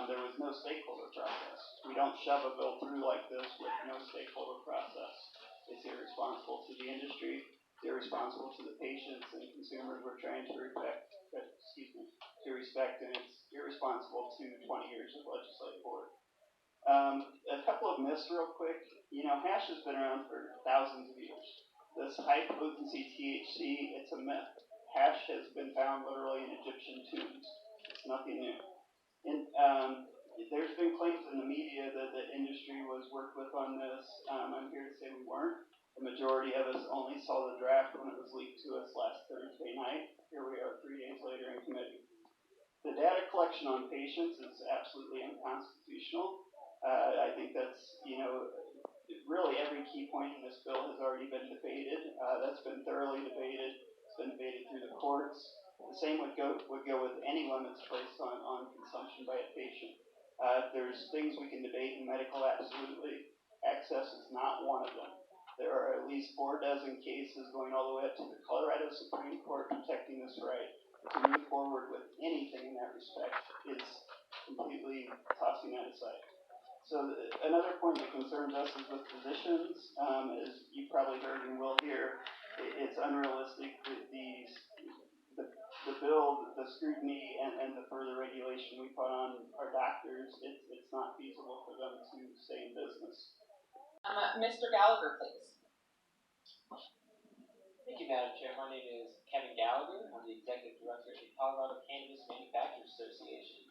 Speaker 10: There was no stakeholder process. We don't shove a bill through like this with no stakeholder process. It's irresponsible to the industry, it's irresponsible to the patients and consumers we're trying to respect, and it's irresponsible to 20 years of legislative work. A couple of myths real quick. Hash has been around for thousands of years. This high potency THC, it's a myth. Hash has been found literally in Egyptian tombs. It's nothing new. And there's been claims in the media that the industry was worked with on this. I'm here to say we weren't. The majority of us only saw the draft when it was leaked to us last Thursday night. Here we are 3 days later in committee. The data collection on patients is absolutely unconstitutional. I think that's, really every key point in this bill has already been debated. That's been thoroughly debated. It's been debated through the courts. The same would go with any limits placed on consumption by a patient. There's things we can debate in medical, absolutely. Access is not one of them. There are at least 4 dozen cases going all the way up to the Colorado Supreme Court protecting this right. To move forward with anything in that respect is completely tossing that aside. So another point that concerns us is with physicians. As you probably heard and will hear, it's unrealistic that the bill, the scrutiny, and the further regulation we put on our doctors, it's not feasible for them to stay in business.
Speaker 6: Mr. Gallagher, please.
Speaker 7: Thank you, Madam Chair. My name is Kevin Gallagher. I'm the Executive Director of the Colorado Cannabis Manufacturers Association.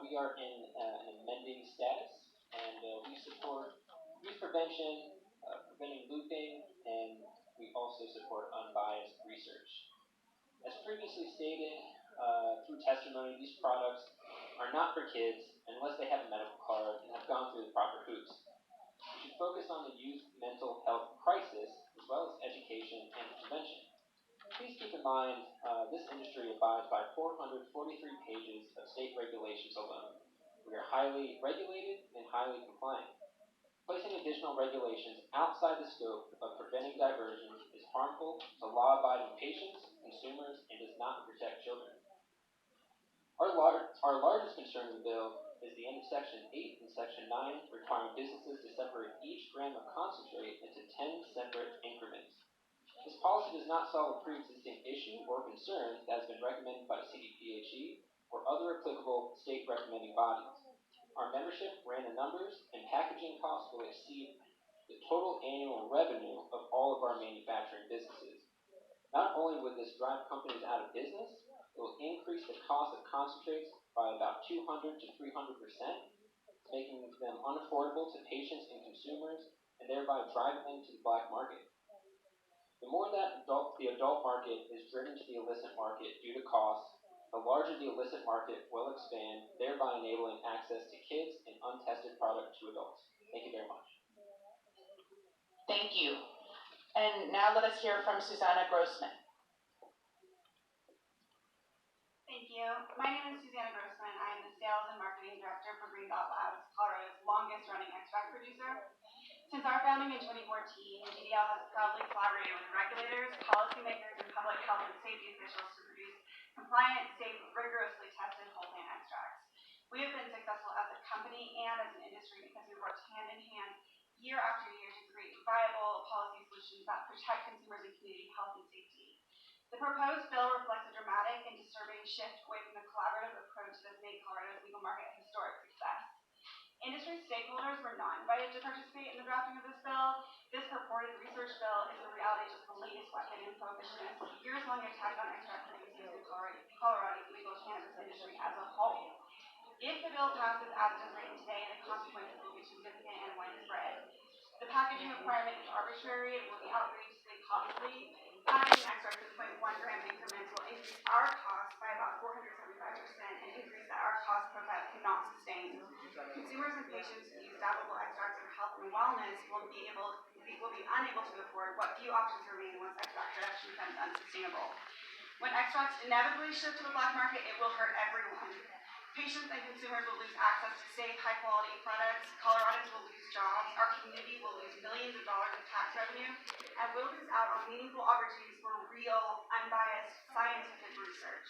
Speaker 7: We are in an amending status, and we support youth prevention, preventing looping, and we also support unbiased research. As previously stated through testimony, these products are not for kids unless they have a medical card and have gone through the proper hoops. We should focus on the youth mental health crisis as well as education and prevention. Please keep in mind this industry abides by 443 pages of state regulations alone. We are highly regulated and highly compliant. Placing additional regulations outside the scope of preventing diversions is harmful to law-abiding patients, consumers, and does not protect children. Our largest concern in the bill is the end of Section 8 and Section 9 requiring businesses to separate each gram of concentrate into 10 separate increments. This policy does not solve a pre-existing issue or concern that has been recommended by CDPHE or other applicable state recommending bodies. Our membership ran the numbers, and packaging costs will exceed the total annual revenue of all of our manufacturing businesses. Not only would this drive companies out of business, it will increase the cost of concentrates by about 200 to 300%, making them unaffordable to patients and consumers, and thereby driving them to the black market. The more that the adult market is driven to the illicit market due to costs, the larger the illicit market will expand, thereby enabling access to kids and untested product to adults. Thank you very much.
Speaker 6: Thank you. And now let us hear from Susanna Grossman.
Speaker 1: Thank you. My name is Susanna Grossman. I am the Sales and Marketing Director for Green Dot Labs, Colorado's longest running extract producer. Since our founding in 2014, GDL has proudly collaborated with regulators, policymakers, and public health and safety officials to produce compliant, safe, rigorously tested whole plant extracts. We have been successful as a company and as an industry because we worked hand in hand year after year to create viable policy solutions that protect consumers and community health and safety. The proposed bill reflects a dramatic and disturbing shift away from the collaborative approach that has made Colorado's legal market a historic success. Industry stakeholders were not invited to participate in the drafting of this bill. This purported research bill is in reality just the latest weapon in prohibitionist, years-long attack on extract producers in Colorado's legal cannabis industry as a whole. If the bill passes as it is written today, the consequences will be significant and widespread. The packaging requirement is arbitrary, it will be outrageously costly. Packaging extracts in 0.1 gram increments will increase our costs by about 475% and increase that our cost profile cannot sustain. Consumers and patients who use dabbable extracts for health and wellness will be unable to afford what few options remain once extract production becomes unsustainable. When extracts inevitably shift to the black market, it will hurt everyone. Patients and consumers will lose access to safe, high-quality products. Coloradans will lose jobs. Our community will lose millions of dollars in tax revenue, and we'll lose out on meaningful opportunities for real, unbiased, scientific research.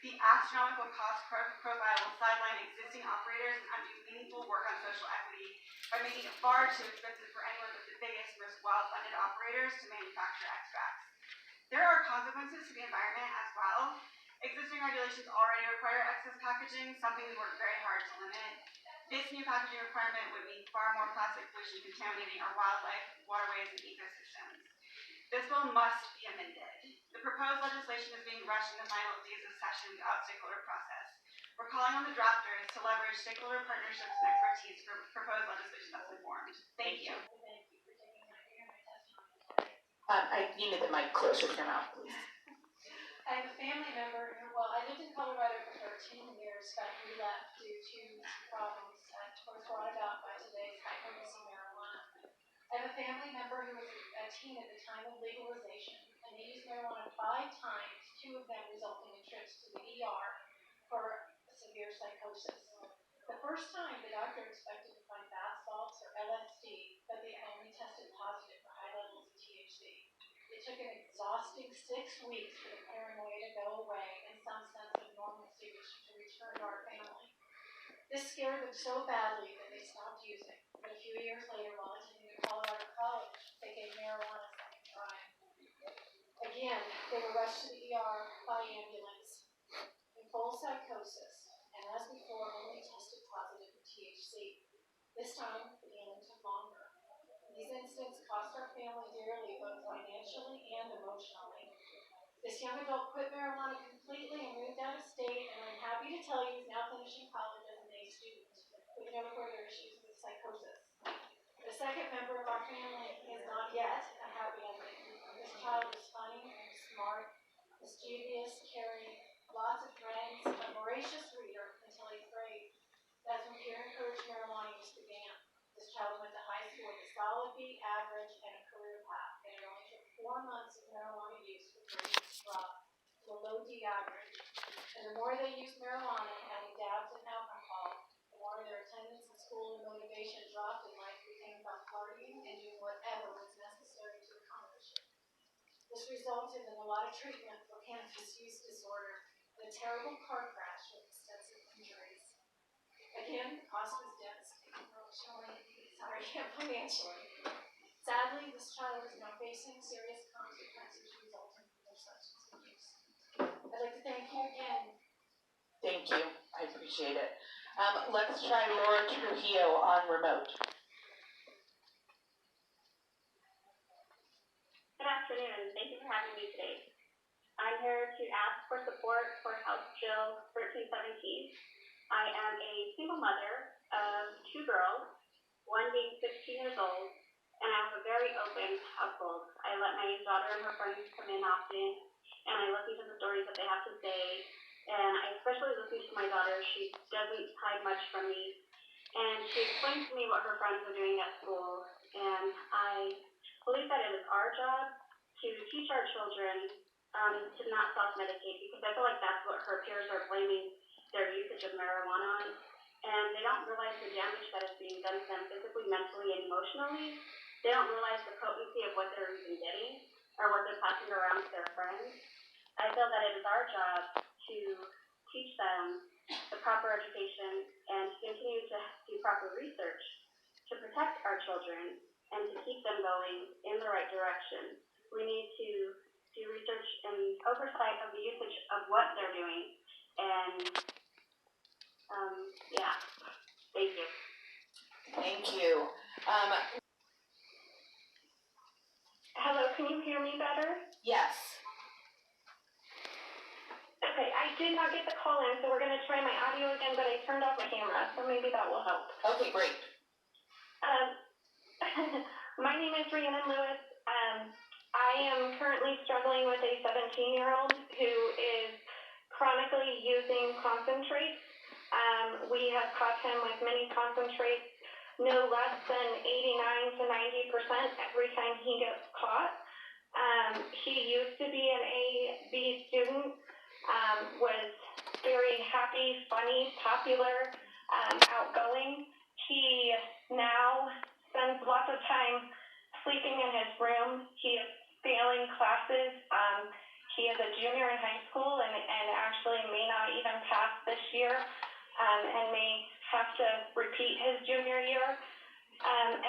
Speaker 1: The astronomical cost profile will sideline existing operators and undo meaningful work on social equity by making it far too expensive for anyone but the biggest, most well-funded operators to manufacture extracts. There are consequences to the environment as well. Existing regulations already require excess packaging, something we work very hard to limit. This new packaging requirement would mean far more plastic pollution contaminating our wildlife, waterways, and ecosystems. This bill must be amended. The proposed legislation is being rushed in the final days of session without stakeholder process. We're calling on the drafters to leverage stakeholder partnerships and expertise for proposed legislation that's informed. Thank you.
Speaker 6: I needed the mic closer to your mouth, please.
Speaker 9: I have a family member who, well, I lived in Colorado for 13 years, but we left due to problems that were brought about by today's high-potency marijuana. I have a family member who was a teen at the time of legalization, and they used marijuana 5 times, 2 of them resulting in trips to the ER for severe psychosis. The first time, the doctor expected to find bath salts or LSD, but they only tested positive for high levels of THC. It took an exhausting 6 weeks for the paranoia to go away and some sense of normalcy to return to our family. This scared them so badly that they stopped using. But a few years later, while attending a Colorado college, they gave marijuana a second try. Again, they were rushed to the ER by ambulance in full psychosis, and as before, only tested positive for THC. This time, the healing took longer. These incidents cost our family dearly, both financially and emotionally. This young adult quit marijuana completely and moved out of state, and I'm happy to tell you he's now finishing college as an A student with no further issues with psychosis. The second member of our family is not yet a happy ending. This child is funny and smart, mischievous, caring, lots of friends, a voracious reader until 8th grade. That's when peer-encouraged marijuana use began. This child went to high school with a solid B average and a career path, and it only took 4 months of marijuana use for grades to drop to a low D average. And the more they used marijuana and adding dabs and alcohol, the more their attendance at school and motivation dropped, and life became about partying and doing whatever was necessary to accomplish it. This resulted in a lot of treatment for cannabis use disorder and a terrible car crash with extensive injuries. Again, the cost was devastating emotionally, and financially. Sadly, this child is now facing serious consequences resulting from their substance abuse. I'd like to thank you again.
Speaker 6: Thank you. I appreciate it. Let's try Laura Trujillo on remote.
Speaker 21: Good afternoon. Thank you for having me today. I'm here to ask for support for House Bill 1317. I am a single mother of 2 girls, one being 16 years old, and I have a very open household. I let my daughter and her friends come in often, and I listen to the stories that they have to say, and I especially listen to my daughter. She doesn't hide much from me, and she explains to me what her friends are doing at school, and I believe that it is our job to teach our children to not self-medicate, because I feel like that's what her peers are blaming their usage of marijuana on, and they don't realize the damage that is being done to them physically, mentally, and emotionally. They don't realize the potency of what they're even getting or what they're passing around to their friends. I feel that it is our job to teach them the proper education and to continue to do proper research to protect our children and to keep them going in the right direction. We need to do research and oversight of the usage of what they're doing, and yeah, thank you.
Speaker 6: Thank you.
Speaker 21: Hello, can you hear me better?
Speaker 6: Yes.
Speaker 21: Okay, I did not get the call in, so we're going to try my audio again, but I turned off my camera, so maybe that will help.
Speaker 6: Okay, great.
Speaker 21: My name is Rhiannon Lewis. I am currently struggling with a 17-year-old who is chronically using concentrates. We have caught him with many concentrates, no less than 89 to 90% every time he gets caught. He used to be an A-B student, was very happy, funny, popular, outgoing. He now spends lots of time sleeping in his room. He is failing classes. He is a junior in high school and actually may not even pass this year, and may have to repeat his junior year.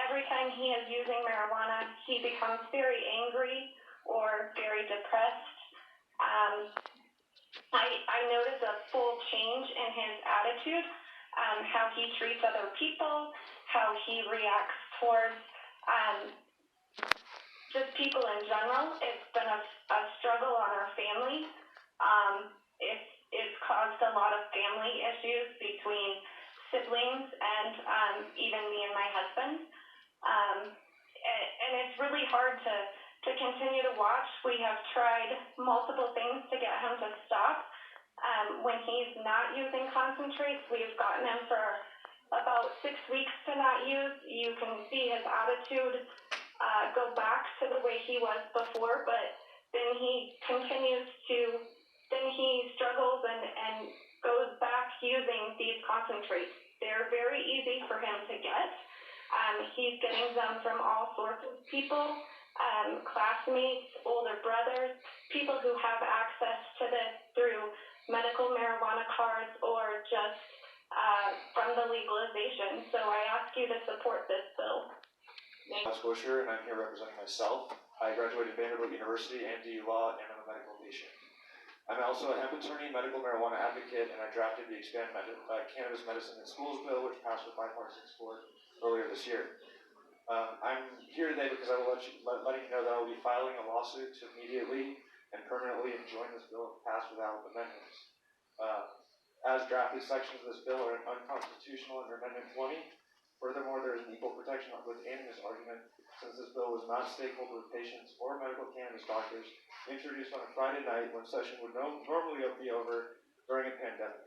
Speaker 21: Every time he is using marijuana, he becomes very angry or very depressed. I notice a full change in his attitude, how he treats other people, how he reacts towards just people in general. It's been a struggle on our family. It's caused a lot of family issues between siblings and even me and my husband. And it's really hard to to continue to watch. We have tried multiple things to get him to stop. When he's not using concentrates, we've gotten him for about 6 weeks to not use. You can see his attitude go back to the way he was before, but then he struggles and goes back using these concentrates. They're very easy for him to get. He's getting them from all sorts of people, classmates, older brothers, people who have access to this through medical marijuana cards or just from the legalization. So I ask you to support this bill.
Speaker 11: I'm Busher, and I'm here representing myself. I graduated Vanderbilt University and DU Law, and I'm a medical patient. I'm also a hemp attorney, medical marijuana advocate, and I drafted the Expand Cannabis Medicine in Schools bill, which passed with bipartisan support earlier this year. I'm here today because I will letting you know that I will be filing a lawsuit to immediately and permanently enjoin this bill if passed without amendments. As drafted, sections of this bill are unconstitutional under Amendment 20. Furthermore, there is an equal protection within this argument, since this bill was not stakeholder with patients or medical cannabis doctors, introduced on a Friday night when session would normally be over during a pandemic.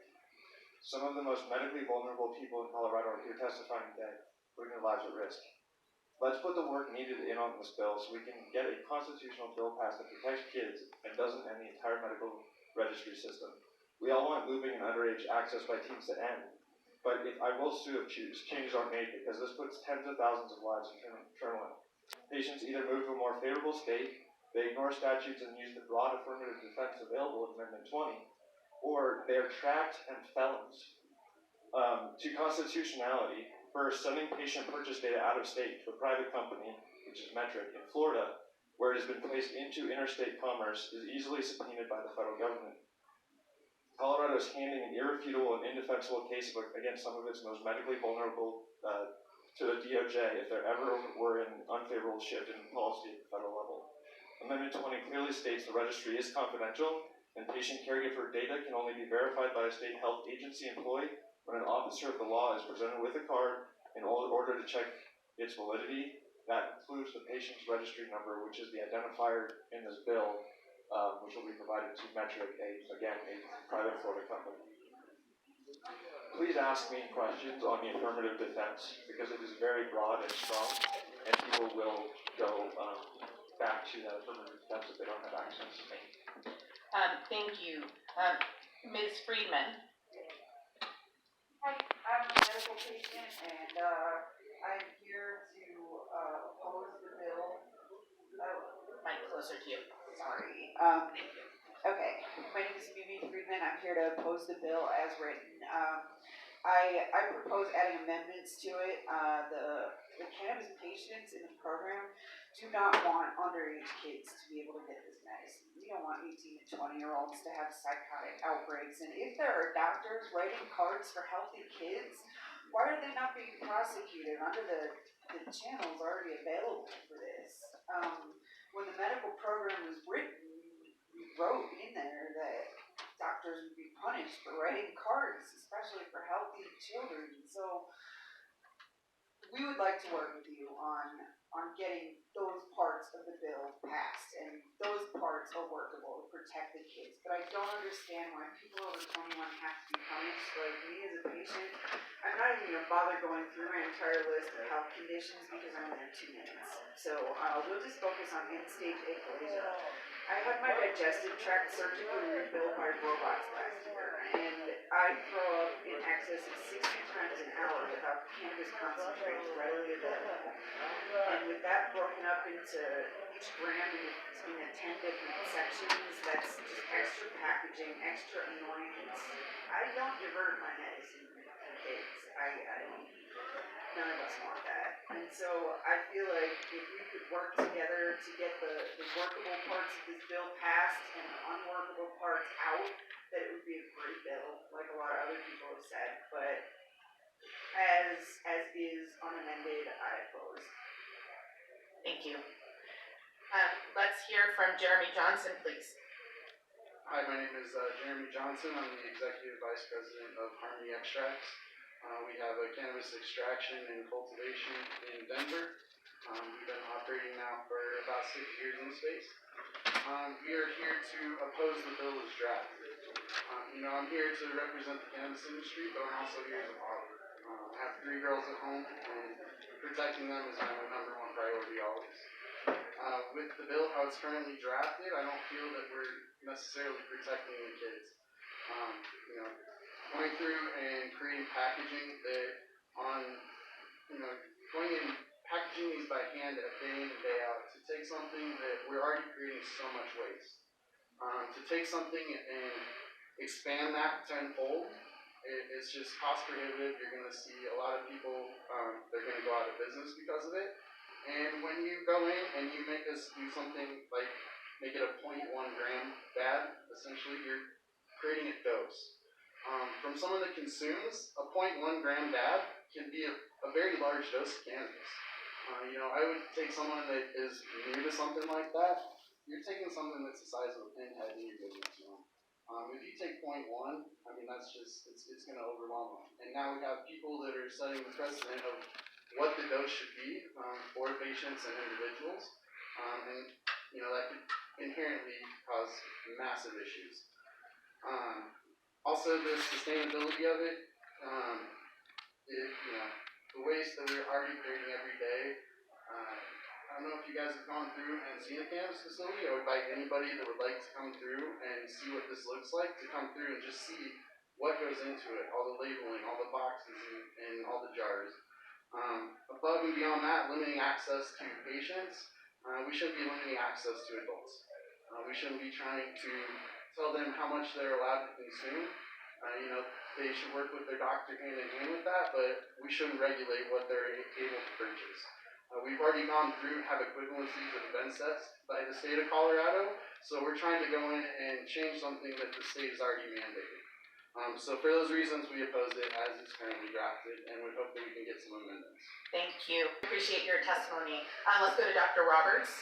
Speaker 11: Some of the most medically vulnerable people in Colorado are here testifying today, putting their lives at risk. Let's put the work needed in on this bill so we can get a constitutional bill passed that protects kids and doesn't end the entire medical registry system. We all want moving and underage access by teens to end. But if I will sue if changes aren't made, because this puts tens of thousands of lives in turmoil. Patients either move to a more favorable state, they ignore statutes and use the broad affirmative defense available in Amendment 20, or they are trapped and felons. To constitutionality, first, sending patient purchase data out of state to a private company, which is Metric, in Florida, where it has been placed into interstate commerce, is easily subpoenaed by the federal government. Colorado is handing an irrefutable and indefensible case against some of its most medically vulnerable to the DOJ if there ever were an unfavorable shift in policy at the federal level. Amendment 20 clearly states the registry is confidential and patient caregiver data can only be verified by a state health agency employee when an officer of the law is presented with a card in order to check its validity. That includes the patient's registry number, which is the identifier in this bill, which will be provided to Metric, a private Florida company. Please ask me questions on the affirmative defense, because it is very broad and strong, and people will go back to that affirmative defense if they don't have access to me.
Speaker 6: Thank you. Ms. Friedman.
Speaker 12: Hi, I'm a medical patient, and I'm here to oppose the bill.
Speaker 6: Mic closer to you.
Speaker 12: Sorry. Okay, my name is Mimi Friedman. I'm here to oppose the bill as written. I propose adding amendments to it. The cannabis patients in the program do not want underage kids to be able to get this medicine. We don't want 18 to 20-year-olds to have psychotic outbreaks. And if there are doctors writing cards for healthy kids, why are they not being prosecuted under the channels already available for this? When the medical program was written, we wrote in there that doctors would be punished for writing cards, especially for healthy children. So we would like to work with you on getting those parts of the bill passed, and those parts are workable to protect the kids. But I don't understand why people over 21 have to be punished. Like me as a patient, I'm not even going to bother going through my entire list of health conditions because I'm there 2 minutes. So we'll just focus on end-stage achalasia. I had my digestive tract surgically rebuilt by robots last year, and I throw up in excess of 60 times an hour without cannabis concentrates readily available. And with that broken up into each gram in the 10 different sections, that's just extra packaging, extra annoyance. I don't divert my medicine for kids. None of us want that. And so I feel like if we could work together to get the workable parts of this bill passed and the unworkable parts out, that it would be a great bill, like a lot of other people have said. But as is unamended, I oppose.
Speaker 6: Thank you. Let's hear from Jeremy Johnson, please.
Speaker 23: Hi, my name is Jeremy Johnson. I'm the Executive Vice President of Harmony Extracts. We have a cannabis extraction and cultivation in Denver. We've been operating now for about 6 years in the space. We are here to oppose the bill as drafted. I'm here to represent the cannabis industry, but I'm also here as a father. I have 3 girls at home, and protecting them is my number one priority always. With the bill, how it's currently drafted, I don't feel that we're necessarily protecting the kids. Going through and creating packaging that going and packaging these by hand day in and day out, to take something that we're already creating so much waste. To take something and expand that tenfold, it's just cost prohibitive. You're going to see a lot of people, they're going to go out of business because of it. And when you go in and you make us do something like make it a 0.1 gram dab, essentially you're creating a dose. From someone that consumes, a 0.1 gram dab can be a very large dose of cannabis. I would take someone that is new to something like that, you're taking something that's the size of a pinhead and you're giving it to them. If you take 0.1, that's just, it's going to overwhelm them. And now we have people that are setting the precedent of what the dose should be for patients and individuals. That could inherently cause massive issues. Also, the sustainability of it, the waste that we're already creating every day. I don't know if you guys have gone through and seen a cannabis facility. I would invite anybody that would like to come through and see what this looks like to come through and just see what goes into it, all the labeling, all the boxes, and all the jars. Above and beyond that, limiting access to patients, we shouldn't be limiting access to adults. We shouldn't be trying to tell them how much they're allowed to consume. They should work with their doctor hand in hand with that, but we shouldn't regulate what they're able to purchase. We've already gone through and have equivalencies that have been set by the state of Colorado, so we're trying to go in and change something that the state has already mandated. So for those reasons, we oppose it as it's currently drafted, and we hope that we can get some amendments.
Speaker 6: Thank you. Appreciate your testimony. Let's go to Dr. Roberts.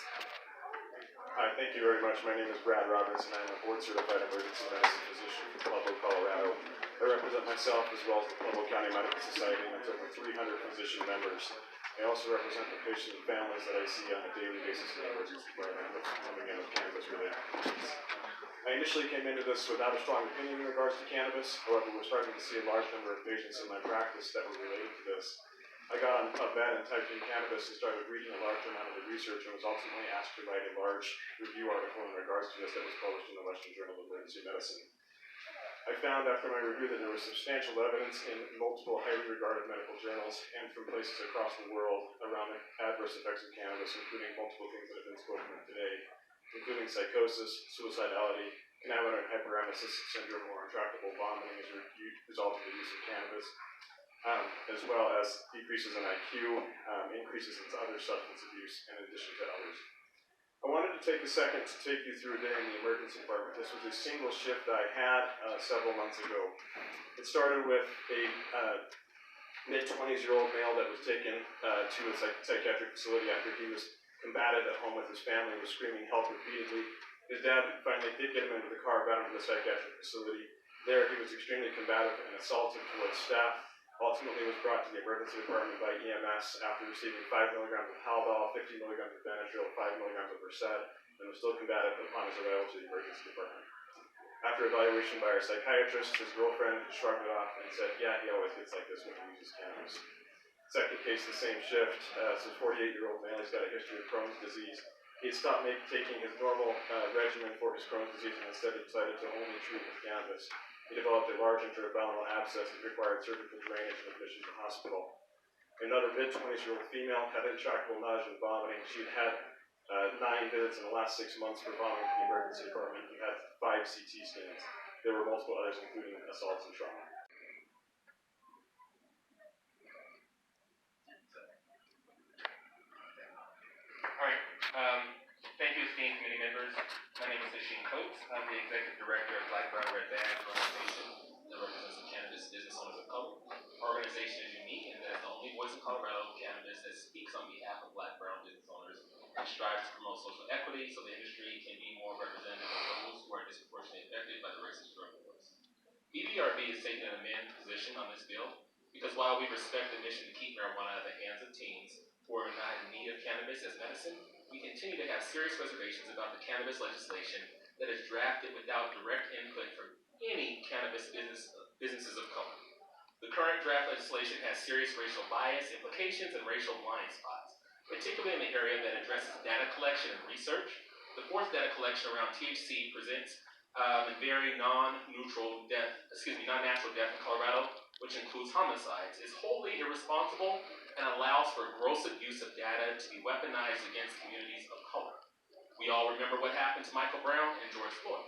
Speaker 4: Hi, thank you very much. My name is Brad Roberts, and I'm a board-certified emergency medicine physician from Pueblo, Colorado. I represent myself as well as the Pueblo County Medical Society, and that's over 300 physician members. I also represent the patients and families that I see on a daily basis in the emergency department coming in with cannabis-related conditions. I initially came into this without a strong opinion in regards to cannabis. However, we're starting to see a large number of patients in my practice that were related to this. I got on PubMed and typed in cannabis and started reading a large amount of the research and was ultimately asked to write a large review article in regards to this that was published in the Western Journal of Emergency Medicine. I found after my review that there was substantial evidence in multiple highly regarded medical journals and from places across the world around the adverse effects of cannabis, including multiple things that have been spoken of today, including psychosis, suicidality, cannabinoid hyperemesis syndrome, or intractable vomiting as a result of the use of cannabis, as well as decreases in IQ, increases in other substance abuse, in addition to others. I wanted to take a second to take you through a day in the emergency department. This was a single shift that I had several months ago. It started with a mid-20s-year-old male that was taken to a psychiatric facility after he was combative at home with his family, was screaming help repeatedly. His dad finally did get him into the car, brought him to the psychiatric facility. There he was extremely combative and assaultive towards staff. Ultimately was brought to the emergency department by EMS after receiving 5 milligrams of Haldol, 50 milligrams of Benadryl, 5 milligrams of Versed, and was still combative upon his arrival to the emergency department. After evaluation by our psychiatrist, his girlfriend shrugged it off and said, yeah, he always gets like this when he uses cannabis. Second case, the same shift. It's a 48-year-old male. He's got a history of Crohn's disease. He had stopped taking his normal regimen for his Crohn's disease and instead decided to only treat with cannabis. He developed a large intra-abdominal abscess that required surgical drainage and admission to the hospital. Another mid-20s-year-old female had intractable nausea and vomiting. She had 9 visits in the last 6 months for vomiting to the emergency department. He had 5 CT scans. There were multiple others, including assaults and trauma.
Speaker 13: Thank you, esteemed committee members. My name is Asheen Coates. I'm the executive director of Black Brown Red Badge, organization that represents the cannabis business owners of color. Our organization is unique in that it's the only voice in Colorado cannabis that speaks on behalf of Black Brown business owners and strives to promote social equity so the industry can be more representative of those who are disproportionately affected by the racist drug wars. BBRB is taking an amend position on this bill because while we respect the mission to keep marijuana out of the hands of teens, who are not in need of cannabis as medicine, we continue to have serious reservations about the cannabis legislation that is drafted without direct input from any cannabis businesses of color. The current draft legislation has serious racial bias implications and racial blind spots, particularly in the area that addresses data collection and research. The forced data collection around THC presents a very non-natural death in Colorado, which includes homicides, is wholly irresponsible and allows for gross abuse of data to be weaponized against communities of color. We all remember what happened to Michael Brown and George Floyd.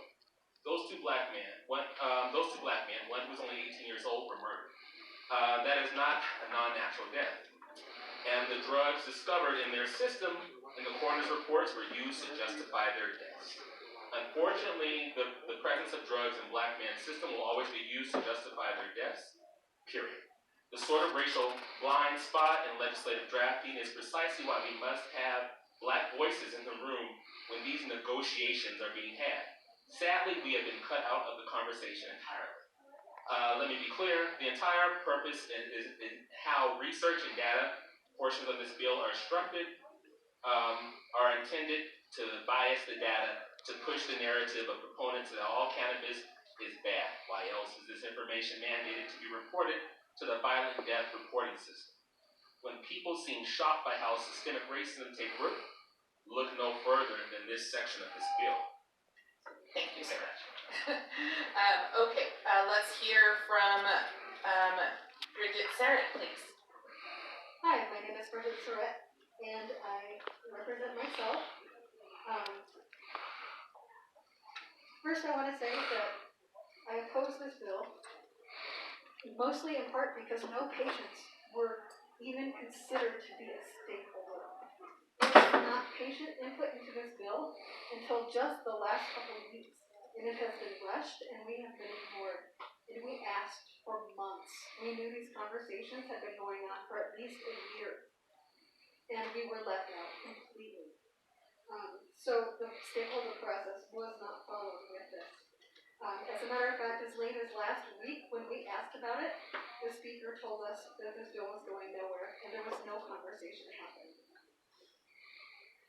Speaker 13: Those two black men, one who was only 18 years old, were murdered. That is not a non-natural death. And the drugs discovered in their system in the coroner's reports were used to justify their deaths. Unfortunately, the presence of drugs in black men's system will always be used to justify their deaths, period. The sort of racial blind spot in legislative drafting is precisely why we must have black voices in the room when these negotiations are being had. Sadly, we have been cut out of the conversation entirely. Let me be clear, the entire purpose is how research and data portions of this bill are structured, are intended to bias the data to push the narrative of proponents that all cannabis is bad. Why else is this information mandated to be reported to the violent death reporting system? When people seem shocked by how systemic racism take root, look no further than this section of this bill.
Speaker 6: Thank you, sir. Okay, let's hear from Bridget Sarrett, please.
Speaker 9: Hi, my name is Bridget Surratt, and I represent myself. First, I want to say that I oppose this bill, mostly in part because no patients were even considered to be a stakeholder. There was not patient input into this bill until just the last couple of weeks, and it has been rushed, and we have been ignored. And we asked for months. We knew these conversations had been going on for at least a year, and we were left out completely. So the stakeholder process was not followed with this. As a matter of fact, as late as last week, when we asked about it, the speaker told us that this bill was going nowhere, and there was no conversation happening.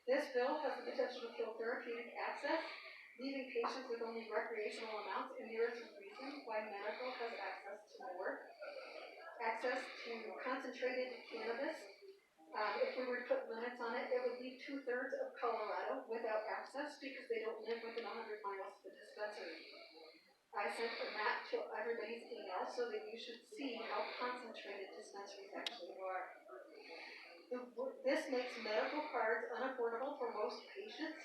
Speaker 9: This bill has the potential to kill therapeutic access, leaving patients with only recreational amounts, and there is a reason why medical has access to more. Access to concentrated cannabis. If we were to put limits on it, it would leave 2/3 of Colorado without access because they don't live within 100 miles of the dispensary. I sent a map to everybody's email so that you should see how concentrated dispensaries actually are. This makes medical cards unaffordable for most patients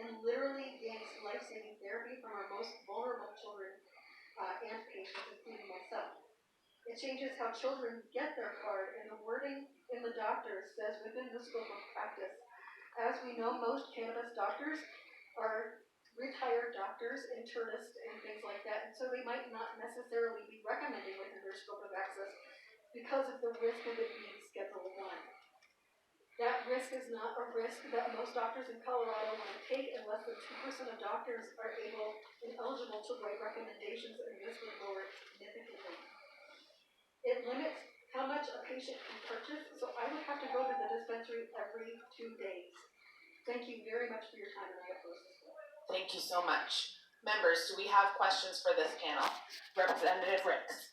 Speaker 9: and literally yanks life-saving therapy from our most vulnerable children and patients, including myself. It changes how children get their card, and the wording in the doctors says within the scope of practice. As we know, most cannabis doctors are retired doctors, internists, and things like that, and so they might not necessarily be recommending within their scope of access because of the risk of it being Schedule 1. That risk is not a risk that most doctors in Colorado want to take, and less than 2% of doctors are able and eligible to write recommendations, and this would lower it significantly. It limits how much a patient can purchase, so I would have to go to the dispensary every 2 days. Thank you very much for your time, and I oppose this bill.
Speaker 6: Thank you so much. Members, do we have questions for this panel? Representative Ricks.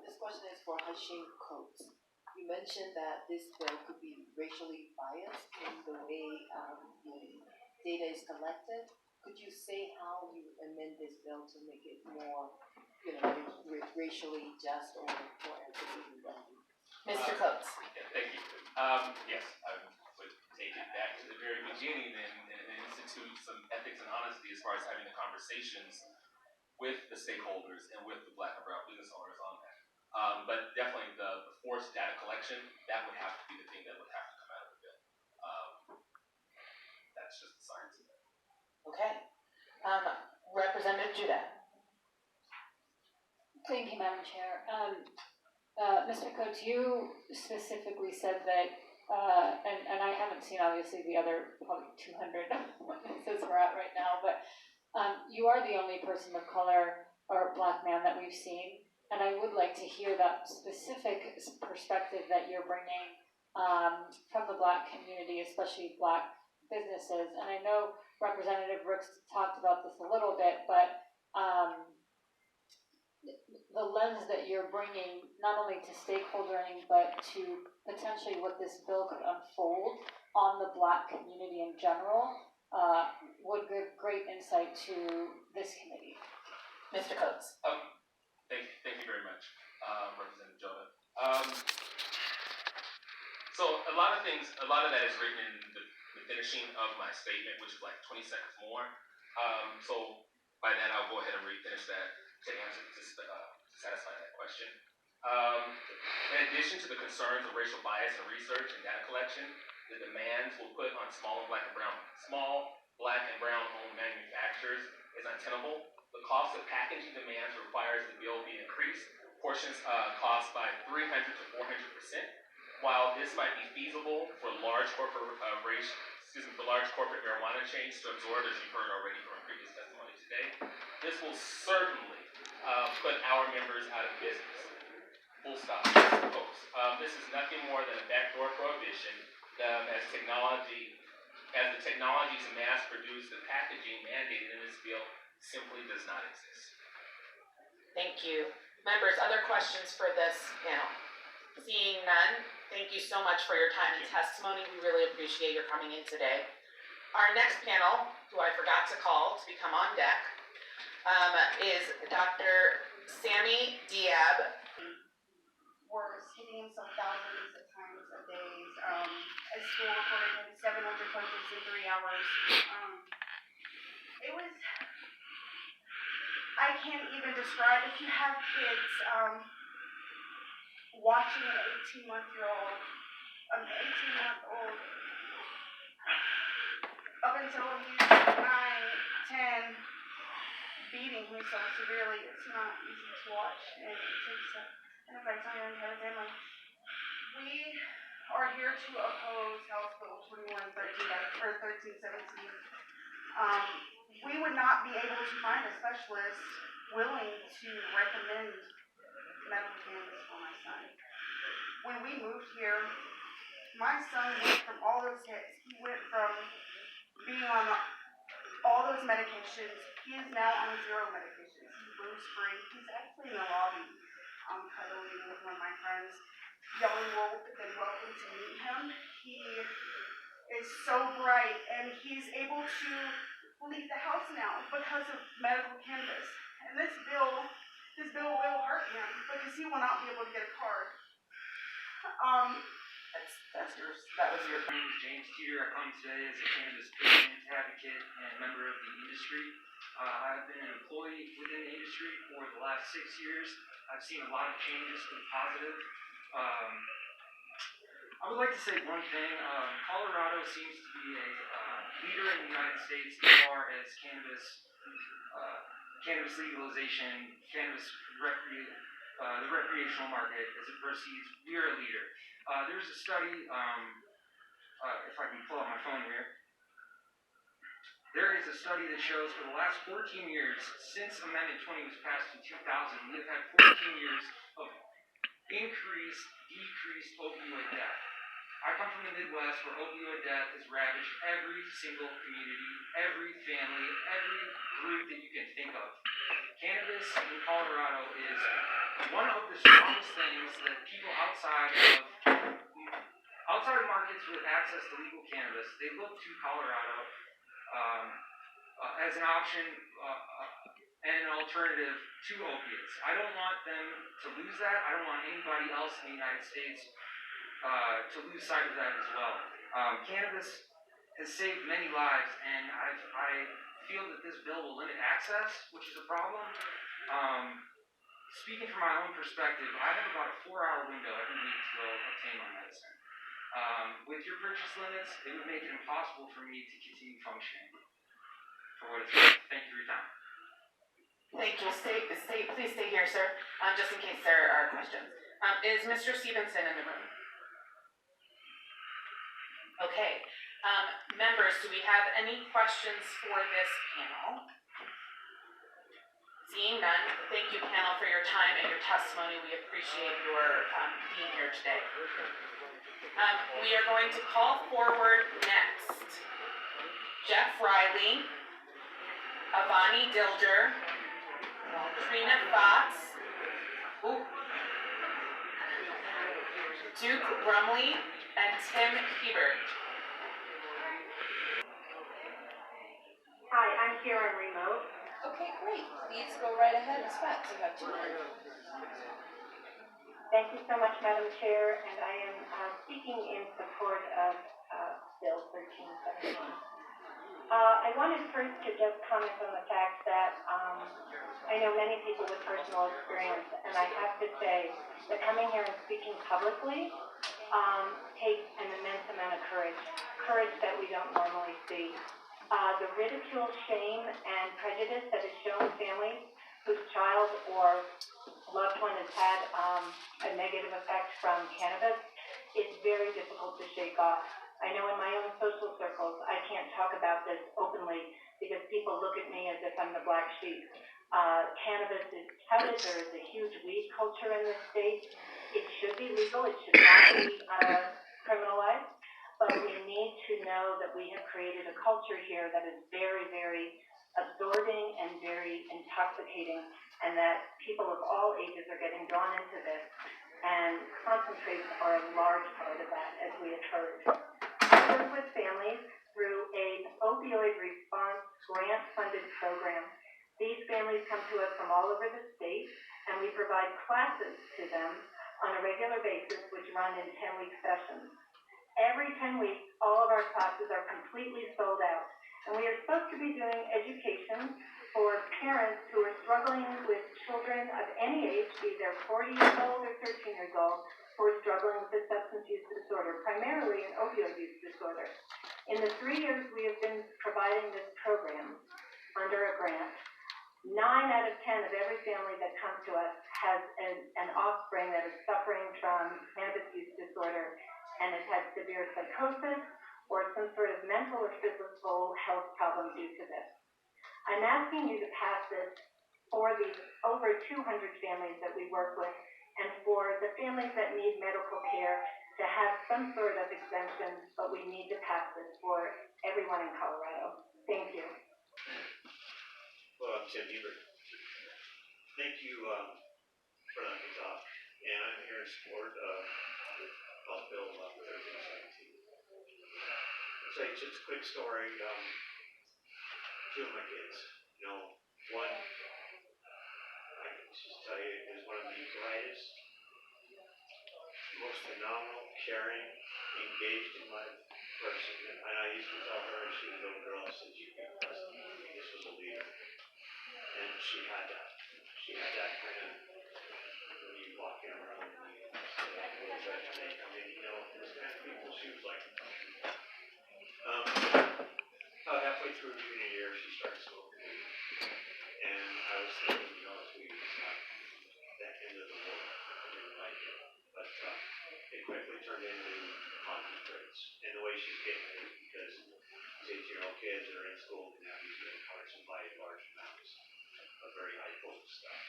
Speaker 14: This question is for Hashim Coates. You mentioned that this bill could be racially biased in the way the data is collected. Could you say how you amend this bill to make it more, racially just or more equity?
Speaker 6: Mr. Coates.
Speaker 13: Yeah, thank you. Yes, I would take it back to the very beginning and institute some ethics and honesty as far as having the conversations with the stakeholders and with the Black and brown business owners on that. But definitely the forced data collection, that would have to be the thing that would have to come out of the bill. That's just the science of it.
Speaker 6: Okay. Representative Judah.
Speaker 15: Thank you, Madam Chair. Mr. Coates, you specifically said that, and I haven't seen obviously the other probably 200 witnesses we're at right now, but you are the only person of color or Black man that we've seen and I would like to hear that specific perspective that you're bringing from the Black community, especially Black businesses. And I know Representative Rooks talked about this a little bit, but the lens that you're bringing, not only to stakeholdering, but to potentially what this bill could unfold on the Black community in general, would give great insight to this committee.
Speaker 6: Mr. Coates.
Speaker 13: Thank you very much, Representative Jonah. So a lot of that is written in the finishing of my statement, which is like 20 seconds more. So by that, I'll go ahead and refinish that to answer to satisfy that question. In addition to the concerns of racial bias in research and data collection, the demands will put on small black and brown owned manufacturers is untenable. The cost of packaging demands requires the bill be increased, portions cost by 300 to 400%. While this might be feasible for large corporate marijuana chains to absorb, as you've heard already from previous testimony today, this will certainly put our members out of business. Full stop. This is nothing more than a backdoor prohibition as the technology to mass produce the packaging mandated in this bill simply does not exist.
Speaker 6: Thank you. Members, other questions for this panel? Seeing none, thank you so much for your time and testimony. We really appreciate your coming in today. Our next panel, who I forgot to call to become on deck, is Dr. Sammy Diab.
Speaker 16: We're hitting some thousands of times a day. At school, recording 700 punches in 3 hours. It was, I can't even describe. If you have kids, watching an 18-month-old up until he's 9, 10, beating him so severely, it's not easy to watch, and it takes an effect on your entire family. We are here to oppose House Bill 1317. We would not be able to find a specialist willing to recommend medical cannabis for my son. When we moved here, my son went from all those hits. He went from being on all those medications. He is now on 0 medications. He moves free. He's actually in the lobby, cuddling with one of my friends. Y'all will be welcome to meet him. He is so bright, and he's able to leave the house now because of medical cannabis. And this bill will hurt him because he will not be able to get a card.
Speaker 6: That was your.
Speaker 17: My name is James Teeter. I come today as a cannabis patient, advocate, and member of the industry. I've been an employee within the industry for the last 6 years. I've seen a lot of changes for the positive. I would like to say one thing. Colorado seems to be a leader in the United States as far as cannabis legalization, the recreational market as it proceeds. We are a leader. There's a study, if I can pull up my phone here. There is a study that shows for the last 14 years, since Amendment 20 was passed in 2000, we have had 14 years of decreased opioid death. I come from the Midwest where opioid death has ravaged every single community, every family, every group that you can think of. Cannabis in Colorado is one of the strongest things that people outside of markets with access to legal cannabis, they look to Colorado as an option and an alternative to opiates. I don't want them to lose that. I don't want anybody else in the United States to lose sight of that as well. Cannabis has saved many lives, and I feel that this bill will limit access, which is a problem. Speaking from my own perspective, I have about a 4-hour window every week to go obtain my medicine. With your purchase limits, it would make it impossible for me to continue functioning. For what it's worth. Thank you for your time.
Speaker 6: Thank you. Please stay here, sir, just in case there are questions. Is Mr. Stevenson in the room? Okay. Members, do we have any questions for this panel? Seeing none, thank you panel for your time and your testimony. We appreciate your being here today. We are going to call forward next Jeff Riley, Avani Dilger, Trina Fox, Duke Brumley, and Tim Hebert.
Speaker 19: Hi, I'm here on remote.
Speaker 14: Okay, great. Please go right ahead, Ms. Fox. You have 2 minutes.
Speaker 19: Thank you so much, Madam Chair, and I am speaking in support of Bill 1317. I wanted first to just comment on the fact that I know many people with personal experience, and I have to say that coming here and speaking publicly takes an immense amount of courage that we don't normally see. The ridicule, shame, and prejudice that is shown families whose child or loved one has had a negative effect from cannabis is very difficult to shake off. I know in my own social circles, I can't talk about this openly because people look at me as if I'm the black sheep. Cannabis is touted. There is a huge weed culture in this state. It should be legal. It should not be criminalized. But we need to know that we have created a culture here that is very, very absorbing and very intoxicating, and that people of all ages are getting drawn into this, and concentrates are a large part of that, as we have heard. I work with families through an opioid response grant-funded program. These families come to us from all over the state, and we provide classes to them on a regular basis, which run in 10-week sessions. Every 10 weeks, all of our classes are completely sold out. And we are supposed to be doing education for parents who are struggling with children of any age, be they 40 years old or 13 years old, who are struggling with a substance use disorder, primarily an opioid use disorder. In the 3 years we have been providing this program under a grant, 9 out of 10 of every family that comes to us has an offspring that is suffering from cannabis use disorder and has had severe psychosis or some sort of mental or physical health problem due to this. I'm asking you to pass this for these over 200 families that we work with, and for the families that need medical care to have some sort of exemption, but we need to pass this for everyone in Colorado. Thank you.
Speaker 2: Well, I'm Tim Hebert. Thank you for letting me talk. And I'm here in support of House Bill 1317. So it's just a quick story. 2 of my kids, one, I can just tell you, is one of the brightest, most phenomenal, caring, engaged in life person. And I used to tell her as she was a little girl, I said, you can trust me. This was a leader. And she had that. She had that kind of, when you walk in around and you say, and they come in, this kind of people, she was like, about halfway through the junior year, she started smoking weed. And I was thinking, weed is not that end of the world. I didn't like it. But it quickly turned into concentrates. And the way she's getting it is because these 18-year-old kids that are in school can have these gift cards and buy large amounts of very high potent stuff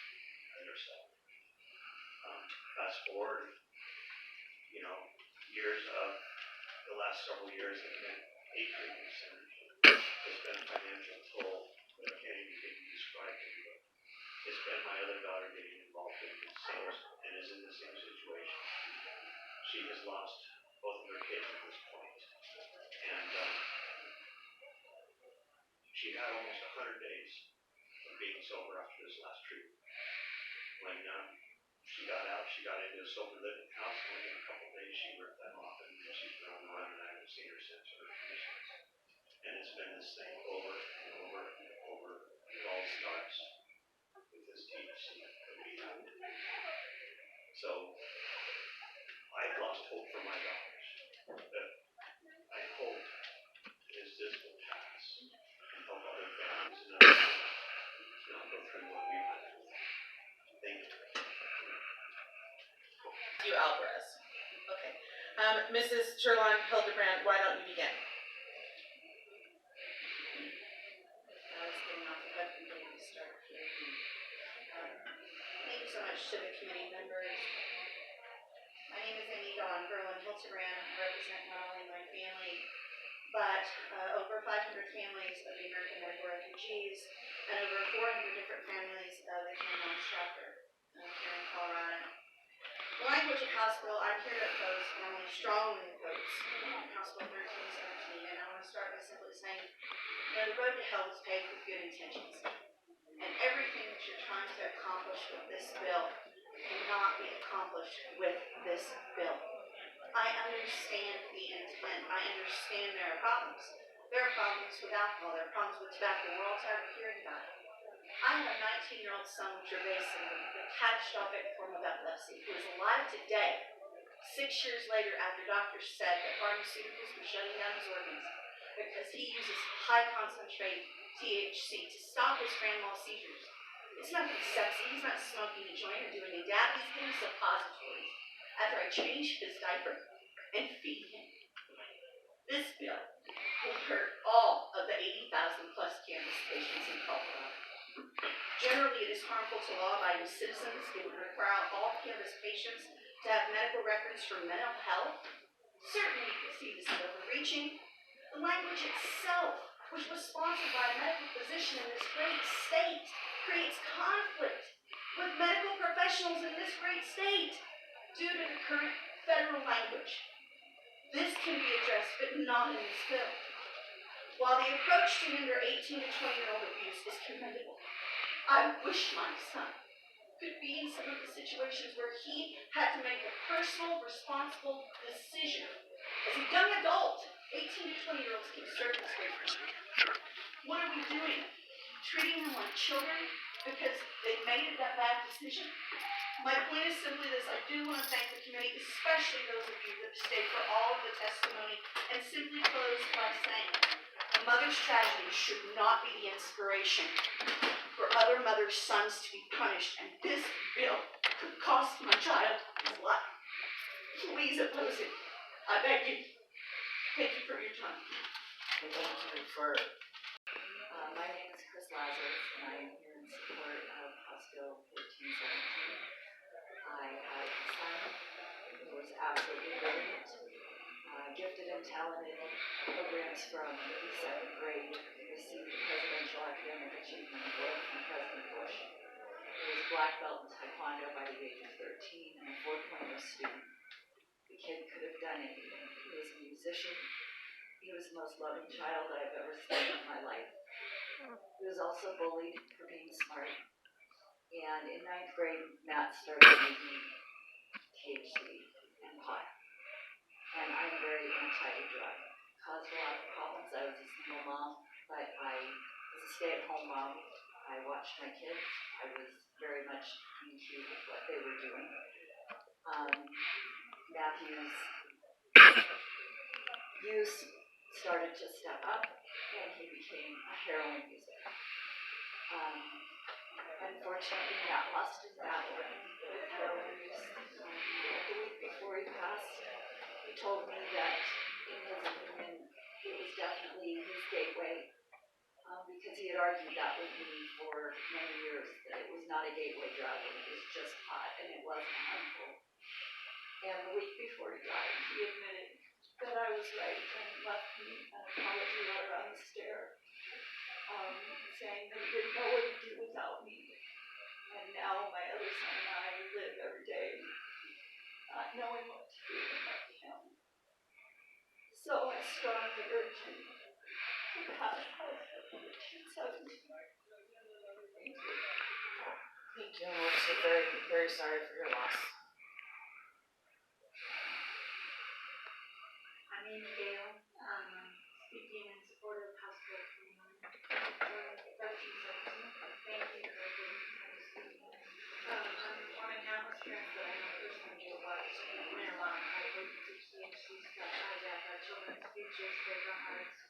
Speaker 2: in their stuff. Fast forward, years of the last several years, they've been 8 treatment centers. It's been a financial toll that I can't even begin to describe to you. It's been my other daughter getting involved in the sales and is in the same situation. She has lost both of her kids at this point. And she had almost 100 days of being sober after this last treatment. When she got out, she got into a sober living house, and within a couple of days she ripped that off, and she's been on the run, and I haven't seen her since her conditions. And it's been this thing over and over and over. It all starts with this THC that we have. So I've lost hope for my daughters, but I hope this will pass and help other families and other families not go through what we've been through. Thank you.
Speaker 6: You, Alvarez. Okay. Mrs. Sherlon Hildebrand, why don't you begin?
Speaker 12: I was getting off the hook and getting started here.
Speaker 3: much to the committee members. My name is Amy Dawn Berlin-Hiltebran. I represent not only my family, but over 500 families of the American medical refugees and over 400 different families of the cannabis chapter here in Colorado. The language at House Bill, I'm here to oppose, and I strongly oppose House Bill 1317, and I want to start by simply saying, the road to hell is paved with good intentions. And everything that you're trying to accomplish with this bill cannot be accomplished with this bill. I understand the intent. I understand there are problems. There are problems with alcohol. There are problems with tobacco. We're all tired of hearing about it. I have a 19-year-old son with Dravet syndrome, a catastrophic form of epilepsy, who is alive today, 6 years later after doctors said that pharmaceuticals were shutting down his organs because he uses high concentrate THC to stop his grand mal seizures. It's nothing sexy. He's not smoking a joint or doing a dab. He's getting suppositories after I change his diaper and feed him. This bill will hurt all of the 80,000 plus cannabis patients in Colorado. Generally, it is harmful to law-abiding citizens. It would require all cannabis patients to have medical records for mental health. Certainly, you can see this is overreaching. The language itself, which was sponsored by a medical physician in this great state, creates conflict with medical professionals in this great state due to the current federal language. This can be addressed, but not in this bill. While the approach to hinder 18 to 20-year-old abuse is commendable, I wish my son could be in some of the situations where he had to make a personal, responsible decision. As a young adult, 18 to 20-year-olds can serve this great country. What are we doing? Treating them like children because they made that bad decision? My point is simply this. I do want to thank the committee, especially those of you that stayed for all of the testimony, and simply close by saying, a mother's tragedy should not be the inspiration for other mothers' sons to be punished, and this bill could cost my child his life. Please oppose it. I beg you. Thank you for your time.
Speaker 8: Thank you for, my name is Chris Lazarus, and I am here in support of House Bill 1417. I have a son who was absolutely brilliant, gifted and talented, programs from the 2nd grade, received the Presidential Academic Achievement Award from President Bush. He was a black belt in Taekwondo by the age of 13 and a 4.0 student. The kid could have done anything. He was a musician. He was the most loving child I've ever seen in my life. He was also bullied for being smart. And in 9th grade, Matt started using THC and pot. And I'm very anti-drug. Caused a lot of problems. I was a single mom, but I was a stay-at-home mom. I watched my kids. I was very much in tune with what they were doing. Matthew's use started to step up, and he became a heroin user. Unfortunately, Matt lost his battle with heroin use. The week before he passed, he told me that, in his opinion, it was definitely his gateway, because he had argued that with me for many years, that it was not a gateway drug, and it was just pot, and it wasn't harmful. And the week before he died, he admitted that I was right and left me an apology letter on the stair, saying that he didn't know what to do without me. And now my other son and I live every day not knowing what to do without him. So I strongly urge you to pass House Bill 1417. Thank you. Thank you, and we're so very, very sorry for your loss.
Speaker 18: I'm Amy Gale, speaking in support of House Bill 1317. Thank you for giving me time to speak. I'm one of countless parents that I know personally who watch marijuana hypothesis THC stuff hijack our children's futures, break our hearts,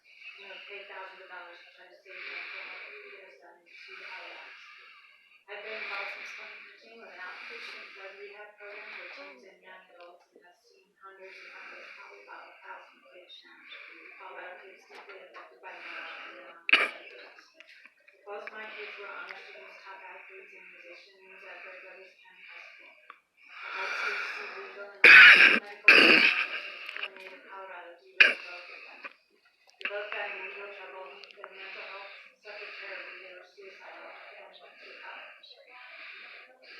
Speaker 18: pay thousands of dollars to try to save them from what really their son to our lives. I've been involved since 2013 with an outpatient drug rehab program for teens and young adults, and have seen hundreds and hundreds, probably about 1,000 kids now. Colorado kids deeply affected by marijuana and drugs. Both my kids were honor students, top athletes, and musicians at their brother's campus.
Speaker 9: in native Colorado, do you guys both of them? They both got in legal trouble, their mental health suffered terribly, they were suicidal, and went to college.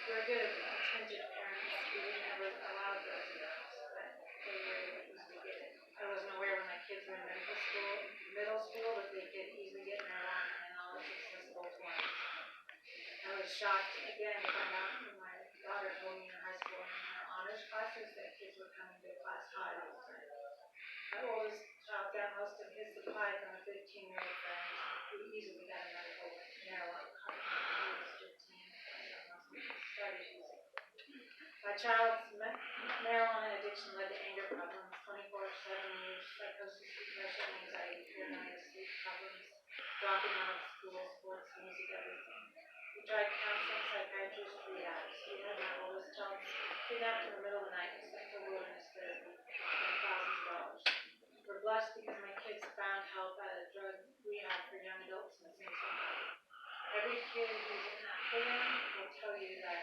Speaker 9: We're good attentive parents, we would never allow drugs in the house, but they were able to easily get it. I wasn't aware when my kids were in middle school, that they could easily get marijuana and all its accessible forms. I was shocked again to find out when my daughter told me in high school in her honors classes that kids were coming to class high all the time. My oldest child got most of his supply from a 15-year-old friend who easily got a medical marijuana card when he was 15 and started using. My child's marijuana addiction led to anger problems, 24/7 use, psychosis, depression, anxiety, paranoia, sleep problems, dropping out of school, sports, music, everything. We tried counseling, psychiatrist, rehabs. We had my oldest child kidnapped in the middle of the night and sent for wilderness therapy, and thousands of dollars. We're blessed because my kids found help at a drug rehab for young adults in Cincinnati. Every kid who's in that program will tell you that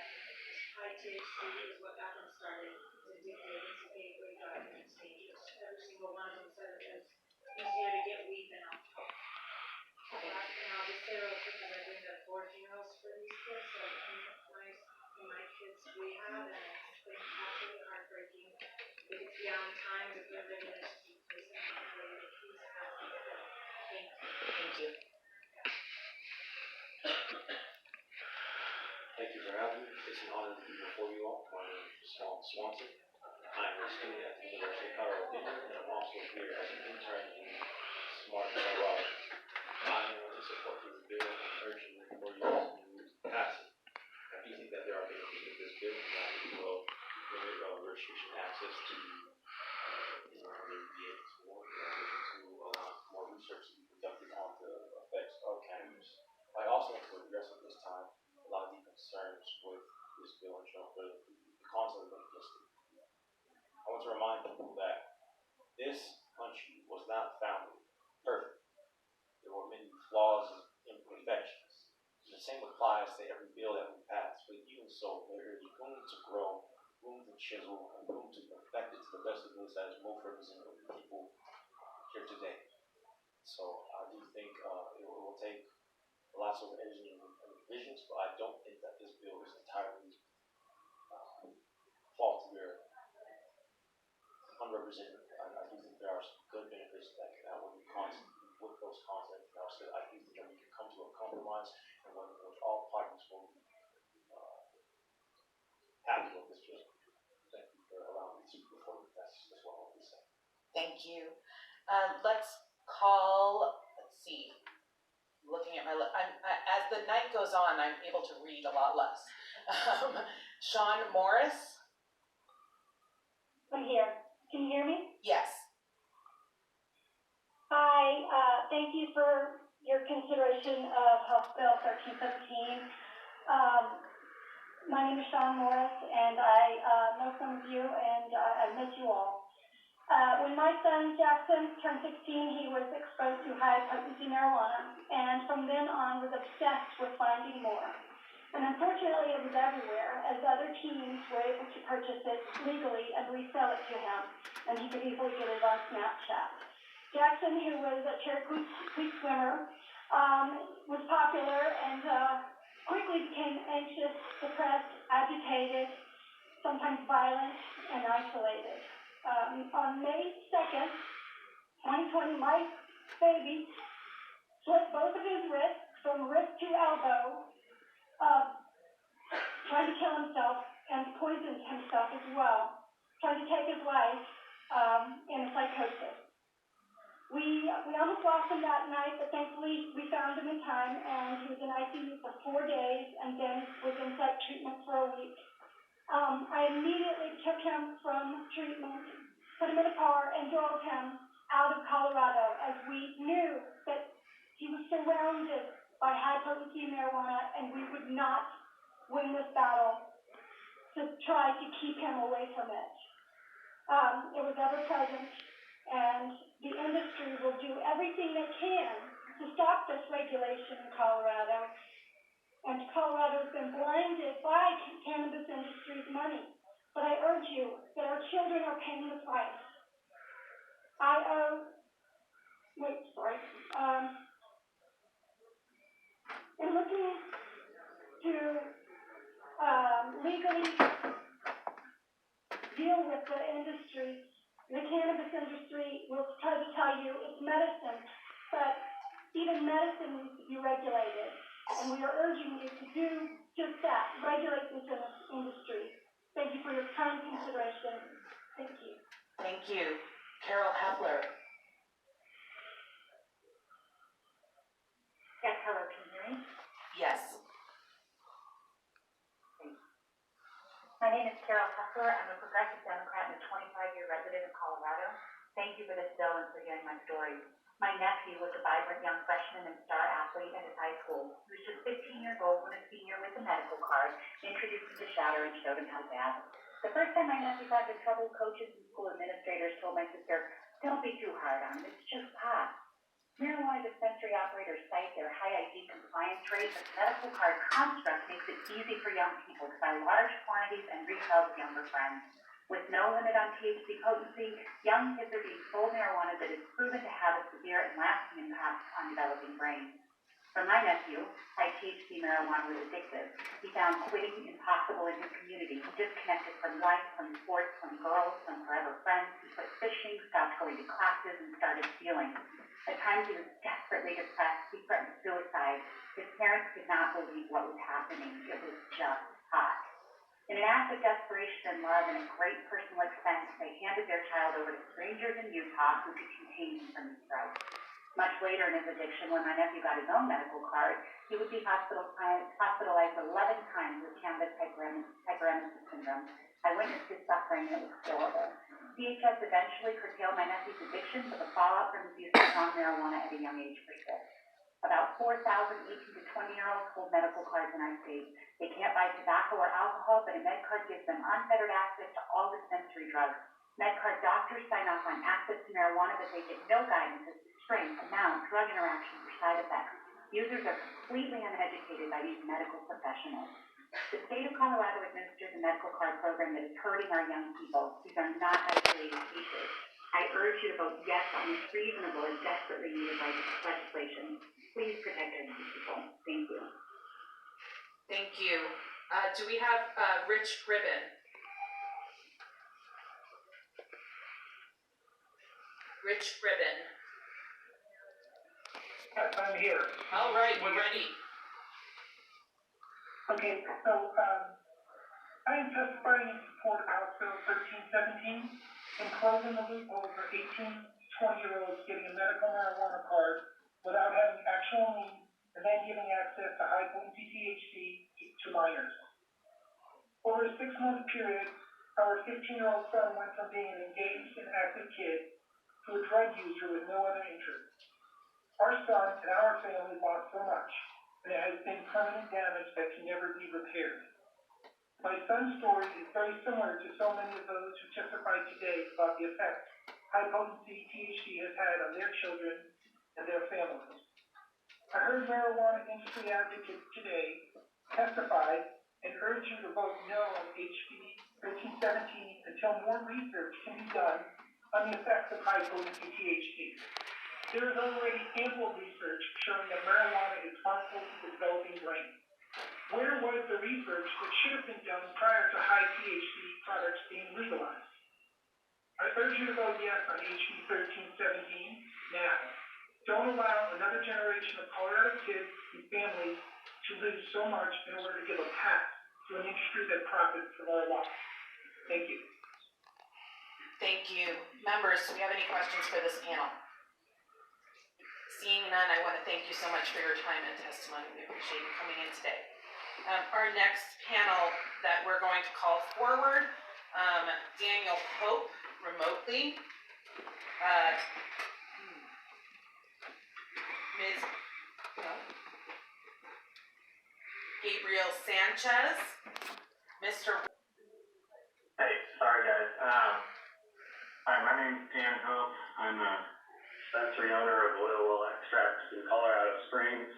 Speaker 9: high THC is what got them started. It's addictive, it's a gateway drug, and it's dangerous. Every single one of them said it was easier to get weed than alcohol. And I'll just say real quick, because I've been to 4 funerals for these kids, so in my kids' rehab, and it's been absolutely heartbreaking. If it's beyond time to put regulations in place and not really make peace happen. Thank you.
Speaker 6: Thank you.
Speaker 5: Thank you for having me. It's an honor to be before you all. My name is Sean Swanson. I'm a student at the University of Colorado, and I'm also here as an intern in Smart Colorado. I am going to support this bill and urge you for you to pass it. I do think that there are benefits with this bill, and that it will limit restriction access to be able to allow more research to be conducted on the effects of cannabis. I also want to address at this time a lot of the concerns with this bill in terms of the concept of listing. I want to remind people that this country was not founded perfect. There were many flaws and imperfections. The same applies to every bill that we pass, but even so, there is room to grow, room to chisel, and room to perfect it to the best of us that is most representative of the people here today. So I do think it will take lots of editing and revisions, but I don't think that this bill is entirely fault to bear unrepresented. I do think there are some good benefits that can outweigh the cons with those concepts. And also, I do think that we can come to a compromise and one in which all parties will be happy with this bill. Thank you for allowing me to speak before you. That's what I want to say.
Speaker 6: Thank you. Let's call, let's see, looking at my, as the night goes on, I'm able to read a lot less. Sean Morris?
Speaker 19: I'm here. Can you hear me?
Speaker 6: Yes.
Speaker 19: Hi, thank you for your consideration of House Bill 1317. My name is Sean Morris, and I know some of you, and I miss you all. When my son Jackson turned 16, he was exposed to high-potency marijuana, and from then on was obsessed with finding more. And unfortunately, it was everywhere, as other teens were able to purchase it legally and resell it to him, and he could easily get it on Snapchat. Jackson, who was a Cherry Creek swimmer, was popular and quickly became anxious, depressed, agitated, sometimes violent, and isolated. On May 2nd, 2020, my baby slit both of his wrists from wrist to elbow, trying to kill himself and poisoned himself as well, trying to take his life in a psychosis. We almost lost him that night, but thankfully we found him in time, and he was in ICU for 4 days and then was in psych treatment for a week. I immediately took him from treatment, put him in a car, and drove him out of Colorado, as we knew that he was surrounded by high-potency marijuana, and we would not win this battle to try to keep him away from it. It was ever-present, and the industry will do everything they can to stop this regulation in Colorado. And Colorado has been blinded by cannabis industry's money. But I urge you that our our children are paying the price. In looking to legally deal with the industry, the cannabis industry will try to tell you it's medicine, but even medicine needs to be regulated. And we are urging you to do just that, regulate this industry. Thank you for your kind consideration. Thank you.
Speaker 6: Thank you. Carol Hepler.
Speaker 21: Yes, hello, can you hear me?
Speaker 6: Yes.
Speaker 21: My name is Carol Heffler. I'm a progressive Democrat and a 25-year resident of Colorado. Thank you for this bill and for hearing my story. My nephew was a vibrant young freshman and star athlete at his high school. He was just 15 years old when a senior with a medical card introduced him to shatter and showed him how to dab. The first time my nephew got in trouble, coaches and school administrators told my sister, "Don't be too hard on him, it's just pot." Marijuana dispensary operators cite their high ID compliance rates, but the medical card construct makes it easy for young people to buy large quantities and resell to younger friends. With no limit on THC potency, young kids are being sold marijuana that is proven to have a severe and lasting impact on developing brains. For my nephew, high THC marijuana was addictive. He found quitting impossible in his community. He disconnected from life, from sports, from girls, from forever friends. He quit fishing, stopped going to classes, and started stealing. At times he was desperately depressed. He threatened suicide. His parents could not believe what was happening. It was just hot. In an act of desperation and love and at great personal expense, they handed their child over to strangers in Utah who could contain him from his drugs. Much later in his addiction, when my nephew got his own medical card, he would be hospitalized 11 times with cannabis hyperemesis syndrome. I witnessed his suffering, and it was horrible. DHS eventually curtailed my nephew's addiction, but the fallout from his use of strong marijuana at a young age persists. About 4,000 18 to 20-year-olds hold medical cards in our state. They can't buy tobacco or alcohol, but a med card gives them unfettered access to all dispensary drugs. Med card doctors sign off on access to marijuana, but they give no guidance as to strength, amount, drug interactions, or side effects. Users are completely uneducated by these medical professionals. The state of Colorado administers a medical card program that is hurting our young people. These are not isolated cases. I urge you to vote yes on this reasonable and desperately needed legislation. Please protect our young people. Thank you.
Speaker 6: Thank you. Do we have Rich Ribbon? Rich Ribbon.
Speaker 10: Yes, I'm here.
Speaker 6: All right, we're ready.
Speaker 10: Okay, so I am testifying in support of House Bill 1317 and closing the loophole for 18 to 20-year-olds getting a medical marijuana card without having actual need and then giving access to high-potency THC to minors. Over a 6-month period, our 15-year-old son went from being an engaged and active kid to a drug user with no other interest. Our son and our family lost so much, and it has been permanent damage that can never be repaired. My son's story is very similar to so many of those who testified today about the effect high-potency THC has had on their children and their families. I heard marijuana industry advocates today testify and urge you to vote no on HB 1317 until more research can be done on the effects of high-potency THC. There is already ample research showing that marijuana is harmful to the developing brain. Where was the research that should have been done prior to high THC products being legalized? I urge you to vote yes on HB 1317 now. Don't allow another generation of Colorado kids and families to lose so much in order to give a pass to an industry that profits from our loss. Thank you.
Speaker 6: Thank you. Members, do we have any questions for this panel? Seeing none, I want to thank you so much for your time and testimony. We appreciate you coming in today. Our next panel that we're going to call forward, Daniel Pope, remotely. Ms. Gabriel Sanchez, Mr.
Speaker 20: Hey, sorry guys. Hi, my name's Dan Hope. I'm a dispensary owner of oil extracts in Colorado Springs.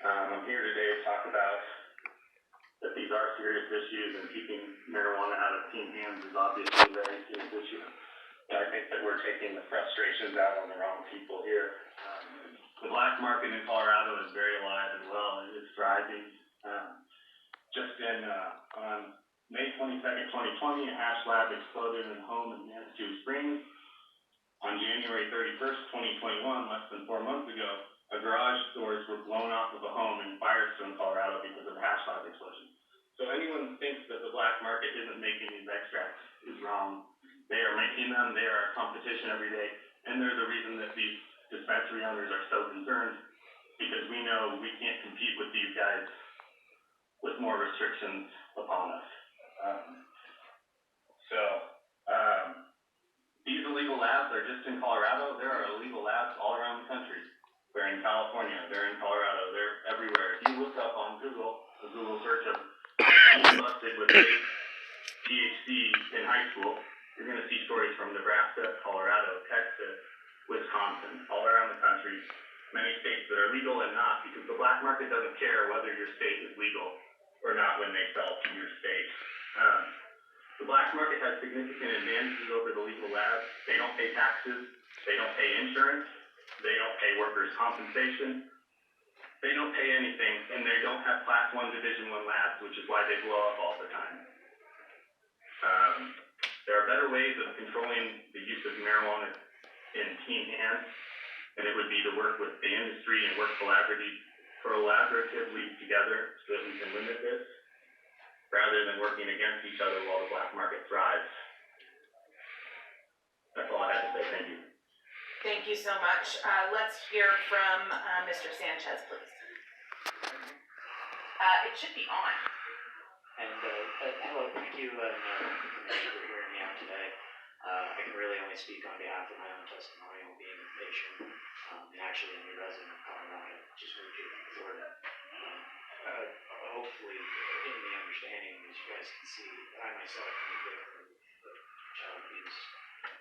Speaker 20: I'm here today to talk about that these these are serious issues, and keeping marijuana out of teen hands is obviously a very serious issue. I think that we're taking the frustrations out on the wrong people here. The black market in Colorado is very alive and well. It is thriving. Just on May 22nd, 2020, a hash lab exploded in a home in Manitou Springs. On January 31st, 2021, less than 4 months ago, a garage doors were blown off of a home in Firestone, Colorado because of a hash lab explosion. So anyone who thinks that the black market isn't making these extracts is wrong. They are making them, they are a competition every day, and they're the reason that these dispensary owners are so concerned, because we know we can't compete with these guys with more restrictions upon us. These illegal labs are just in Colorado. There are illegal labs all around the country. They're in California, they're in Colorado, they're everywhere. If you look up on Google, a Google search of busted with THC in high school, you're going to see stories from Nebraska, Colorado, Texas, Wisconsin, all around the country, many states that are legal and not, because the black market doesn't care whether your state is legal or not when they sell to your state. The black market has significant advantages over the legal labs. They don't pay taxes, they don't pay insurance, they don't pay workers' compensation, they don't pay anything, and they don't have Class 1 Division 1 labs, which is why they blow up all the time. There are better ways of controlling the use of marijuana in teen hands, and it would be to work with the industry and work collaboratively together so that we can limit this, rather than working against each other while the black market thrives. That's all I have to say. Thank you.
Speaker 6: Thank you so much. Let's hear from Mr. Sanchez, please. It should be on.
Speaker 1: And hello, thank you for hearing me out today. I can really only speak on behalf of my own testimonial, being a patient, and actually a new resident of Colorado, just moved here from Florida. Hopefully, in the understanding, as you guys can see, I myself am a victim of child abuse.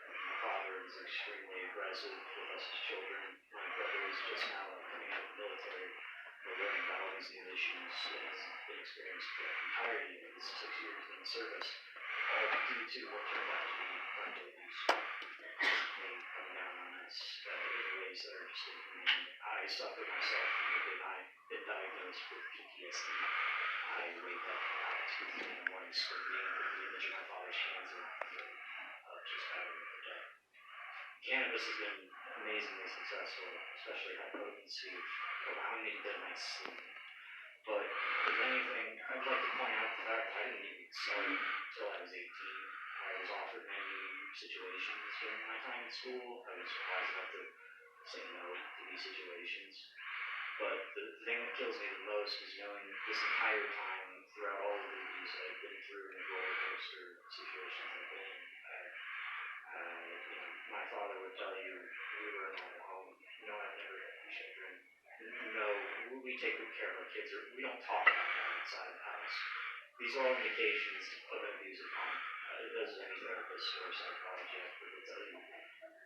Speaker 1: My father is extremely aggressive with us as children. My brother is just now coming out of the military. We're learning about all these new issues that has been experienced for the entirety of his 6 years in the service, all due to what turned out to be parental abuse. Me coming down on us in ways that are just inhumane. I suffered myself because I've been diagnosed with PTSD. I wake up at 2 in the morning screaming with the image of my father's hands in just having to protect. Cannabis has been amazingly successful, especially high potency, allowing me to get a nice sleep. But if anything, I'd like to point out the fact that I didn't even start until I was 18. I was offered many situations during my time in school. I was wise enough to say no to these situations. But the thing that kills me the most is knowing this entire time, throughout all of the abuse I've been through and the roller coaster situations I've been in, my father would tell you, we were a normal home. No, I've never had children. No, we take good care of our kids, or we don't talk about that outside of the house. These are all indications of an abusive home, as any therapist or psychology expert will tell you.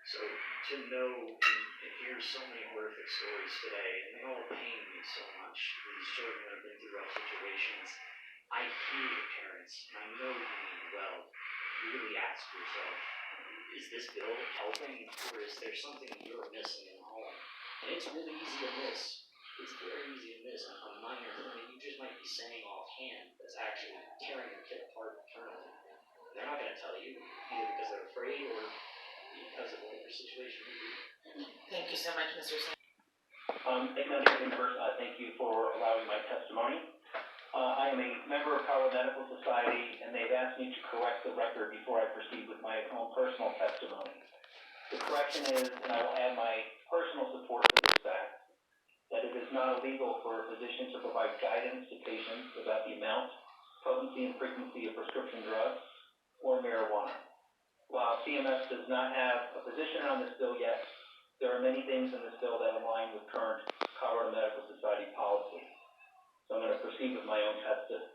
Speaker 1: So to know and hear so many horrific stories today, and they all pain me so much, these children that have been through rough situations, I hear the parents, and I know you mean well. Really ask yourself, is this bill helping, or is there something you're missing in the home? And it's really easy to miss. It's very easy to miss a minor thing that you just might be saying offhand that's actually tearing your kid apart internally. They're not going to tell you, either because they're afraid or because of whatever situation you do.
Speaker 6: Thank you so much, Mr. Sam.
Speaker 7: First, thank you for allowing my testimony. I am a member of Colorado Medical Society, and they've asked me to correct the record before I proceed with my own personal testimony. The correction is, and I will add my personal support for this fact, that it is not illegal for a physician to provide guidance to patients about the amount, potency, and frequency of prescription drugs or marijuana. While CMS does not have a position on this bill yet, there are many things in this bill that align with current Colorado Medical Society policy. So I'm going to proceed with my own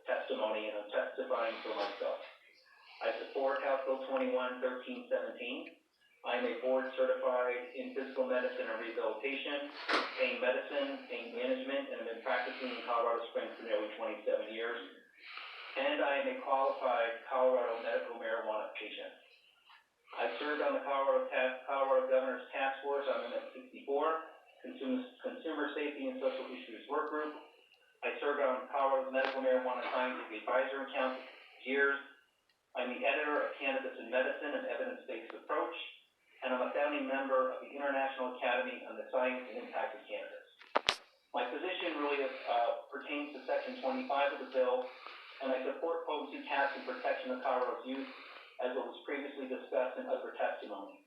Speaker 7: testimony, and I'm testifying for myself. I support House Bill 21-1317. I am a board-certified in physical medicine and rehabilitation, pain medicine, pain management, and have been practicing in Colorado Springs for nearly 27 years. and I am a qualified Colorado medical marijuana patient. I served on the Colorado Governor's Task Force on Amendment 64, Consumer Safety and Social Issues Work Group. I served on Colorado's Medical Marijuana Scientific Advisory Council for years. I'm the editor of Cannabis in Medicine, an evidence-based approach, and I'm a founding member of the International Academy on the Science and Impact of Cannabis. My position really pertains to Section 25 of the bill, and I support potency caps and protection of Colorado's youth, as it was previously discussed in other testimony.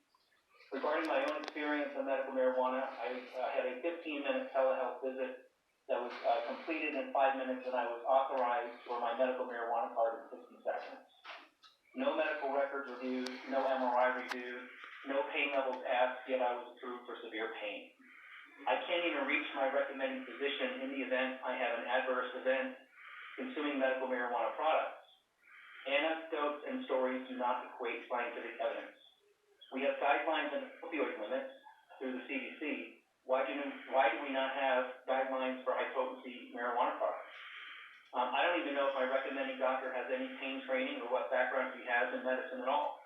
Speaker 7: Regarding my own experience on medical marijuana, I had a 15-minute telehealth visit that was completed in 5 minutes, and I was authorized for my medical marijuana card in 60 seconds. No medical records reviewed, no MRI reviewed, no pain levels asked, yet I was approved for severe pain. I can't even reach my recommending physician in the event I have an adverse event consuming medical marijuana products. Anecdotes and stories do not equate scientific evidence. We have guidelines and opioid limits through the CDC. Why do we not have guidelines for high-potency marijuana products? I don't even know if my recommending doctor has any pain training or what background he has in medicine at all.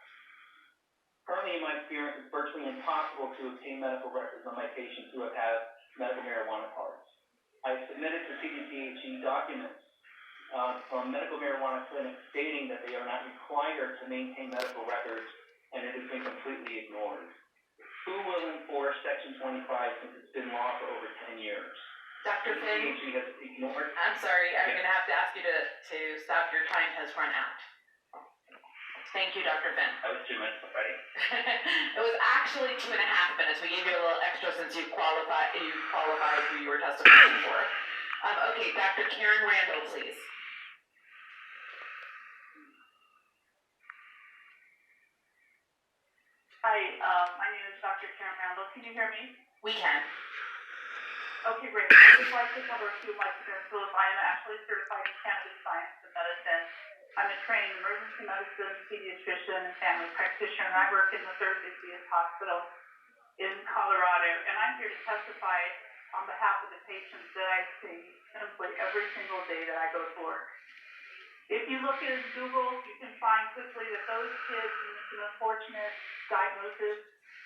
Speaker 7: Currently, in my experience, it's virtually impossible to obtain medical records on my patients who have had medical marijuana cards. I've submitted to CDCHE documents from medical marijuana clinics stating that they are not required to maintain medical records, and it has been completely ignored. Who will enforce Section 25 since it's been law for over 10 years?
Speaker 6: Dr. Finn,
Speaker 7: CDCHE has ignored.
Speaker 6: I'm sorry, I'm gonna have to ask you to stop. Your time has run out. Thank you, Dr. Finn.
Speaker 7: That was 2 minutes already.
Speaker 6: It was actually 2.5 minutes. We gave you a little extra since you qualified who you were testifying for. Okay, Dr. Karen Randall, please.
Speaker 11: Hi, my name is Dr. Karen Randall. Can you hear me?
Speaker 6: We can.
Speaker 11: Okay, great. I would like to cover a few of my credentials. I am actually certified in cannabis science and medicine. I'm a trained emergency medicine, pediatrician, and family practitioner, and I work in the third busiest hospital in Colorado. And I'm here to testify on behalf of the patients that I see simply every single day that I go to work. If you look at Google, you can find quickly that those kids, and it's an unfortunate diagnosis,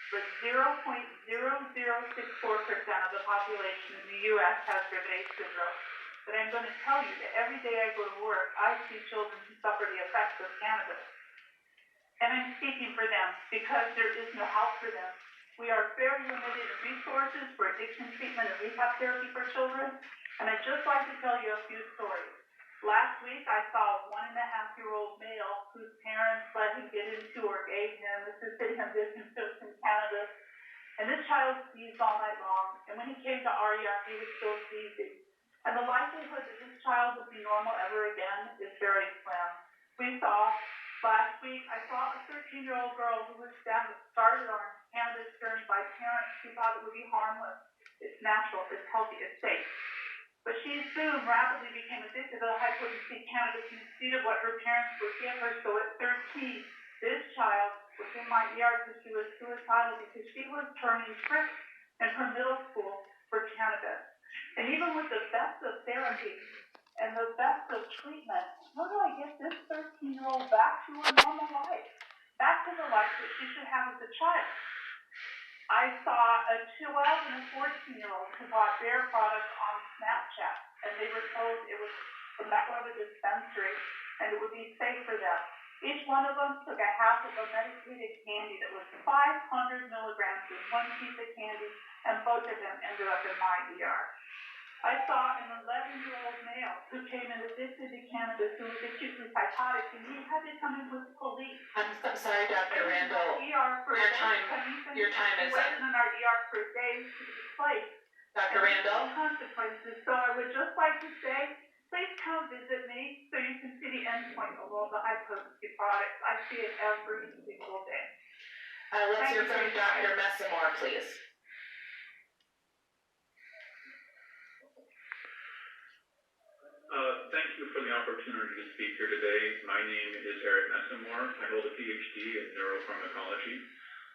Speaker 11: but 0.0064% of the population in the U.S. has Dravet syndrome. But I'm going to tell you that every day I go to work, I see children who suffer the effects of cannabis. And I'm speaking for them because there is no help for them. We are very limited in resources for addiction treatment and rehab therapy for children. And I'd just like to tell you a few stories. Last week, I saw a 1.5-year-old male whose parents let him get into or gave him, assisted him with some cannabis. And this child seized all night long. And when he came to our ER, he was still seizing. And the likelihood that this child would be normal ever again is very slim. Last week, I saw a 13-year-old girl who was started on cannabis journey by parents who thought it would be harmless. It's natural, it's healthy, it's safe. But she soon rapidly became addicted to the high-potency cannabis instead of what her parents would give her. So at 13, this child was in my ER because she was suicidal because she was turning tricks in her middle school for cannabis. And even with the best of therapy and the best of treatment, how do I get this 13-year-old back to her normal life? Back to the life that she should have as a child. I saw a 12 and a 14-year-old who bought their products on Snapchat, and they were told it was from that one of a dispensary, and it would be safe for them. Each one of them took a half of a medicated candy that was 500 milligrams in one piece of candy, and both of them ended up in my ER. I saw an 11-year-old male who came in addicted to cannabis, who was acutely psychotic, and he had to come in with the police.
Speaker 6: I'm sorry, Dr. Randall. Your time is up.
Speaker 11: Waited in our ER for days to be placed.
Speaker 6: Dr. Randall?
Speaker 11: Consequences. So I would just like to say, please come visit me so you can see the end point of all the high potency products. I see it every single day.
Speaker 6: Let's hear from Dr. Messamore, please.
Speaker 22: Thank you for the opportunity to speak here today. My name is Eric Messamore. I hold a PhD in neuropharmacology.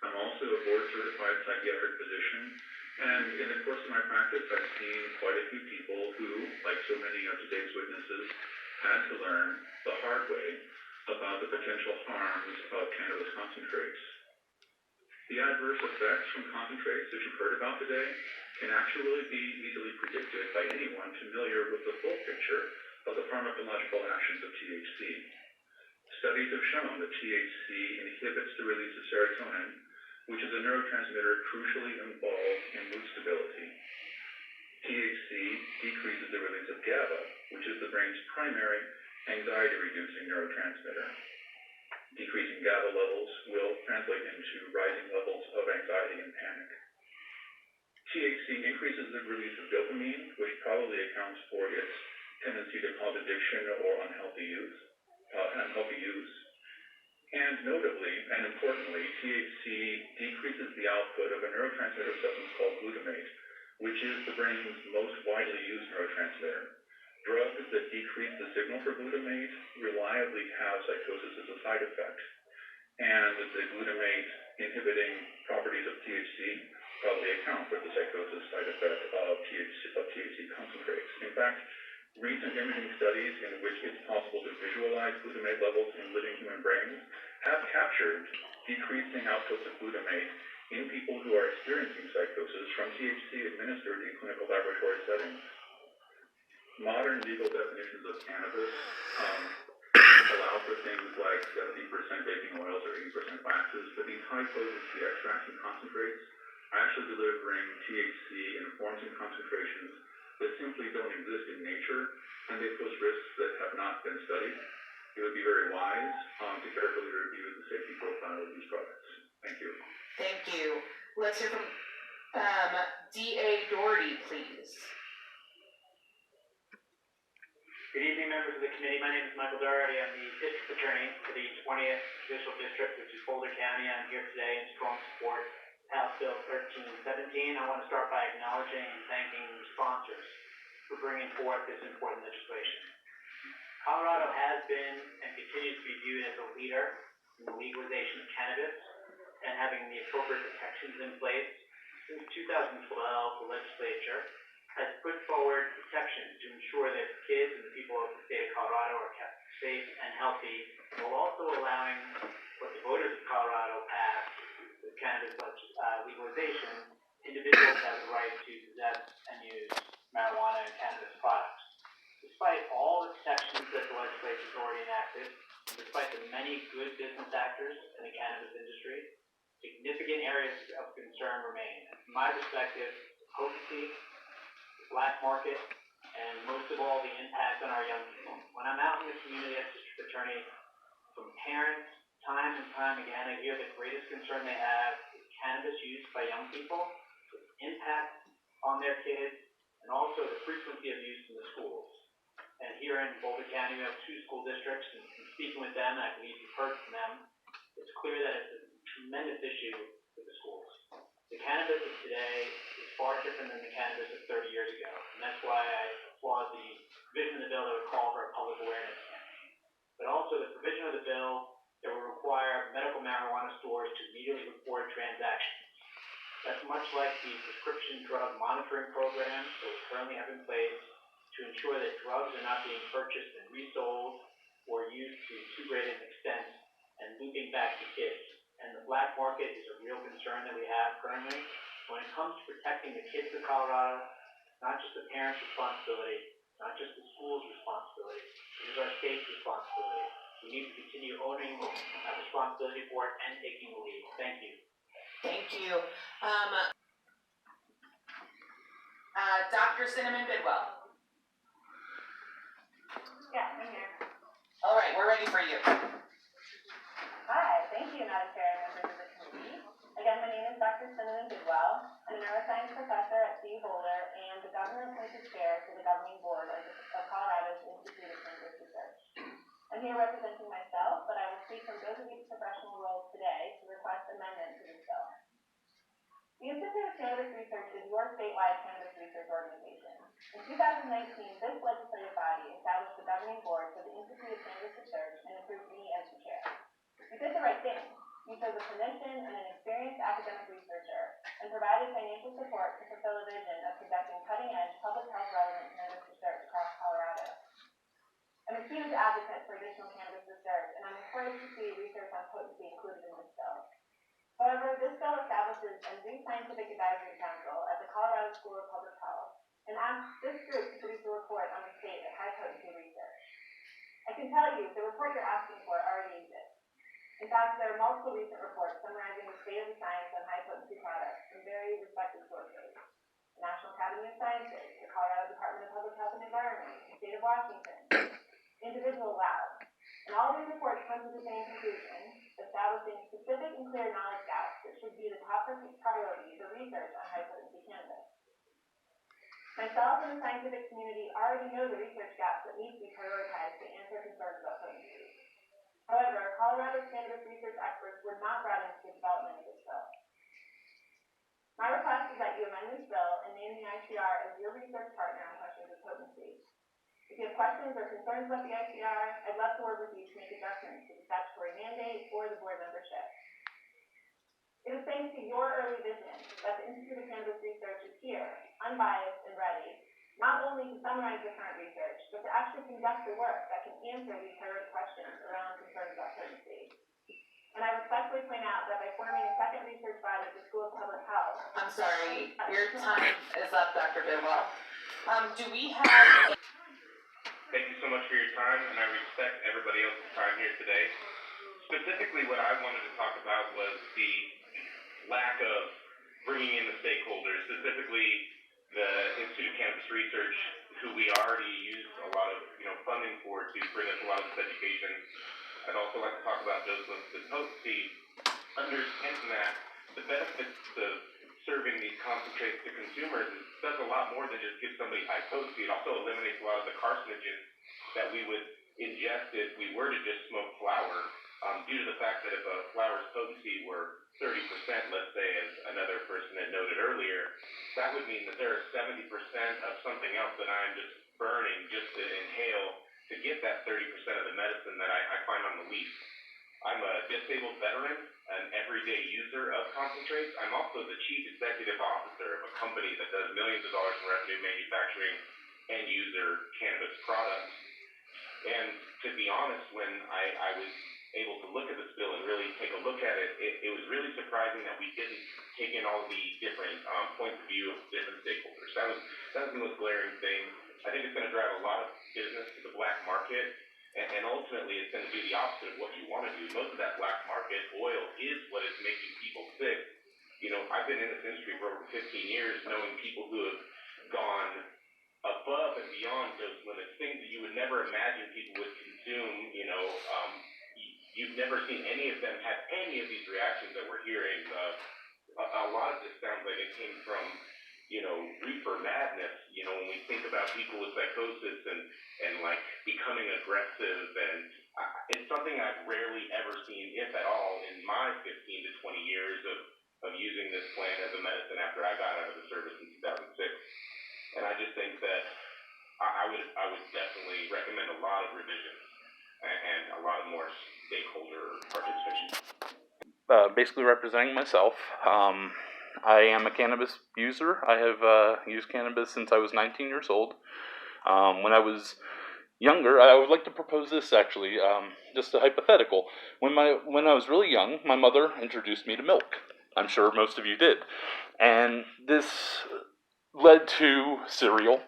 Speaker 22: I'm also a board-certified psychiatric physician. And in the course of my practice, I've seen quite a few people who, like so many of today's witnesses, had to learn the hard way about the potential harms of cannabis concentrates. The adverse effects from concentrates that you've heard about today can actually be easily predicted by anyone familiar with the full picture of the pharmacological actions of THC. Studies have shown that THC inhibits the release of serotonin, which is a neurotransmitter crucially involved in mood stability. THC decreases the release of GABA, which is the brain's primary anxiety-reducing neurotransmitter. Decreasing GABA levels will translate into rising levels of anxiety and panic. THC increases the release of dopamine, which probably accounts for its tendency to cause addiction or unhealthy use. And notably and importantly, THC decreases the output of a neurotransmitter substance called glutamate, which is the brain's most widely used neurotransmitter. Drugs that decrease the signal for glutamate reliably have psychosis as a side effect, and the glutamate inhibiting properties of THC probably account for the psychosis side effect of THC concentrates. In fact, recent imaging studies in which it's possible to visualize glutamate levels in living human brains have captured decreasing outputs of glutamate in people who are experiencing psychosis from THC administered in clinical laboratory settings. Modern legal definitions of cannabis allow for things like 70% vaping oils or 80% waxes, but these high-potency extracts and concentrates are actually delivering THC in forms and concentrations that simply don't exist in nature, and they pose risks that have not been studied. It would be very wise to carefully review the safety profile of these products. Thank you.
Speaker 6: Thank you. Let's hear from D.A. Doherty, please.
Speaker 4: Good evening, members of the committee. My name is Michael Doherty. I'm the district attorney for the 20th Judicial District, which is Boulder County. I'm here today in strong support of House Bill 1317. I want to start by acknowledging and thanking sponsors for bringing forth this important legislation. Colorado has been and continues to be viewed as a leader in the legalization of cannabis and having the appropriate protections in place. Since 2012, the legislature has put forward protections to ensure that kids and the people of the state of Colorado are kept safe and healthy, while also allowing what the voters of Colorado passed with cannabis legalization, individuals have the right to possess and use marijuana and cannabis products. Despite all the protections that the legislature has already enacted, and despite the many good business actors in the cannabis industry, significant areas of concern remain. From my perspective, potency, black market, and most of all, the impact on our young people. When I'm out in the community as district attorney, from parents, time and time again, I hear the greatest concern they have is cannabis use by young people, its impact on their kids, and also the frequency of use in the schools. And here in Boulder County, we have 2 school districts, and speaking with them, I believe you've heard from them, it's clear that it's a tremendous issue with the schools. The cannabis of today is far different than the cannabis of 30 years ago, and that's why I applaud the provision of the bill that would call for a public awareness campaign. But also the provision of the bill that would require medical marijuana stores to immediately report transactions. That's much like the prescription drug monitoring program that we currently have in place to ensure that drugs are not being purchased and resold or used to too great an extent and looping back to kids. And the black market is a real concern that we have currently. When it comes to protecting the kids of Colorado, it's not just the parents' responsibility, not just the school's responsibility, it is our state's responsibility. We need to continue owning that responsibility for it and taking the lead. Thank you.
Speaker 6: Thank you. Dr. Cinnamon Bidwell.
Speaker 15: Yeah, I'm here.
Speaker 6: All right, we're ready for you.
Speaker 15: Hi, thank you, Madam Chair and members of the committee. Again, my name is Dr. Cinnamon Bidwell. I'm a neuroscience professor at CU Boulder and the governor-appointed chair for the governing board of Colorado's Institute of Cannabis Research. I'm here representing myself, but I will speak from both of these professional roles today to request amendment to this bill. The Institute of Cannabis Research is your statewide cannabis research organization. In 2019, this legislative body established the governing board for the Institute of Cannabis Research and approved me as the chair. You did the right thing. You chose a clinician and an experienced academic researcher and provided financial support to fulfill a vision of conducting cutting-edge, public health relevant cannabis research across Colorado. I'm Scientific Advisory Council at the Colorado School of Public Health and asked this group to produce a report on the state of high-potency research. I can tell you the report you're asking for already exists. In fact, there are multiple recent reports summarizing the state of the science on high-potency products from very respected sources. The National Academy of Sciences, the Colorado Department of Public Health and Environment, the state of Washington, individual labs. And all these reports come to the same conclusion, establishing specific and clear knowledge gaps that should be the top priority for research on high-potency cannabis. Myself and the scientific community already know the research gaps that need to be prioritized to answer concerns about potency. However, Colorado's cannabis research experts were not brought into the development of this bill. My request is that you amend this bill and name the ICR as your research partner on questions of potency. If you have questions or concerns about the ICR, I'd love to work with you to make adjustments to the statutory mandate or the board membership. It is thanks to your early vision that the Institute of Cannabis Research is here, unbiased and ready, not only to summarize the current research, but to actually conduct the work that can answer these priority questions around concerns about potency. And I respectfully point out that by forming a second research body at the School of Public Health...
Speaker 6: I'm sorry, your time is up, Dr. Bidwell. Do we have...
Speaker 22: Thank you so much for your time, and I respect everybody else's time here today. Specifically, what I wanted to talk about was the lack of bringing in the stakeholders, specifically the Institute of Cannabis Research, who we already use a lot of funding for to bring us a lot of this education. I'd also like to talk about dose limited potency, understanding that the benefits of serving these concentrates to consumers does a lot more than just give somebody high potency. It also eliminates a lot of the carcinogens that we would ingest if we were to just smoke flower, due to the fact that if a flower's potency were 30%, let's say, as another person had noted earlier, that would mean that there are 70% of something else that I'm just burning just to inhale to get that 30% of the medicine that I find on the leaf. I'm a disabled veteran, an everyday user of concentrates. I'm also the chief executive officer of a company that does millions of dollars in revenue manufacturing end user cannabis products. And to be honest, when I was able to look at this bill and really take a look at it, it was really surprising that we didn't take in all the different points of view of different stakeholders. That was the most glaring thing. I think it's going to drive a lot of business to the black market, and ultimately it's going to do the opposite of what you want to do. Most of that black market oil is what is making people sick. I've been in this industry for over 15 years, knowing people who have gone above and beyond those limits, things that you would never imagine people would consume. You've never seen any of them have any of these reactions that we're hearing. A lot of this sounds like it came from, reefer madness. When we think about people with psychosis and like becoming aggressive, and it's something I've rarely ever seen, if at all, in my 15 to 20 years of using this plant as a medicine after I got out of the service in 2006. And I just think that I would definitely recommend a lot of revisions and a lot of more stakeholder participation.
Speaker 13: Basically representing myself. I am a cannabis user. I have used cannabis since I was 19 years old. When I was younger, I would like to propose this actually, just a hypothetical. When I was really young, my mother introduced me to milk. I'm sure most of you did. And this led to cereal,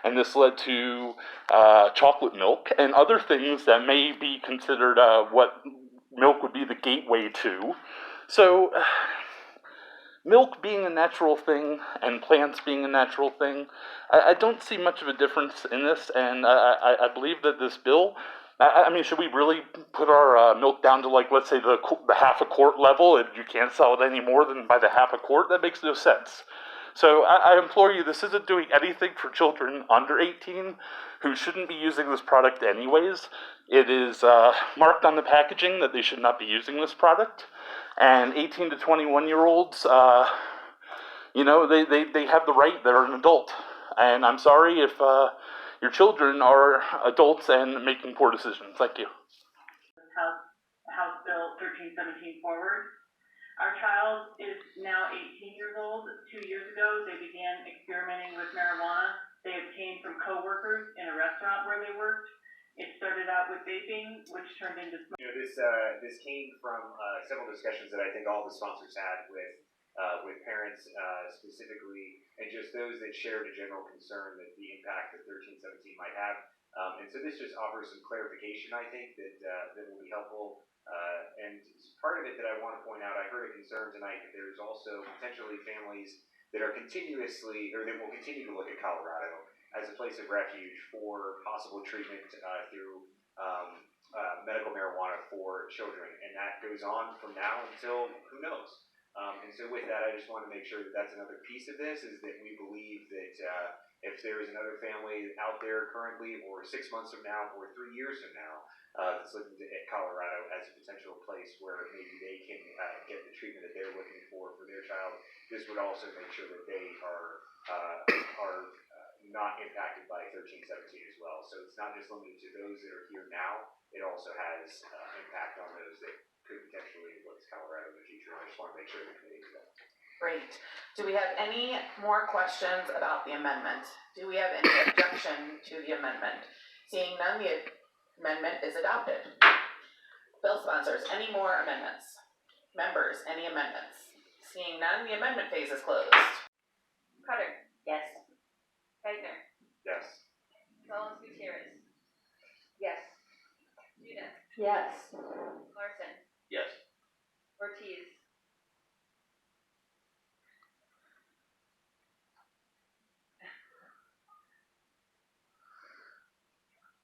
Speaker 13: and this led to chocolate milk, and other things that may be considered what milk would be the gateway to. So, milk being a natural thing, and plants being a natural thing, I don't see much of a difference in this, and I believe that this bill, I mean, should we really put our milk down to, like, let's say the half a quart level, and you can't sell it any more than by the half a quart? That makes no sense. So I implore you, this isn't doing anything for children under 18 who shouldn't be using this product anyways. It is marked on the packaging that they should not be using this product. And 18 to 21-year-olds, they have the right, they're an adult. And I'm sorry if your children are adults and making poor decisions. Thank you.
Speaker 11: House Bill 1317 forward. Our child is now 18 years old. 2 years ago, they began experimenting with marijuana. They obtained from coworkers in a restaurant where they worked. It started out with vaping, which turned into smoking.
Speaker 1: This came from several discussions that I think all the sponsors had with
Speaker 16: with parents specifically, and just those that shared a general concern that the impact that 1317 might have. And so this just offers some clarification, I think, that will be helpful. And part of it that I want to point out, I heard a concern tonight that there's also potentially families that are continuously, or that will continue to look at Colorado as a place of refuge for possible treatment through medical marijuana for children. And that goes on from now until who knows. And so with that, I just want to make sure that that's another piece of this, is that we believe that if there is another family out there currently, or 6 months from now, or 3 years from now, that's looking at Colorado as a potential place where maybe they can get the treatment that they're looking for their child, this would also make sure that they are not impacted by 1317 as well. So it's not just limited to those that are here now, it also has impact on those that could potentially look to Colorado in the future. I just want to make sure the committee is that.
Speaker 6: Great. Do we have any more questions about the amendment? Do we have any objection to the amendment? Seeing none, the amendment is adopted. Bill sponsors, any more amendments? Members, any amendments? Seeing none, the amendment phase is closed.
Speaker 3: Cutter,
Speaker 8: Yes.
Speaker 3: Geiger,
Speaker 16: Yes.
Speaker 3: Gonzalez Gutierrez,
Speaker 8: Yes.
Speaker 3: Judith,
Speaker 14: Yes.
Speaker 3: Larson,
Speaker 5: Yes.
Speaker 3: Ortiz,